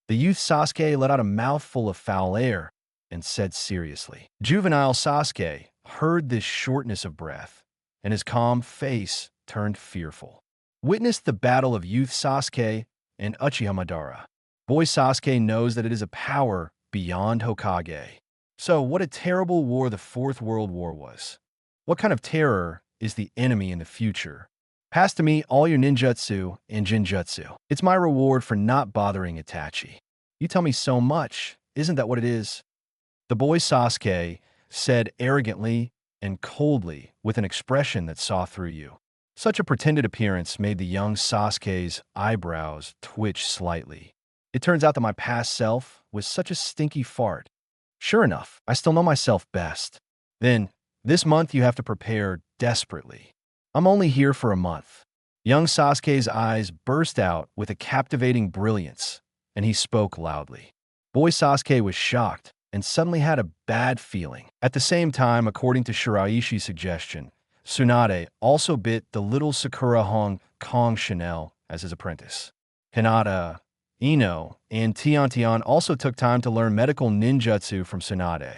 The youth Sasuke let out a mouthful of foul air and said seriously. Juvenile Sasuke heard this shortness of breath, and his calm face turned fearful. Witnessed the battle of youth Sasuke and Uchiha Madara. Boy Sasuke knows that it is a power beyond Hokage. So what a terrible war the Fourth World War was. What kind of terror is the enemy in the future? Pass to me all your ninjutsu and jinjutsu. It's my reward for not bothering Itachi. You tell me so much. Isn't that what it is? The boy Sasuke said arrogantly and coldly with an expression that saw through you. Such a pretended appearance made the young Sasuke's eyebrows twitch slightly. It turns out that my past self was such a stinky fart. Sure enough, I still know myself best. Then, this month you have to prepare desperately. I'm only here for a month. Young Sasuke's eyes burst out with a captivating brilliance, and he spoke loudly. Boy Sasuke was shocked and suddenly had a bad feeling. At the same time, according to Shiraishi's suggestion, Tsunade also bit the little Sakura Hong Kong Chanel as his apprentice. Hinata, Ino, and Tian also took time to learn medical ninjutsu from Tsunade.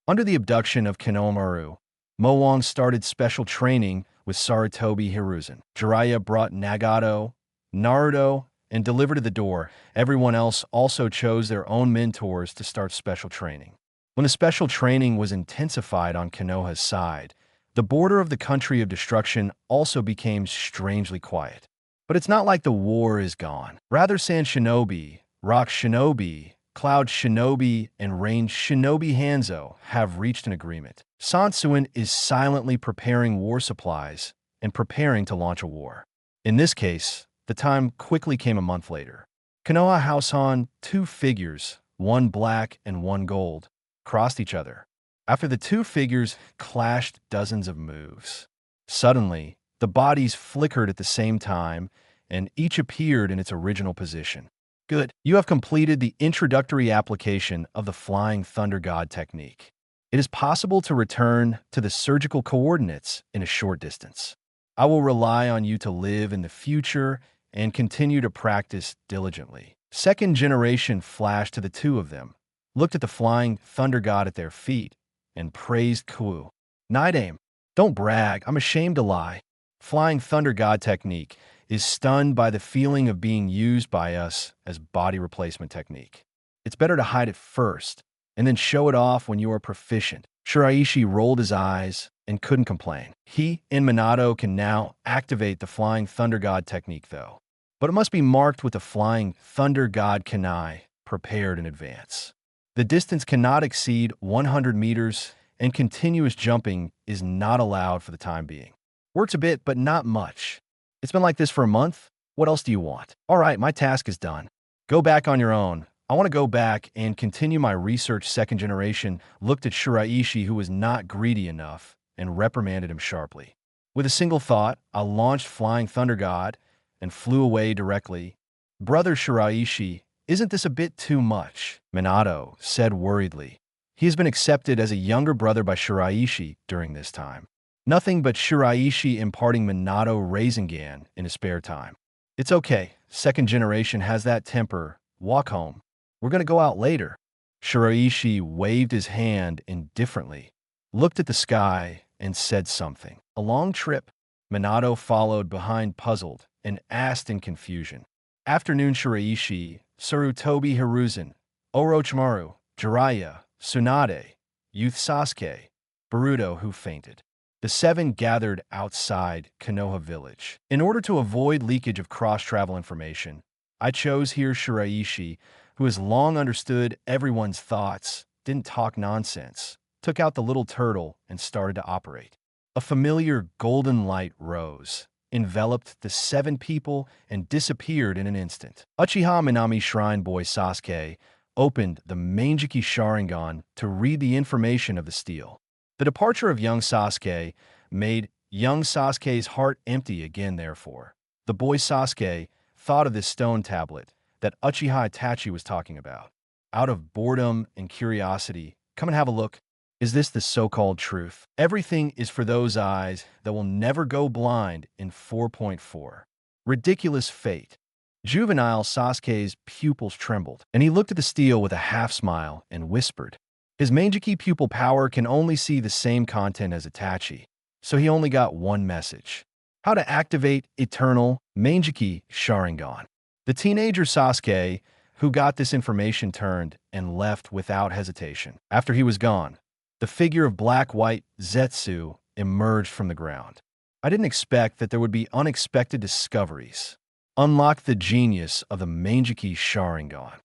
Under the abduction of Konoha, Mowang started special training with Sarutobi Hiruzen. Jiraiya brought Nagato, Naruto, and delivered to the door. Everyone else also chose their own mentors to start special training. When the special training was intensified on Konoha's side, the border of the country of destruction also became strangely quiet. But it's not like the war is gone. Rather, Sand Shinobi, Rock Shinobi, Cloud Shinobi, and Range Shinobi Hanzo have reached an agreement. Sansuin is silently preparing war supplies and preparing to launch a war. In this case, the time quickly came a month later. Konoha Househan, two figures, one black and one gold, crossed each other. After the two figures clashed dozens of moves. Suddenly, the bodies flickered at the same time, and each appeared in its original position. Good. You have completed the introductory application of the Flying Thunder God technique. It is possible to return to the surgical coordinates in a short distance. I will rely on you to live in the future and continue to practice diligently. Second generation flashed to the two of them, looked at the flying thunder god at their feet, and praised Ku. Night aim. Don't brag, I'm ashamed to lie. Flying thunder god technique is stunned by the feeling of being used by us as body replacement technique. It's better to hide it first, and then show it off when you are proficient. Shiraishi rolled his eyes and couldn't complain. He and Minato can now activate the Flying Thunder God technique, though. But it must be marked with the Flying Thunder God Kanai prepared in advance. The distance cannot exceed 100 meters, and continuous jumping is not allowed for the time being. Works a bit, but not much. It's been like this for a month. What else do you want? All right, my task is done. Go back on your own. I want to go back and continue my research. Second generation looked at Shiraishi, who was not greedy enough, and reprimanded him sharply. With a single thought, I launched Flying Thunder God and flew away directly. Brother Shiraishi, isn't this a bit too much? Minato said worriedly. He has been accepted as a younger brother by Shiraishi during this time. Nothing but Shiraishi imparting Minato Rasengan in his spare time. It's okay. Second generation has that temper. Walk home. We're going to go out later. Shiraishi waved his hand indifferently, looked at the sky, and said something. A long trip. Minato followed behind, puzzled, and asked in confusion. Afternoon. Shiraishi, Sarutobi Hiruzen, Orochimaru, Jiraiya, Tsunade, Youth Sasuke, Boruto, who fainted. The seven gathered outside Konoha village. In order to avoid leakage of cross-travel information, I chose here Shiraishi, who has long understood everyone's thoughts, didn't talk nonsense, took out the little turtle, and started to operate. A familiar golden light rose, enveloped the seven people, and disappeared in an instant. Uchiha Minami Shrine Boy Sasuke opened the Manjiki Sharingan to read the information of the steel. The departure of young Sasuke made young Sasuke's heart empty again, therefore. The boy Sasuke thought of this stone tablet that Uchiha Itachi was talking about. Out of boredom and curiosity, come and have a look. Is this the so-called truth? Everything is for those eyes that will never go blind in 4.4. Ridiculous fate. Juvenile Sasuke's pupils trembled, and he looked at the steel with a half-smile and whispered. His Manjiki pupil power can only see the same content as Itachi, so he only got one message. How to activate Eternal Manjiki Sharingan. The teenager Sasuke, who got this information, turned and left without hesitation. After he was gone, the figure of black-white Zetsu emerged from the ground. I didn't expect that there would be unexpected discoveries. Unlock the genius of the Manjiki Sharingan.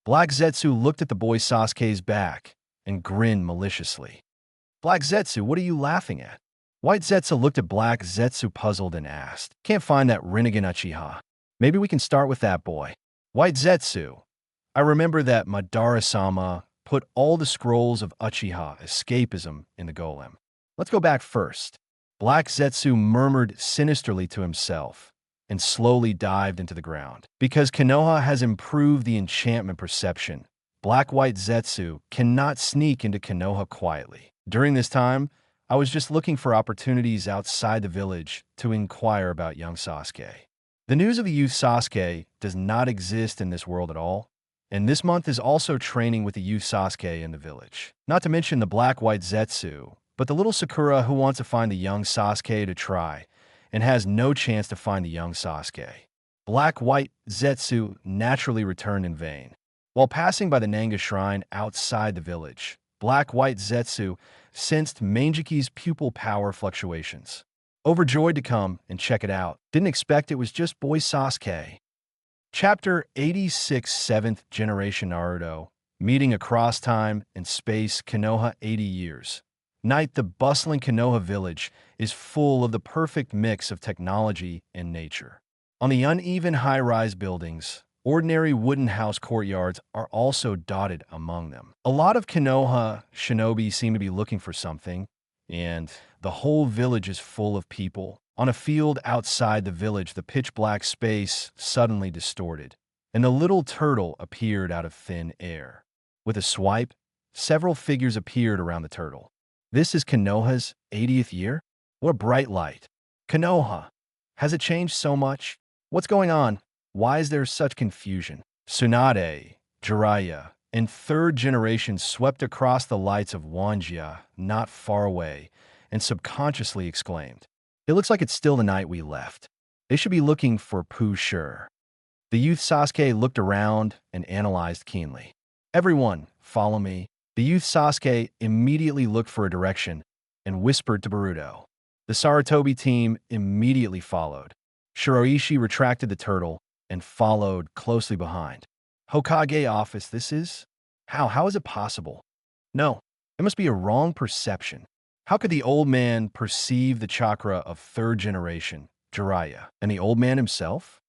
Black Zetsu looked at the boy Sasuke's back and grinned maliciously. Black Zetsu, what are you laughing at? White Zetsu looked at Black Zetsu puzzled and asked, Can't find that Rinnegan Uchiha. Maybe we can start with that boy. White Zetsu, I remember that Madara-sama put all the scrolls of Uchiha escapism in the golem. Let's go back first. Black Zetsu murmured sinisterly to himself and slowly dived into the ground. Because Konoha has improved the enchantment perception, Black-White Zetsu cannot sneak into Konoha quietly. During this time, I was just looking for opportunities outside the village to inquire about young Sasuke. The news of the youth Sasuke does not exist in this world at all, and this month is also training with the youth Sasuke in the village. Not to mention the Black-White Zetsu, but the little Sakura who wants to find the young Sasuke to try, and has no chance to find the young Sasuke. Black-White Zetsu naturally returned in vain. While passing by the Nanga Shrine outside the village, Black-White Zetsu sensed Manjiki's pupil power fluctuations. Overjoyed to come and check it out, didn't expect it was just boy Sasuke. Chapter 86 7th Generation Naruto, meeting across time and space Konoha 80 years. Night. The bustling Konoha village is full of the perfect mix of technology and nature. On the uneven high-rise buildings, ordinary wooden house courtyards are also dotted among them. A lot of Konoha shinobi seem to be looking for something, and the whole village is full of people. On a field outside the village, the pitch-black space suddenly distorted, and a little turtle appeared out of thin air. With a swipe, several figures appeared around the turtle. This is Konoha's 80th year? What a bright light. Konoha. Has it changed so much? What's going on? Why is there such confusion? Tsunade, Jiraiya, and third generation swept across the lights of Wanjia, not far away, and subconsciously exclaimed, "It looks like it's still the night we left. They should be looking for Pooh Sure." The youth Sasuke looked around and analyzed keenly. "Everyone, follow me." The youth Sasuke immediately looked for a direction and whispered to Boruto. The Sarutobi team immediately followed. Shiraishi retracted the turtle and followed closely behind. "Hokage office, this is? How is it possible? No, it must be a wrong perception. How could the old man perceive the chakra of third generation, Jiraiya, and the old man himself?"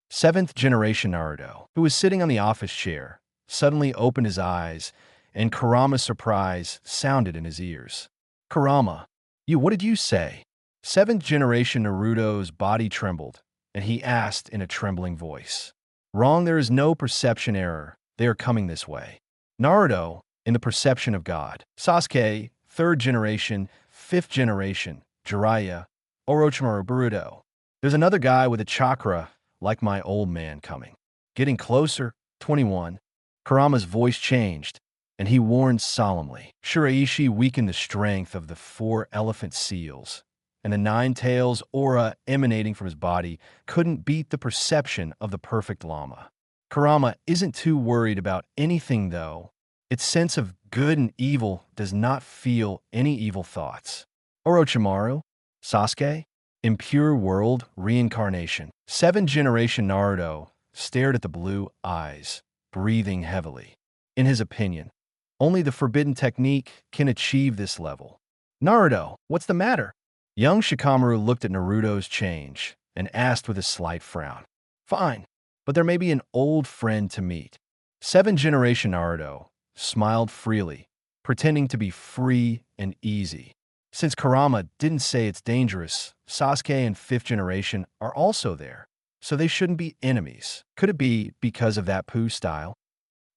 Seventh generation Naruto, who was sitting on the office chair, suddenly opened his eyes, and Kurama's surprise sounded in his ears. "Kurama, what did you say?" Seventh generation Naruto's body trembled, and he asked in a trembling voice. "Wrong, there is no perception error. They are coming this way." Naruto, in the perception of God. Sasuke, third generation, fifth generation, Jiraiya, Orochimaru, Boruto. There's another guy with a chakra like my old man coming. Getting closer, 21. Kurama's voice changed, and he warned solemnly. Shiraishi weakened the strength of the 4 elephant seals, and the 9 tails aura emanating from his body couldn't beat the perception of the perfect llama. Kurama isn't too worried about anything, though. Its sense of good and evil does not feel any evil thoughts. Orochimaru, Sasuke, impure world reincarnation. 7th generation Naruto stared at the blue eyes, breathing heavily. In his opinion, only the forbidden technique can achieve this level. "Naruto, what's the matter?" Young Shikamaru looked at Naruto's change and asked with a slight frown. "Fine, but there may be an old friend to meet." 7th generation Naruto smiled freely, pretending to be free and easy. Since Kurama didn't say it's dangerous, Sasuke and 5th generation are also there, so they shouldn't be enemies. Could it be because of that Pooh style?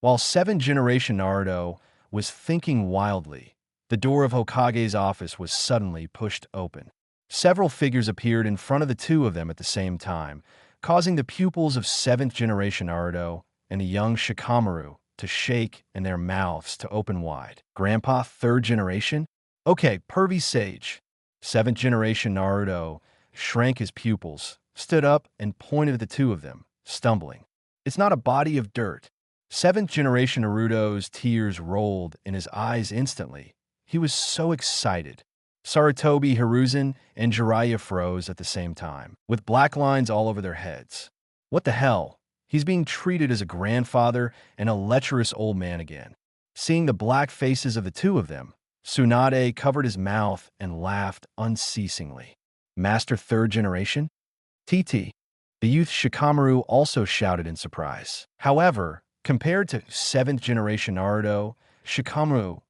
While 7th generation Naruto was thinking wildly, the door of Hokage's office was suddenly pushed open. Several figures appeared in front of the two of them at the same time, causing the pupils of 7th generation Naruto and the young Shikamaru to shake and their mouths to open wide. "Grandpa, 3rd generation? Okay, pervy sage." 7th generation Naruto shrank his pupils, stood up, and pointed at the two of them, stumbling. "It's not a body of dirt." 7th generation Naruto's tears rolled in his eyes instantly. He was so excited. Sarutobi, Hiruzen, and Jiraiya froze at the same time, with black lines all over their heads. What the hell? He's being treated as a grandfather and a lecherous old man again. Seeing the black faces of the two of them, Tsunade covered his mouth and laughed unceasingly. "Master 3rd generation? TT." The youth Shikamaru also shouted in surprise. However, compared to 7th generation Naruto, Shikamaru,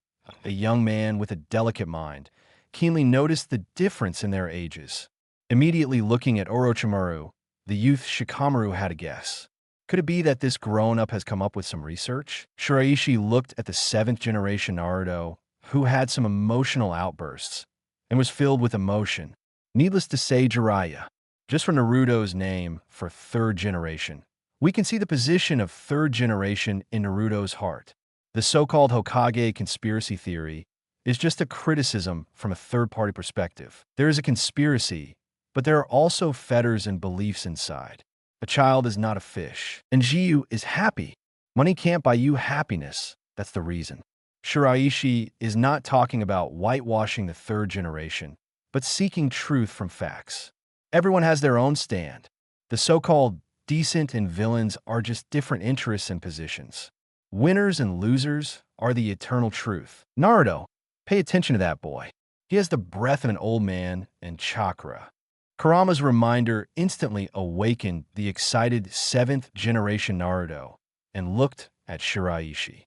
a young man with a delicate mind, keenly noticed the difference in their ages. Immediately looking at Orochimaru, the youth Shikamaru had a guess. Could it be that this grown-up has come up with some research? Shiraishi looked at the 7th generation Naruto, who had some emotional outbursts and was filled with emotion. Needless to say, Jiraiya. Just for Naruto's name for 3rd generation, we can see the position of 3rd generation in Naruto's heart. The so-called Hokage conspiracy theory is just a criticism from a third-party perspective. There is a conspiracy, but there are also fetters and beliefs inside. A child is not a fish, and Jiu is happy. Money can't buy you happiness. That's the reason. Shiraishi is not talking about whitewashing the 3rd generation, but seeking truth from facts. Everyone has their own stand. The so-called decent and villains are just different interests and positions. Winners and losers are the eternal truth. Naruto, pay attention to that boy. He has the breath of an old man and chakra. Kurama's reminder instantly awakened the excited 7th generation Naruto and looked at Shiraishi.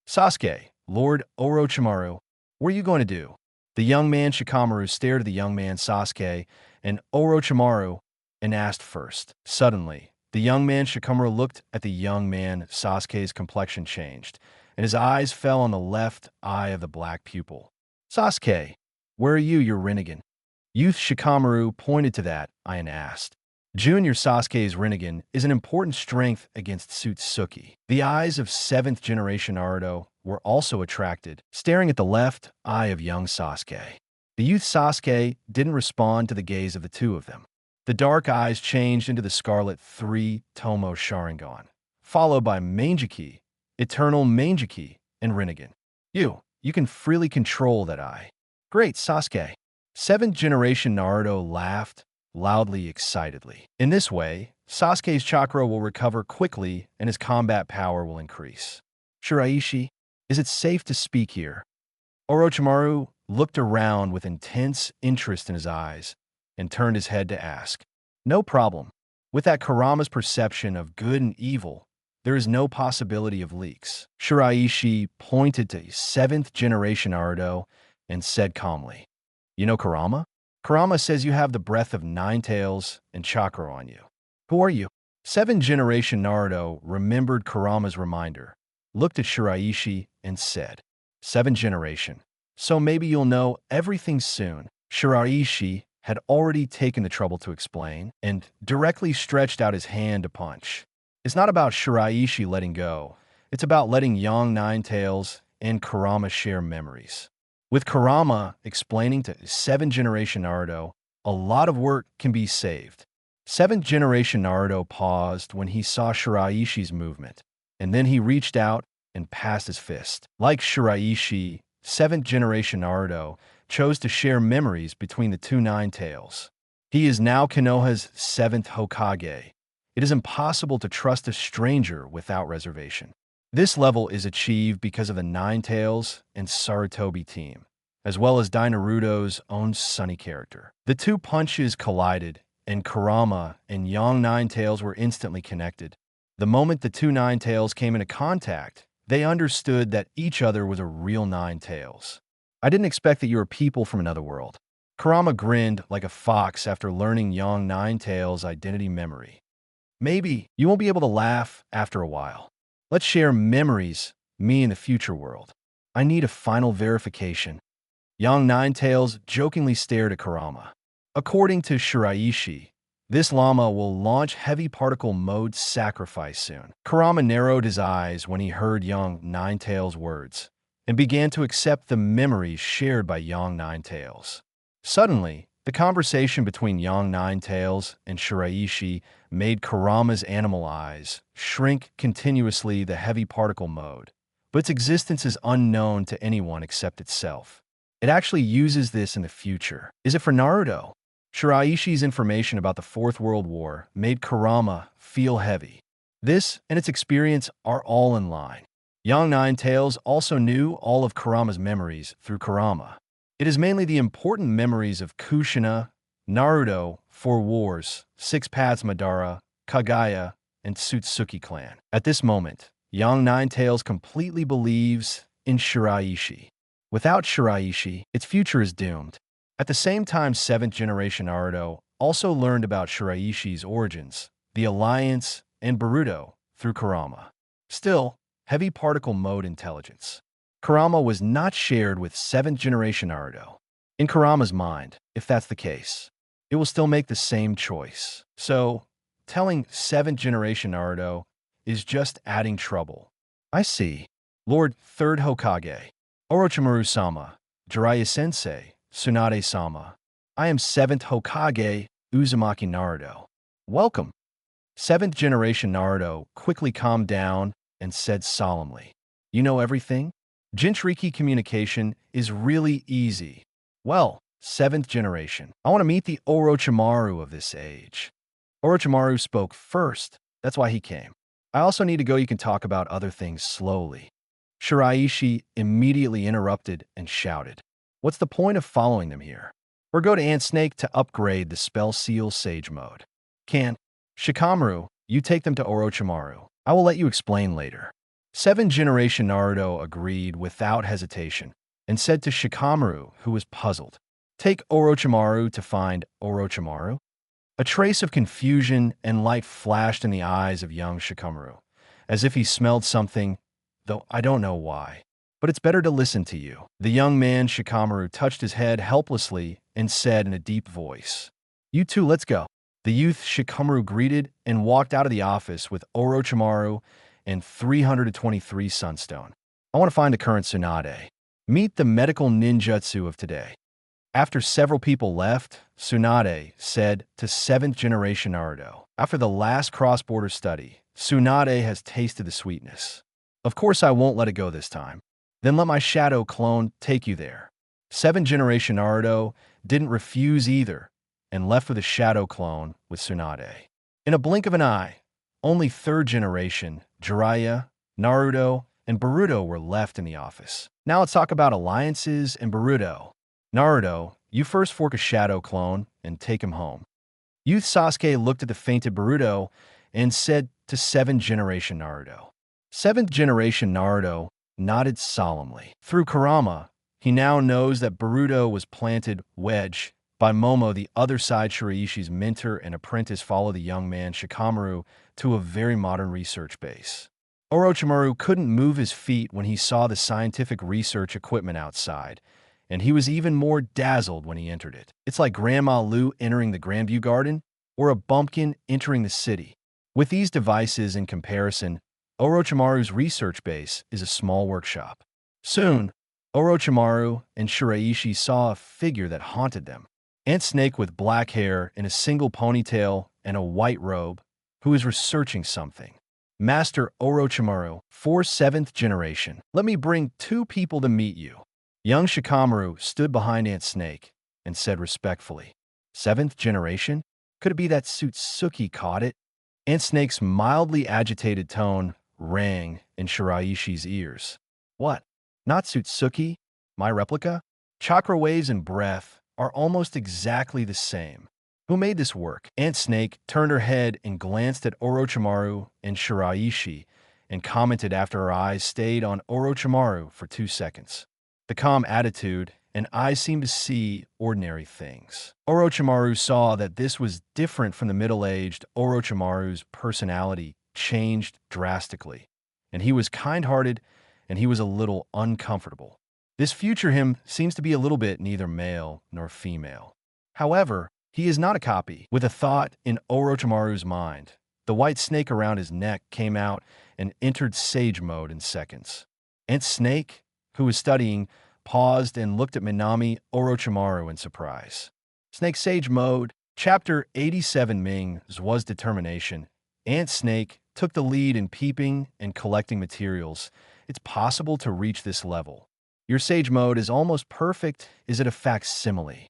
"Sasuke, Lord Orochimaru, what are you going to do?" The young man Shikamaru stared at the young man Sasuke and Orochimaru and asked first. Suddenly, the young man Shikamaru looked at the young man Sasuke's complexion changed, and his eyes fell on the left eye of the black pupil. "Sasuke, where are you, Rinnegan?" Youth Shikamaru pointed to that, and asked. Junior Sasuke's Rinnegan is an important strength against Tsutsuki. The eyes of 7th generation Naruto were also attracted, staring at the left eye of young Sasuke. The youth Sasuke didn't respond to the gaze of the two of them. The dark eyes changed into the Scarlet 3 Tomo Sharingan, followed by Mangeki, Eternal Mangeki, and Rinnegan. You can freely control that eye. Great, Sasuke. 7th generation Naruto laughed, loudly excitedly. In this way, Sasuke's chakra will recover quickly and his combat power will increase. Shiraishi, is it safe to speak here? Orochimaru looked around with intense interest in his eyes and turned his head to ask. No problem. With that Kurama's perception of good and evil, there is no possibility of leaks. Shiraishi pointed to 7th generation Naruto and said calmly, You know Kurama? Kurama says you have the breath of 9 tails and chakra on you. Who are you? 7th generation Naruto remembered Kurama's reminder, looked at Shiraishi, and said, 7th generation. So maybe you'll know everything soon. Shiraishi had already taken the trouble to explain and directly stretched out his hand to punch. It's not about Shiraishi letting go. It's about letting young 9 tails and Kurama share memories. With Kurama explaining to 7th generation Naruto, a lot of work can be saved. 7th generation Naruto paused when he saw Shiraishi's movement, and then he reached out and passed his fist. Like Shiraishi, 7th generation Naruto chose to share memories between the two 9 tails. He is now Konoha's 7th Hokage. It is impossible to trust a stranger without reservation. This level is achieved because of the 9 tails and Sarutobi team, as well as Naruto's own Sunny character. The two punches collided, and Kurama and young 9 tails were instantly connected. The moment the two 9 tails came into contact, they understood that each other was a real 9 tails. I didn't expect that you were people from another world. Kurama grinned like a fox after learning young 9 tails' identity memory. Maybe you won't be able to laugh after a while. Let's share memories, me in the future world. I need a final verification. Young 9 tails jokingly stared at Kurama. According to Shiraishi, this llama will launch heavy particle mode sacrifice soon. Kurama narrowed his eyes when he heard young 9 tails' words and began to accept the memories shared by young 9 tails. Suddenly, the conversation between young 9 tails and Shiraishi made Kurama's animal eyes shrink continuously the heavy particle mode, but its existence is unknown to anyone except itself. It actually uses this in the future. Is it for Naruto? Shiraishi's information about the Fourth World War made Kurama feel heavy. This and its experience are all in line. Young 9 tails also knew all of Kurama's memories through Kurama. It is mainly the important memories of Kushina, Naruto, 4 Wars, 6 Paths Madara, Kagaya, and Tsutsuki clan. At this moment, young 9 tails completely believes in Shiraishi. Without Shiraishi, its future is doomed. At the same time, 7th generation Naruto also learned about Shiraishi's origins, the Alliance, and Boruto through Kurama. Still, heavy particle mode intelligence. Kurama was not shared with 7th generation Naruto. In Kurama's mind, if that's the case, it will still make the same choice. So, telling 7th generation Naruto is just adding trouble. I see. Lord 3rd Hokage, Orochimaru-sama, Jiraiya-sensei, Tsunade-sama. I am 7th Hokage, Uzumaki Naruto. Welcome. 7th generation Naruto quickly calmed down and said solemnly, You know everything? Jinchuriki communication is really easy. Well, 7th generation, I want to meet the Orochimaru of this age. Orochimaru spoke first. That's why he came. I also need to go. You can talk about other things slowly. Shiraishi immediately interrupted and shouted, What's the point of following them here? Or go to Ant Snake to upgrade the spell seal sage mode. Shikamaru, you take them to Orochimaru. I will let you explain later. 7th generation Naruto agreed without hesitation and said to Shikamaru, who was puzzled, Take Orochimaru to find Orochimaru? A trace of confusion and light flashed in the eyes of young Shikamaru, as if he smelled something, though I don't know why. but it's better to listen to you." The young man Shikamaru touched his head helplessly and said in a deep voice, "You too, let's go." The youth Shikamaru greeted and walked out of the office with Orochimaru and 323 Sunstone. I want to find the current Tsunade. Meet the medical ninjutsu of today. After several people left, Tsunade said to 7th generation Naruto, "After the last cross-border study, Tsunade has tasted the sweetness. Of course I won't let it go this time. Then let my shadow clone take you there." 7th generation Naruto didn't refuse either and left with a shadow clone with Tsunade. In a blink of an eye, only 3rd generation Jiraiya, Naruto, and Boruto were left in the office. Now let's talk about alliances and Boruto. Naruto, you first fork a shadow clone and take him home. Youth Sasuke looked at the fainted Boruto and said to 7th generation Naruto. 7th generation Naruto nodded solemnly. Through Kurama, he now knows that Boruto was planted wedge by Momo, the other side Shiraishi's mentor and apprentice, follow the young man Shikamaru to a very modern research base. Orochimaru couldn't move his feet when he saw the scientific research equipment outside, and he was even more dazzled when he entered it. It's like Grandma Lu entering the Grandview Garden or a bumpkin entering the city. With these devices in comparison, Orochimaru's research base is a small workshop. Soon, Orochimaru and Shiraishi saw a figure that haunted them. Ant Snake with black hair in a single ponytail and a white robe, who is researching something. Master Orochimaru, for 7th generation, let me bring 2 people to meet you. Young Shikamaru stood behind Ant Snake and said respectfully, 7th generation? Could it be that Tsutsuki caught it? Ant Snake's mildly agitated tone rang in Shiraishi's ears. What? Not Tsutsuki? My replica? Chakra waves and breath are almost exactly the same. Who made this work? Ant Snake turned her head and glanced at Orochimaru and Shiraishi and commented after her eyes stayed on Orochimaru for 2 seconds. The calm attitude and eyes seemed to see ordinary things. Orochimaru saw that this was different from the middle-aged Orochimaru's personality changed drastically, and he was kind-hearted and he was a little uncomfortable. This future him seems to be a little bit neither male nor female. However, he is not a copy. With a thought in Orochimaru's mind, the white snake around his neck came out and entered sage mode in seconds. Ant Snake, who was studying, paused and looked at Minami Orochimaru in surprise. Snake Sage Mode, Chapter 87 Ming's was determination. Ant Snake took the lead in peeping and collecting materials. It's possible to reach this level. Your Sage Mode is almost perfect. Is it a facsimile?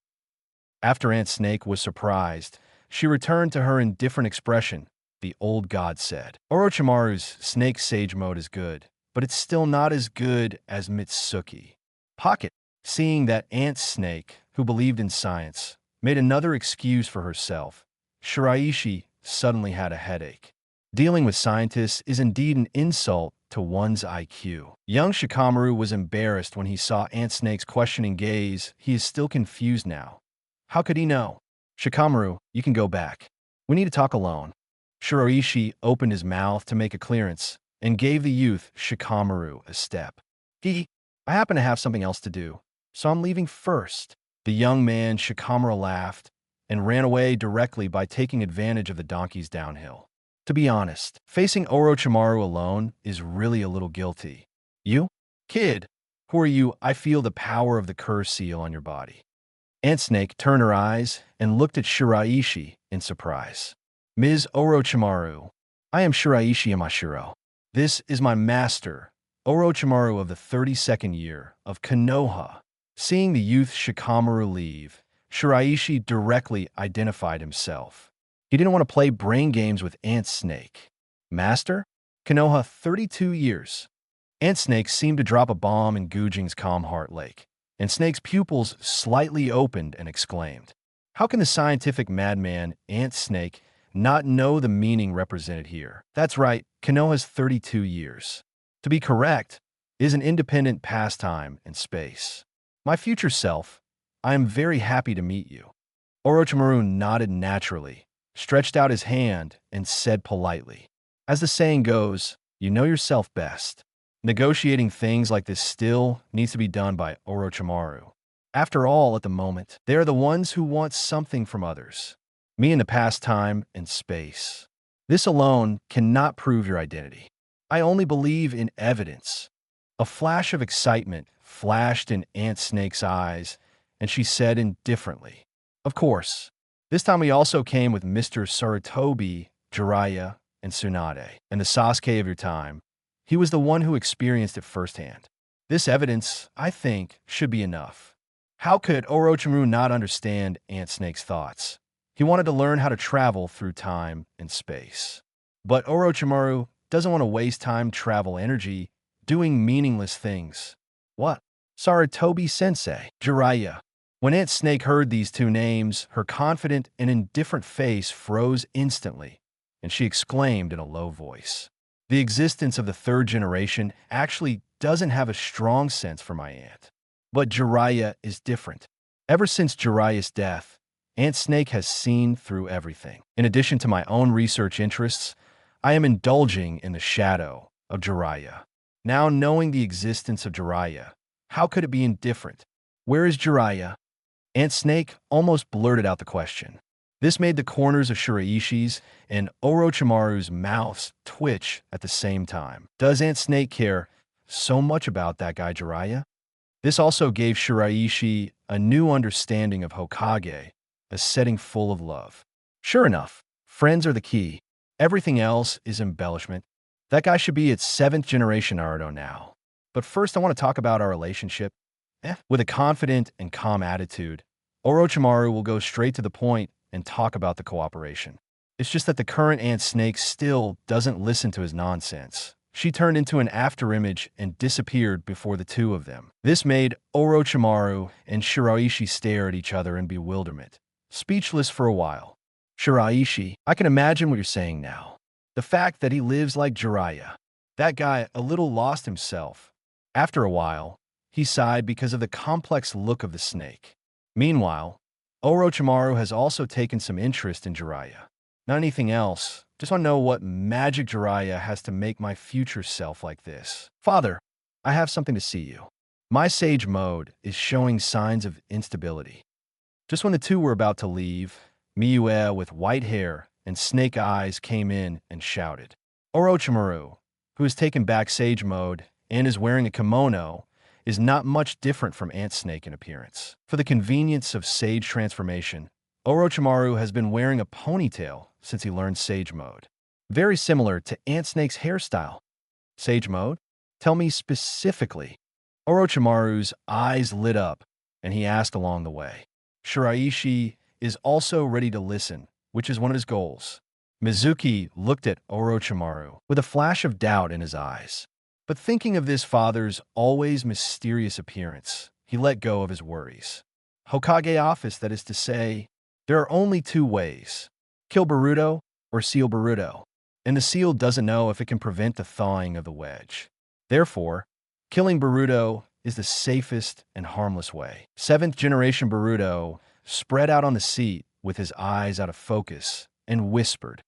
After Ant Snake was surprised, she returned to her indifferent expression. The old god said, Orochimaru's Snake Sage Mode is good, but it's still not as good as Mitsuki. Pocket, seeing that Ant Snake, who believed in science, made another excuse for herself, Shiraishi suddenly had a headache. Dealing with scientists is indeed an insult to one's IQ. Young Shikamaru was embarrassed when he saw Ant Snake's questioning gaze. He is still confused now. How could he know? Shikamaru, you can go back. We need to talk alone. Shiraishi opened his mouth to make a clearance and gave the youth Shikamaru a step. I happen to have something else to do, so I'm leaving first. The young man Shikamaru laughed and ran away directly by taking advantage of the donkey's downhill. To be honest, facing Orochimaru alone is really a little guilty. You? Kid, who are you? I feel the power of the curse seal on your body. Ant Snake turned her eyes and looked at Shiraishi in surprise. Ms. Orochimaru, I am Shiraishi Yamashiro. This is my master, Orochimaru of the 32nd year of Konoha. Seeing the youth Shikamaru leave, Shiraishi directly identified himself. He didn't want to play brain games with Ant Snake. Master? Konoha 32 years. Ant Snake seemed to drop a bomb in Gujing's calm heart lake, and Snake's pupils slightly opened and exclaimed, how can the scientific madman Ant Snake not know the meaning represented here? That's right, Konoha's 32 years. To be correct, is an independent pastime in space. My future self, I am very happy to meet you. Orochimaru nodded naturally, stretched out his hand, and said politely, as the saying goes, you know yourself best. Negotiating things like this still needs to be done by Orochimaru. After all, at the moment, they are the ones who want something from others. Me in the past time and space. This alone cannot prove your identity. I only believe in evidence. A flash of excitement flashed in Aunt Snake's eyes, and she said indifferently, "Of course." This time we also came with Mr. Sarutobi, Jiraiya, and Tsunade, and the Sasuke of your time. He was the one who experienced it firsthand. This evidence, I think, should be enough. How could Orochimaru not understand Aunt Snake's thoughts? He wanted to learn how to travel through time and space. But Orochimaru doesn't want to waste time, travel, energy doing meaningless things. What? Sarutobi Sensei, Jiraiya. When Aunt Snake heard these two names, her confident and indifferent face froze instantly, and she exclaimed in a low voice, "The existence of the third generation actually doesn't have a strong sense for my aunt. But Jiraiya is different. Ever since Jiraiya's death, Aunt Snake has seen through everything. In addition to my own research interests, I am indulging in the shadow of Jiraiya. Now knowing the existence of Jiraiya, how could it be indifferent? Where is Jiraiya?" Aunt Snake almost blurted out the question. This made the corners of Shiraishi's and Orochimaru's mouths twitch at the same time. Does Aunt Snake care so much about that guy Jiraiya? This also gave Shiraishi a new understanding of Hokage, a setting full of love. Sure enough, friends are the key. Everything else is embellishment. That guy should be at 7th generation Naruto now. But first I want to talk about our relationship. With a confident and calm attitude, Orochimaru will go straight to the point and talk about the cooperation. It's just that the current Aunt Snake still doesn't listen to his nonsense. She turned into an afterimage and disappeared before the two of them. This made Orochimaru and Shiraishi stare at each other in bewilderment, speechless for a while. "Shiraishi, I can imagine what you're saying now. The fact that he lives like Jiraiya. That guy a little lost himself." After a while, he sighed because of the complex look of the snake. Meanwhile, Orochimaru has also taken some interest in Jiraiya. Not anything else, just want to know what magic Jiraiya has to make my future self like this. "Father, I have something to see you. My sage mode is showing signs of instability." Just when the two were about to leave, Miue with white hair and snake eyes came in and shouted. Orochimaru, who has taken back sage mode and is wearing a kimono, is not much different from Aunt Snake in appearance. For the convenience of sage transformation, Orochimaru has been wearing a ponytail since he learned sage mode. Very similar to Aunt Snake's hairstyle. Sage mode? Tell me specifically. Orochimaru's eyes lit up, and he asked along the way. Shiraishi is also ready to listen, which is one of his goals. Mizuki looked at Orochimaru with a flash of doubt in his eyes. But thinking of this father's always mysterious appearance, he let go of his worries. Hokage office, that is to say, there are only two ways. Kill Boruto or seal Boruto. And the seal doesn't know if it can prevent the thawing of the wedge. Therefore, killing Boruto is the safest and harmless way. 7th generation Boruto spread out on the seat with his eyes out of focus and whispered,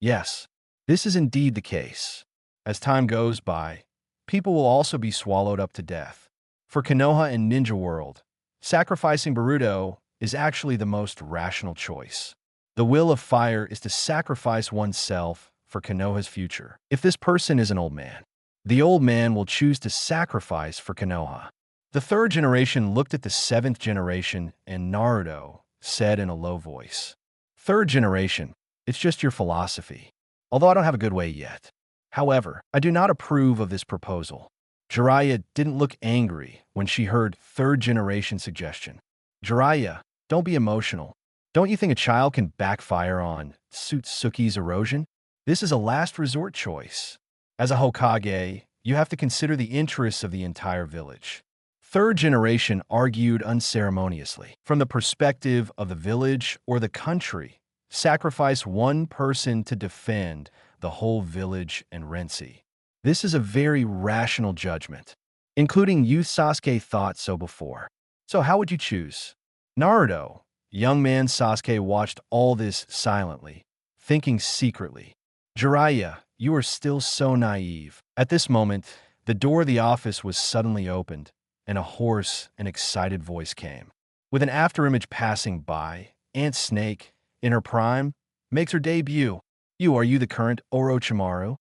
"Yes, this is indeed the case. As time goes by, people will also be swallowed up to death. For Konoha and Ninja World, sacrificing Boruto is actually the most rational choice. The will of fire is to sacrifice oneself for Konoha's future. If this person is an old man, the old man will choose to sacrifice for Konoha." The 3rd generation looked at the 7th generation, and Naruto said in a low voice, "3rd generation, it's just your philosophy. Although I don't have a good way yet. However, I do not approve of this proposal." Jiraiya didn't look angry when she heard 3rd generation suggestion. "Jiraiya, don't be emotional. Don't you think a child can backfire on Tsutsuki's erosion? This is a last resort choice. As a Hokage, you have to consider the interests of the entire village." 3rd generation argued unceremoniously. From the perspective of the village or the country, sacrifice one person to defend the whole village and Rensi. This is a very rational judgment. Including youth Sasuke thought so before. So how would you choose? Naruto, young man Sasuke watched all this silently, thinking secretly. "Jiraiya, you are still so naive." At this moment, The door of the office was suddenly opened, and a hoarse and excited voice came. With an afterimage passing by, Aunt Snake, in her prime, makes her debut. Are you the current Orochimaru?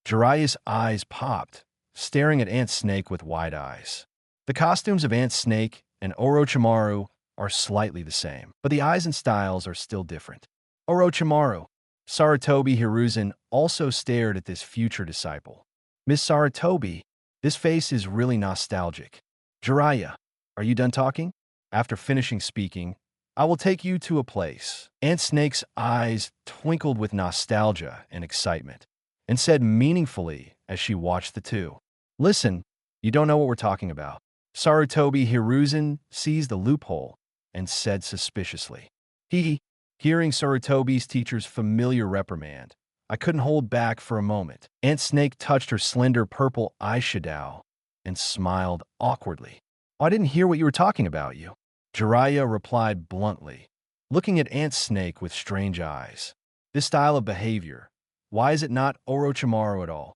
Jiraiya's eyes popped, staring at Aunt Snake with wide eyes. The costumes of Aunt Snake and Orochimaru are slightly the same, but the eyes and styles are still different. Orochimaru. Sarutobi Hiruzen also stared at this future disciple. Miss Sarutobi, this face is really nostalgic. Jiraiya, are you done talking? After finishing speaking, I will take you to a place. Aunt Snake's eyes twinkled with nostalgia and excitement, and said meaningfully as she watched the two. Listen, you don't know what we're talking about. Sarutobi Hiruzen seized the loophole and said suspiciously. Hearing Sarutobi's teacher's familiar reprimand, I couldn't hold back for a moment. Aunt Snake touched her slender purple eyeshadow and smiled awkwardly. I didn't hear what you were talking about, you. Jiraiya replied bluntly, looking at Aunt Snake with strange eyes. This style of behavior, why is it not Orochimaru at all?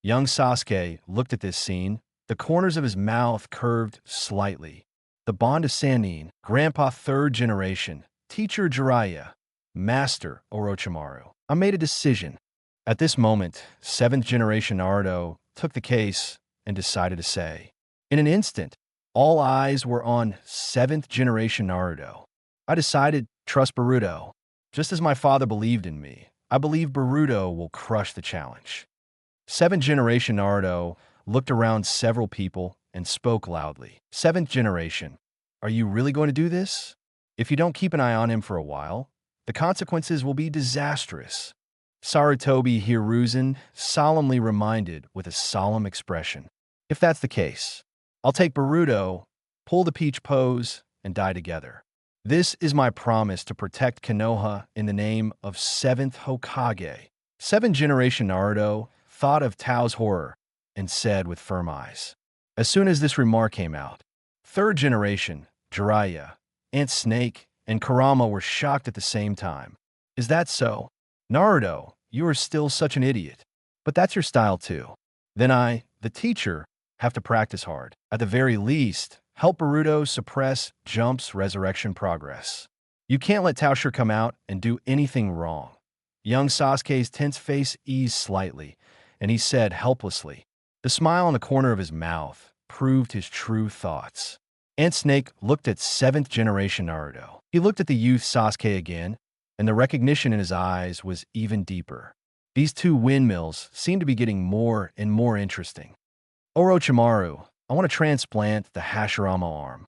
Young Sasuke looked at this scene. The corners of his mouth curved slightly. The bond of Sannin, Grandpa third generation, Teacher Jiraiya, Master Orochimaru. I made a decision. At this moment, 7th generation Naruto took the case and decided to say. In an instant, all eyes were on 7th generation Naruto. I decided, trust Boruto. Just as my father believed in me, I believe Boruto will crush the challenge. 7th generation Naruto looked around several people and spoke loudly. 7th generation, are you really going to do this? If you don't keep an eye on him for a while, the consequences will be disastrous. Sarutobi Hiruzen solemnly reminded with a solemn expression. If that's the case, I'll take Boruto, pull the peach pose, and die together. This is my promise to protect Konoha in the name of 7th Hokage. 7th generation Naruto thought of Tao's horror and said with firm eyes. As soon as this remark came out, 3rd generation, Jiraiya, Aunt Snake, and Kurama were shocked at the same time. Is that so? Naruto, you are still such an idiot. But that's your style too. Then I, the teacher, have to practice hard. At the very least, help Boruto suppress Jump's resurrection progress. You can't let Taoshir come out and do anything wrong. Young Sasuke's tense face eased slightly, and he said helplessly. The smile on the corner of his mouth proved his true thoughts. Aunt Snake looked at 7th generation Naruto. He looked at the youth Sasuke again, and the recognition in his eyes was even deeper. These two windmills seemed to be getting more and more interesting. Orochimaru, I want to transplant the Hashirama arm.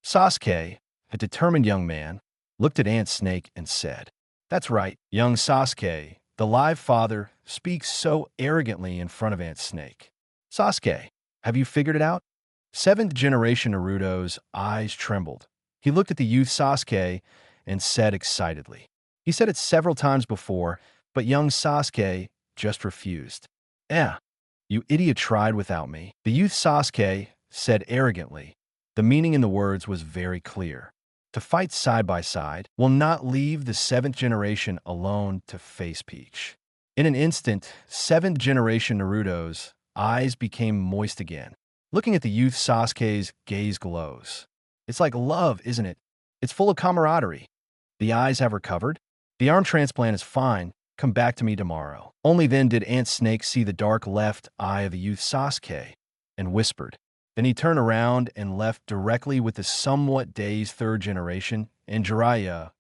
Sasuke, a determined young man, looked at Aunt Snake and said, That's right, young Sasuke, the live father, speaks so arrogantly in front of Aunt Snake. Sasuke, have you figured it out? 7th generation Naruto's eyes trembled. He looked at the youth Sasuke and said excitedly. He said it several times before, but young Sasuke just refused. You idiot tried without me. The youth Sasuke said arrogantly. The meaning in the words was very clear. To fight side by side will not leave the 7th generation alone to face Peach. In an instant, 7th generation Naruto's eyes became moist again. Looking at the youth Sasuke's gaze glows. It's like love, isn't it? It's full of camaraderie. The eyes have recovered. The arm transplant is fine. Come back to me tomorrow. Only then did Aunt Snake see the dark left eye of the youth Sasuke and whispered. Then he turned around and left directly with the somewhat dazed 3rd generation and Jiraiya.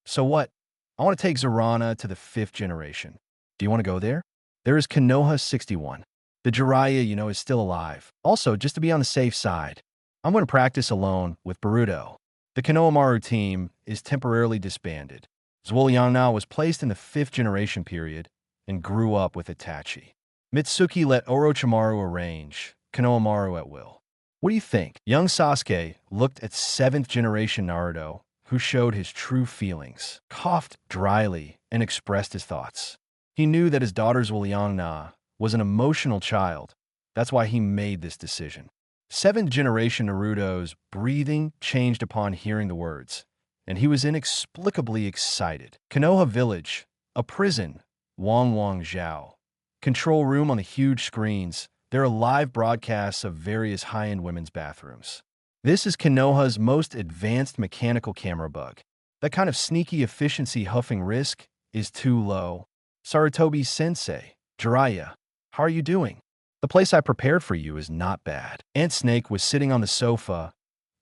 So what? I want to take Zorana to the 5th generation. Do you want to go there? There is Konoha 61. The Jiraiya, is still alive. Also, just to be on the safe side, I'm going to practice alone with Boruto. The Konohamaru team is temporarily disbanded. Zwoliana was placed in the 5th generation period and grew up with Itachi. Mitsuki let Orochimaru arrange Konohamaru at will. What do you think? Young Sasuke looked at 7th generation Naruto, who showed his true feelings, coughed dryly, and expressed his thoughts. He knew that his daughter Zwoliana was an emotional child. That's why he made this decision. 7th generation Naruto's breathing changed upon hearing the words, and he was inexplicably excited. Konoha Village, a prison, Wang Wang Zhao. Control room on the huge screens, There are live broadcasts of various high-end women's bathrooms. This is Konoha's most advanced mechanical camera bug. That kind of sneaky efficiency huffing risk is too low. Sarutobi-sensei, Jiraiya, how are you doing? The place I prepared for you is not bad. Ant Snake was sitting on the sofa,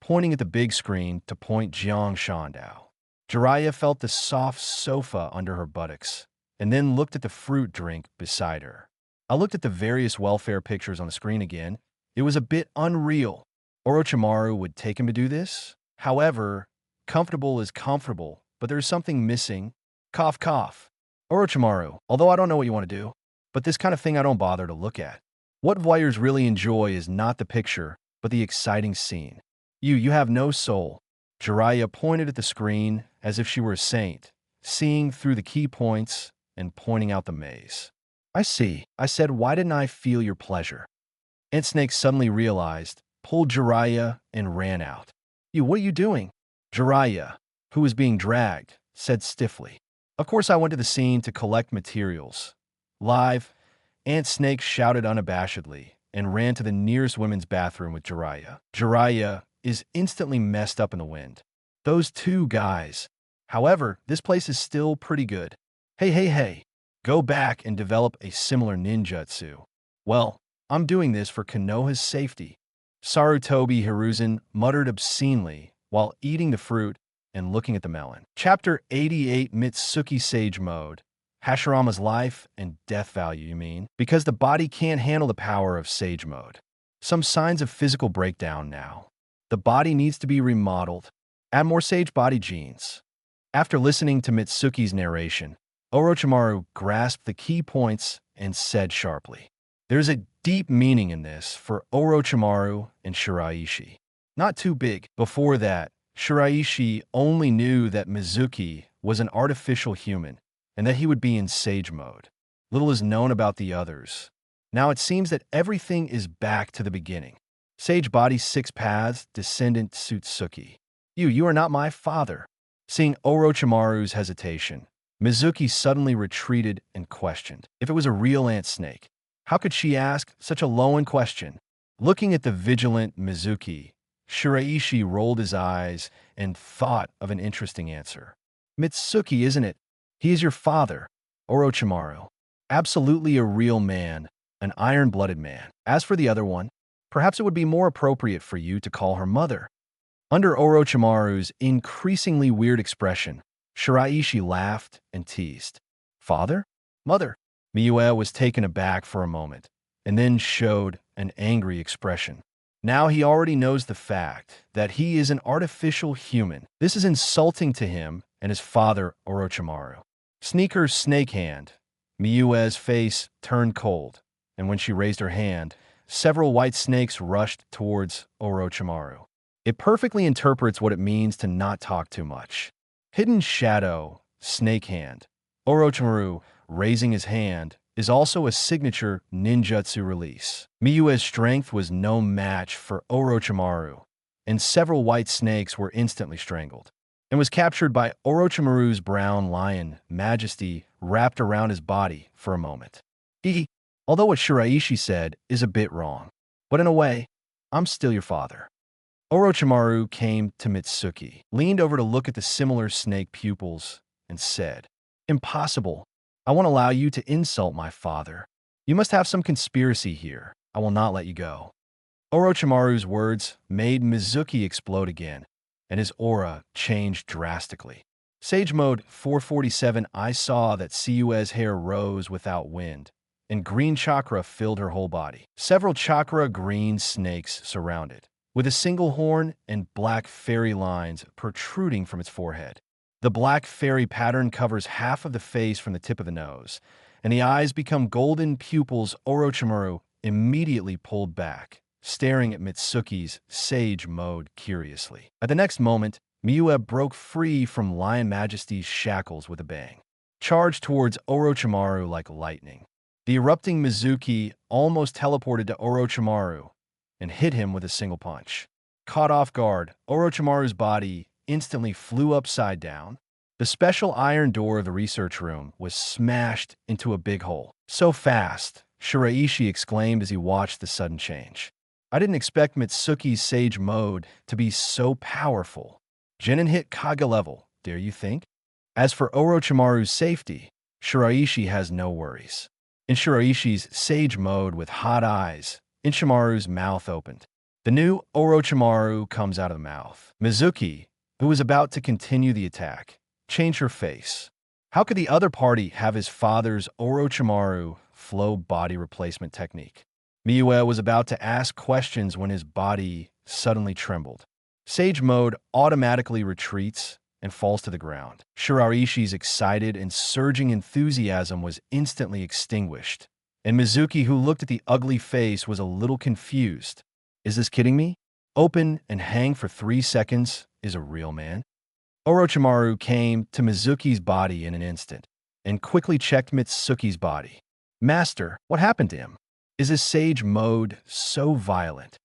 pointing at the big screen to point Jiang Shandao. Jiraiya felt the soft sofa under her buttocks, and then looked at the fruit drink beside her. I looked at the various welfare pictures on the screen again. It was a bit unreal. Orochimaru would take him to do this? However, comfortable is comfortable, but there's something missing. Cough, cough. Orochimaru, although I don't know what you want to do, but this kind of thing I don't bother to look at. What voyeurs really enjoy is not the picture, but the exciting scene. You have no soul. Jiraiya pointed at the screen as if she were a saint, seeing through the key points and pointing out the maze. I see. I said, why didn't I feel your pleasure? Ant Snake suddenly realized, pulled Jiraiya, and ran out. What are you doing? Jiraiya, who was being dragged, said stiffly. Of course I went to the scene to collect materials. Live, Ant Snake shouted unabashedly and ran to the nearest women's bathroom with Jiraiya. Jiraiya is instantly messed up in the wind. Those two guys. However, this place is still pretty good. Hey. Go back and develop a similar ninjutsu. Well, I'm doing this for Konoha's safety. Sarutobi Hiruzen muttered obscenely while eating the fruit and looking at the melon. Chapter 88 Mitsuki Sage Mode. Hashirama's life and death value, you mean? Because the body can't handle the power of Sage Mode. Some signs of physical breakdown now. The body needs to be remodeled. Add more Sage body genes. After listening to Mitsuki's narration, Orochimaru grasped the key points and said sharply, there's a deep meaning in this for Orochimaru and Shiraishi. Not too big. Before that, Shiraishi only knew that Mizuki was an artificial human and that he would be in Sage Mode. Little is known about the others. Now it seems that everything is back to the beginning. Sage body 6 paths, descendant Tsutsuki. You are not my father. Seeing Orochimaru's hesitation, Mizuki suddenly retreated and questioned. If it was a real ant snake, how could she ask such a low-end question? Looking at the vigilant Mizuki, Shiraishi rolled his eyes and thought of an interesting answer. Mitsuki, isn't it? He is your father, Orochimaru. Absolutely a real man, an iron-blooded man. As for the other one, perhaps it would be more appropriate for you to call her mother. Under Orochimaru's increasingly weird expression, Shiraishi laughed and teased. Father? Mother? Miyu was taken aback for a moment, and then showed an angry expression. Now he already knows the fact that he is an artificial human. This is insulting to him and his father, Orochimaru. Sneaker's snake hand. Miyue's face turned cold, and when she raised her hand, several white snakes rushed towards Orochimaru. It perfectly interprets what it means to not talk too much. Hidden Shadow, Snake Hand. Orochimaru, raising his hand, is also a signature ninjutsu release. Miyue's strength was no match for Orochimaru, and several white snakes were instantly strangled, and was captured by Orochimaru's brown lion majesty wrapped around his body for a moment. Although what Shiraishi said is a bit wrong, but in a way, I'm still your father. Orochimaru came to Mitsuki, leaned over to look at the similar snake pupils, and said, Impossible. I won't allow you to insult my father. You must have some conspiracy here. I will not let you go. Orochimaru's words made Mizuki explode again, and his aura changed drastically. Sage Mode 447. I saw that Siyue's hair rose without wind, and green chakra filled her whole body. Several chakra green snakes surrounded, with a single horn and black fairy lines protruding from its forehead. The black fairy pattern covers half of the face from the tip of the nose, and the eyes become golden pupils. Orochimaru immediately pulled back, staring at Mitsuki's Sage Mode curiously. At the next moment, Miyu broke free from Lion Majesty's shackles with a bang, charged towards Orochimaru like lightning. The erupting Mizuki almost teleported to Orochimaru and hit him with a single punch. Caught off guard, Orochimaru's body instantly flew upside down. The special iron door of the research room was smashed into a big hole. So fast, Shiraishi exclaimed as he watched the sudden change. I didn't expect Mitsuki's Sage Mode to be so powerful. Genin hit Kage level, dare you think? As for Orochimaru's safety, Shiraishi has no worries. In Shiraishi's Sage Mode with hot eyes, Inchimaru's mouth opened. The new Orochimaru comes out of the mouth. Mizuki, who was about to continue the attack, changed her face. How could the other party have his father's Orochimaru flow body replacement technique? Miue was about to ask questions when his body suddenly trembled. Sage Mode automatically retreats and falls to the ground. Shiraishi's excited and surging enthusiasm was instantly extinguished, and Mizuki, who looked at the ugly face, was a little confused. Is this kidding me? Open and hang for 3 seconds is a real man? Orochimaru came to Mizuki's body in an instant and quickly checked Mitsuki's body. Master, what happened to him? Is his Sage Mode so violent?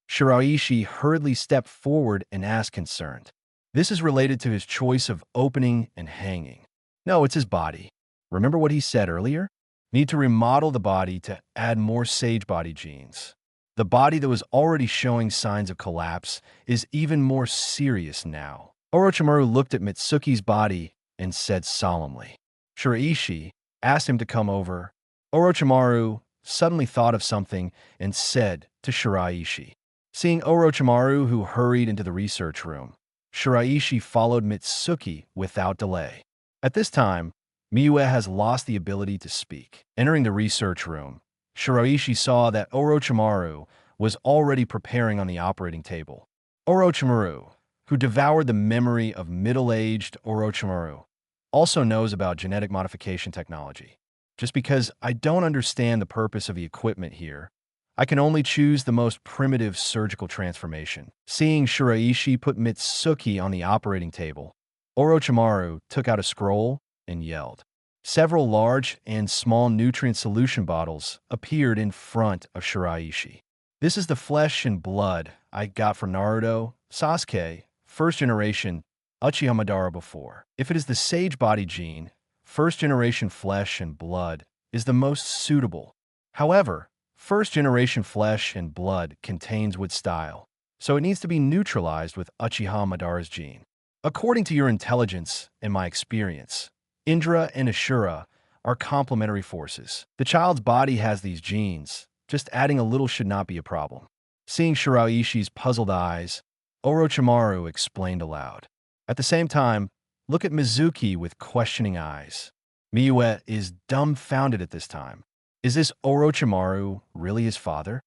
Shiraishi hurriedly stepped forward and asked concerned. This is related to his choice of opening and hanging. No, it's his body. Remember what he said earlier? Need to remodel the body to add more Sage Body genes. The body that was already showing signs of collapse is even more serious now. Orochimaru looked at Mitsuki's body and said solemnly. Shiraishi asked him to come over. Orochimaru suddenly thought of something and said to Shiraishi. Seeing Orochimaru, who hurried into the research room, Shiraishi followed Mitsuki without delay. At this time, Miue has lost the ability to speak. Entering the research room, Shiraishi saw that Orochimaru was already preparing on the operating table. Orochimaru, who devoured the memory of middle-aged Orochimaru, also knows about genetic modification technology. Just because I don't understand the purpose of the equipment here, I can only choose the most primitive surgical transformation. Seeing Shiraishi put Mitsuki on the operating table, Orochimaru took out a scroll and yelled. Several large and small nutrient solution bottles appeared in front of Shiraishi. This is the flesh and blood I got for Naruto, Sasuke, first generation, Uchiha Madara before. If it is the Sage Body gene, first generation flesh and blood is the most suitable. However, first generation flesh and blood contains wood style, so it needs to be neutralized with Uchiha Madara's gene. According to your intelligence and my experience, Indra and Ashura are complementary forces. The child's body has these genes. Just adding a little should not be a problem. Seeing Shiraishi's puzzled eyes, Orochimaru explained aloud. At the same time, look at Mizuki with questioning eyes. Miue is dumbfounded at this time. Is this Orochimaru really his father?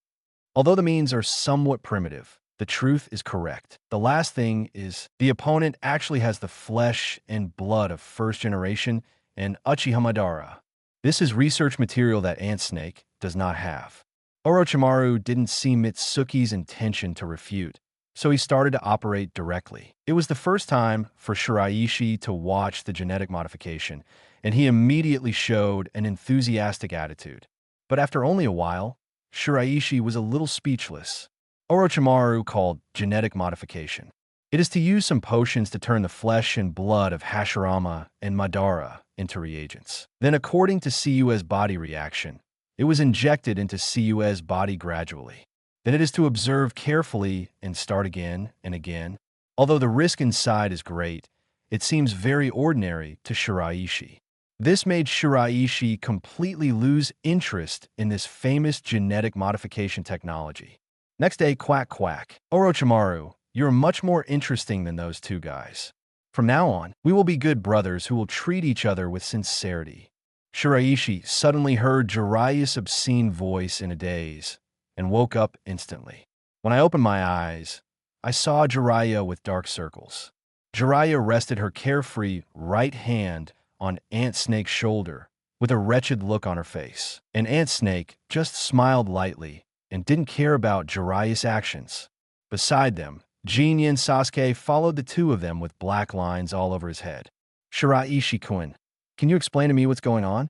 Although the means are somewhat primitive, the truth is correct. The last thing is the opponent actually has the flesh and blood of first generation and Uchiha Madara. This is research material that Ant Snake does not have. Orochimaru didn't see Mitsuki's intention to refute, so he started to operate directly. It was the first time for Shiraishi to watch the genetic modification, and he immediately showed an enthusiastic attitude. But after only a while, Shiraishi was a little speechless. Orochimaru called genetic modification. It is to use some potions to turn the flesh and blood of Hashirama and Madara into reagents. Then, according to Cu's body reaction, it was injected into Cu's body gradually. Then it is to observe carefully and start again and again. Although the risk inside is great, it seems very ordinary to Shiraishi. This made Shiraishi completely lose interest in this famous genetic modification technology. Next day, quack quack. Orochimaru, you're much more interesting than those two guys. From now on, we will be good brothers who will treat each other with sincerity. Shiraishi suddenly heard Jiraiya's obscene voice in a daze and woke up instantly. When I opened my eyes, I saw Jiraiya with dark circles. Jiraiya rested her carefree right hand on Ant Snake's shoulder with a wretched look on her face. And Ant Snake just smiled lightly and didn't care about Jiraiya's actions. Beside them, Jinya and Sasuke followed the two of them with black lines all over his head. Shiraishi-kun, can you explain to me what's going on?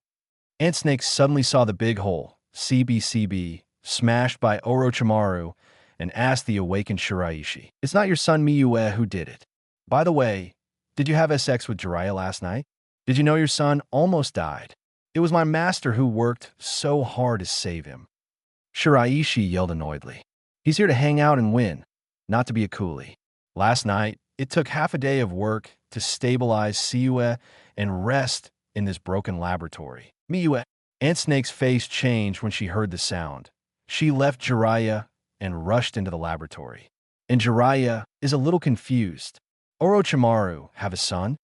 Ant Snake suddenly saw the big hole, CBCB, smashed by Orochimaru, and asked the awakened Shiraishi. It's not your son Miue who did it. By the way, did you have sex with Jiraiya last night? Did you know your son almost died? It was my master who worked so hard to save him. Shiraishi yelled annoyedly. He's here to hang out and win, not to be a coolie. Last night, it took half a day of work to stabilize Siue and rest in this broken laboratory. Miue. Aunt Snake's face changed when she heard the sound. She left Jiraiya and rushed into the laboratory. And Jiraiya is a little confused. Orochimaru have a son?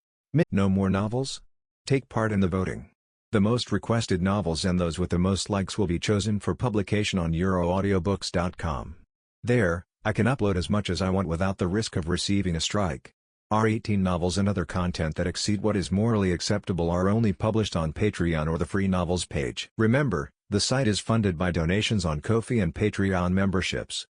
No more novels? Take part in the voting. The most requested novels and those with the most likes will be chosen for publication on euroaudiobooks.com. There, I can upload as much as I want without the risk of receiving a strike. Our 18 novels and other content that exceed what is morally acceptable are only published on Patreon or the free novels page. Remember, the site is funded by donations on Ko-fi and Patreon memberships.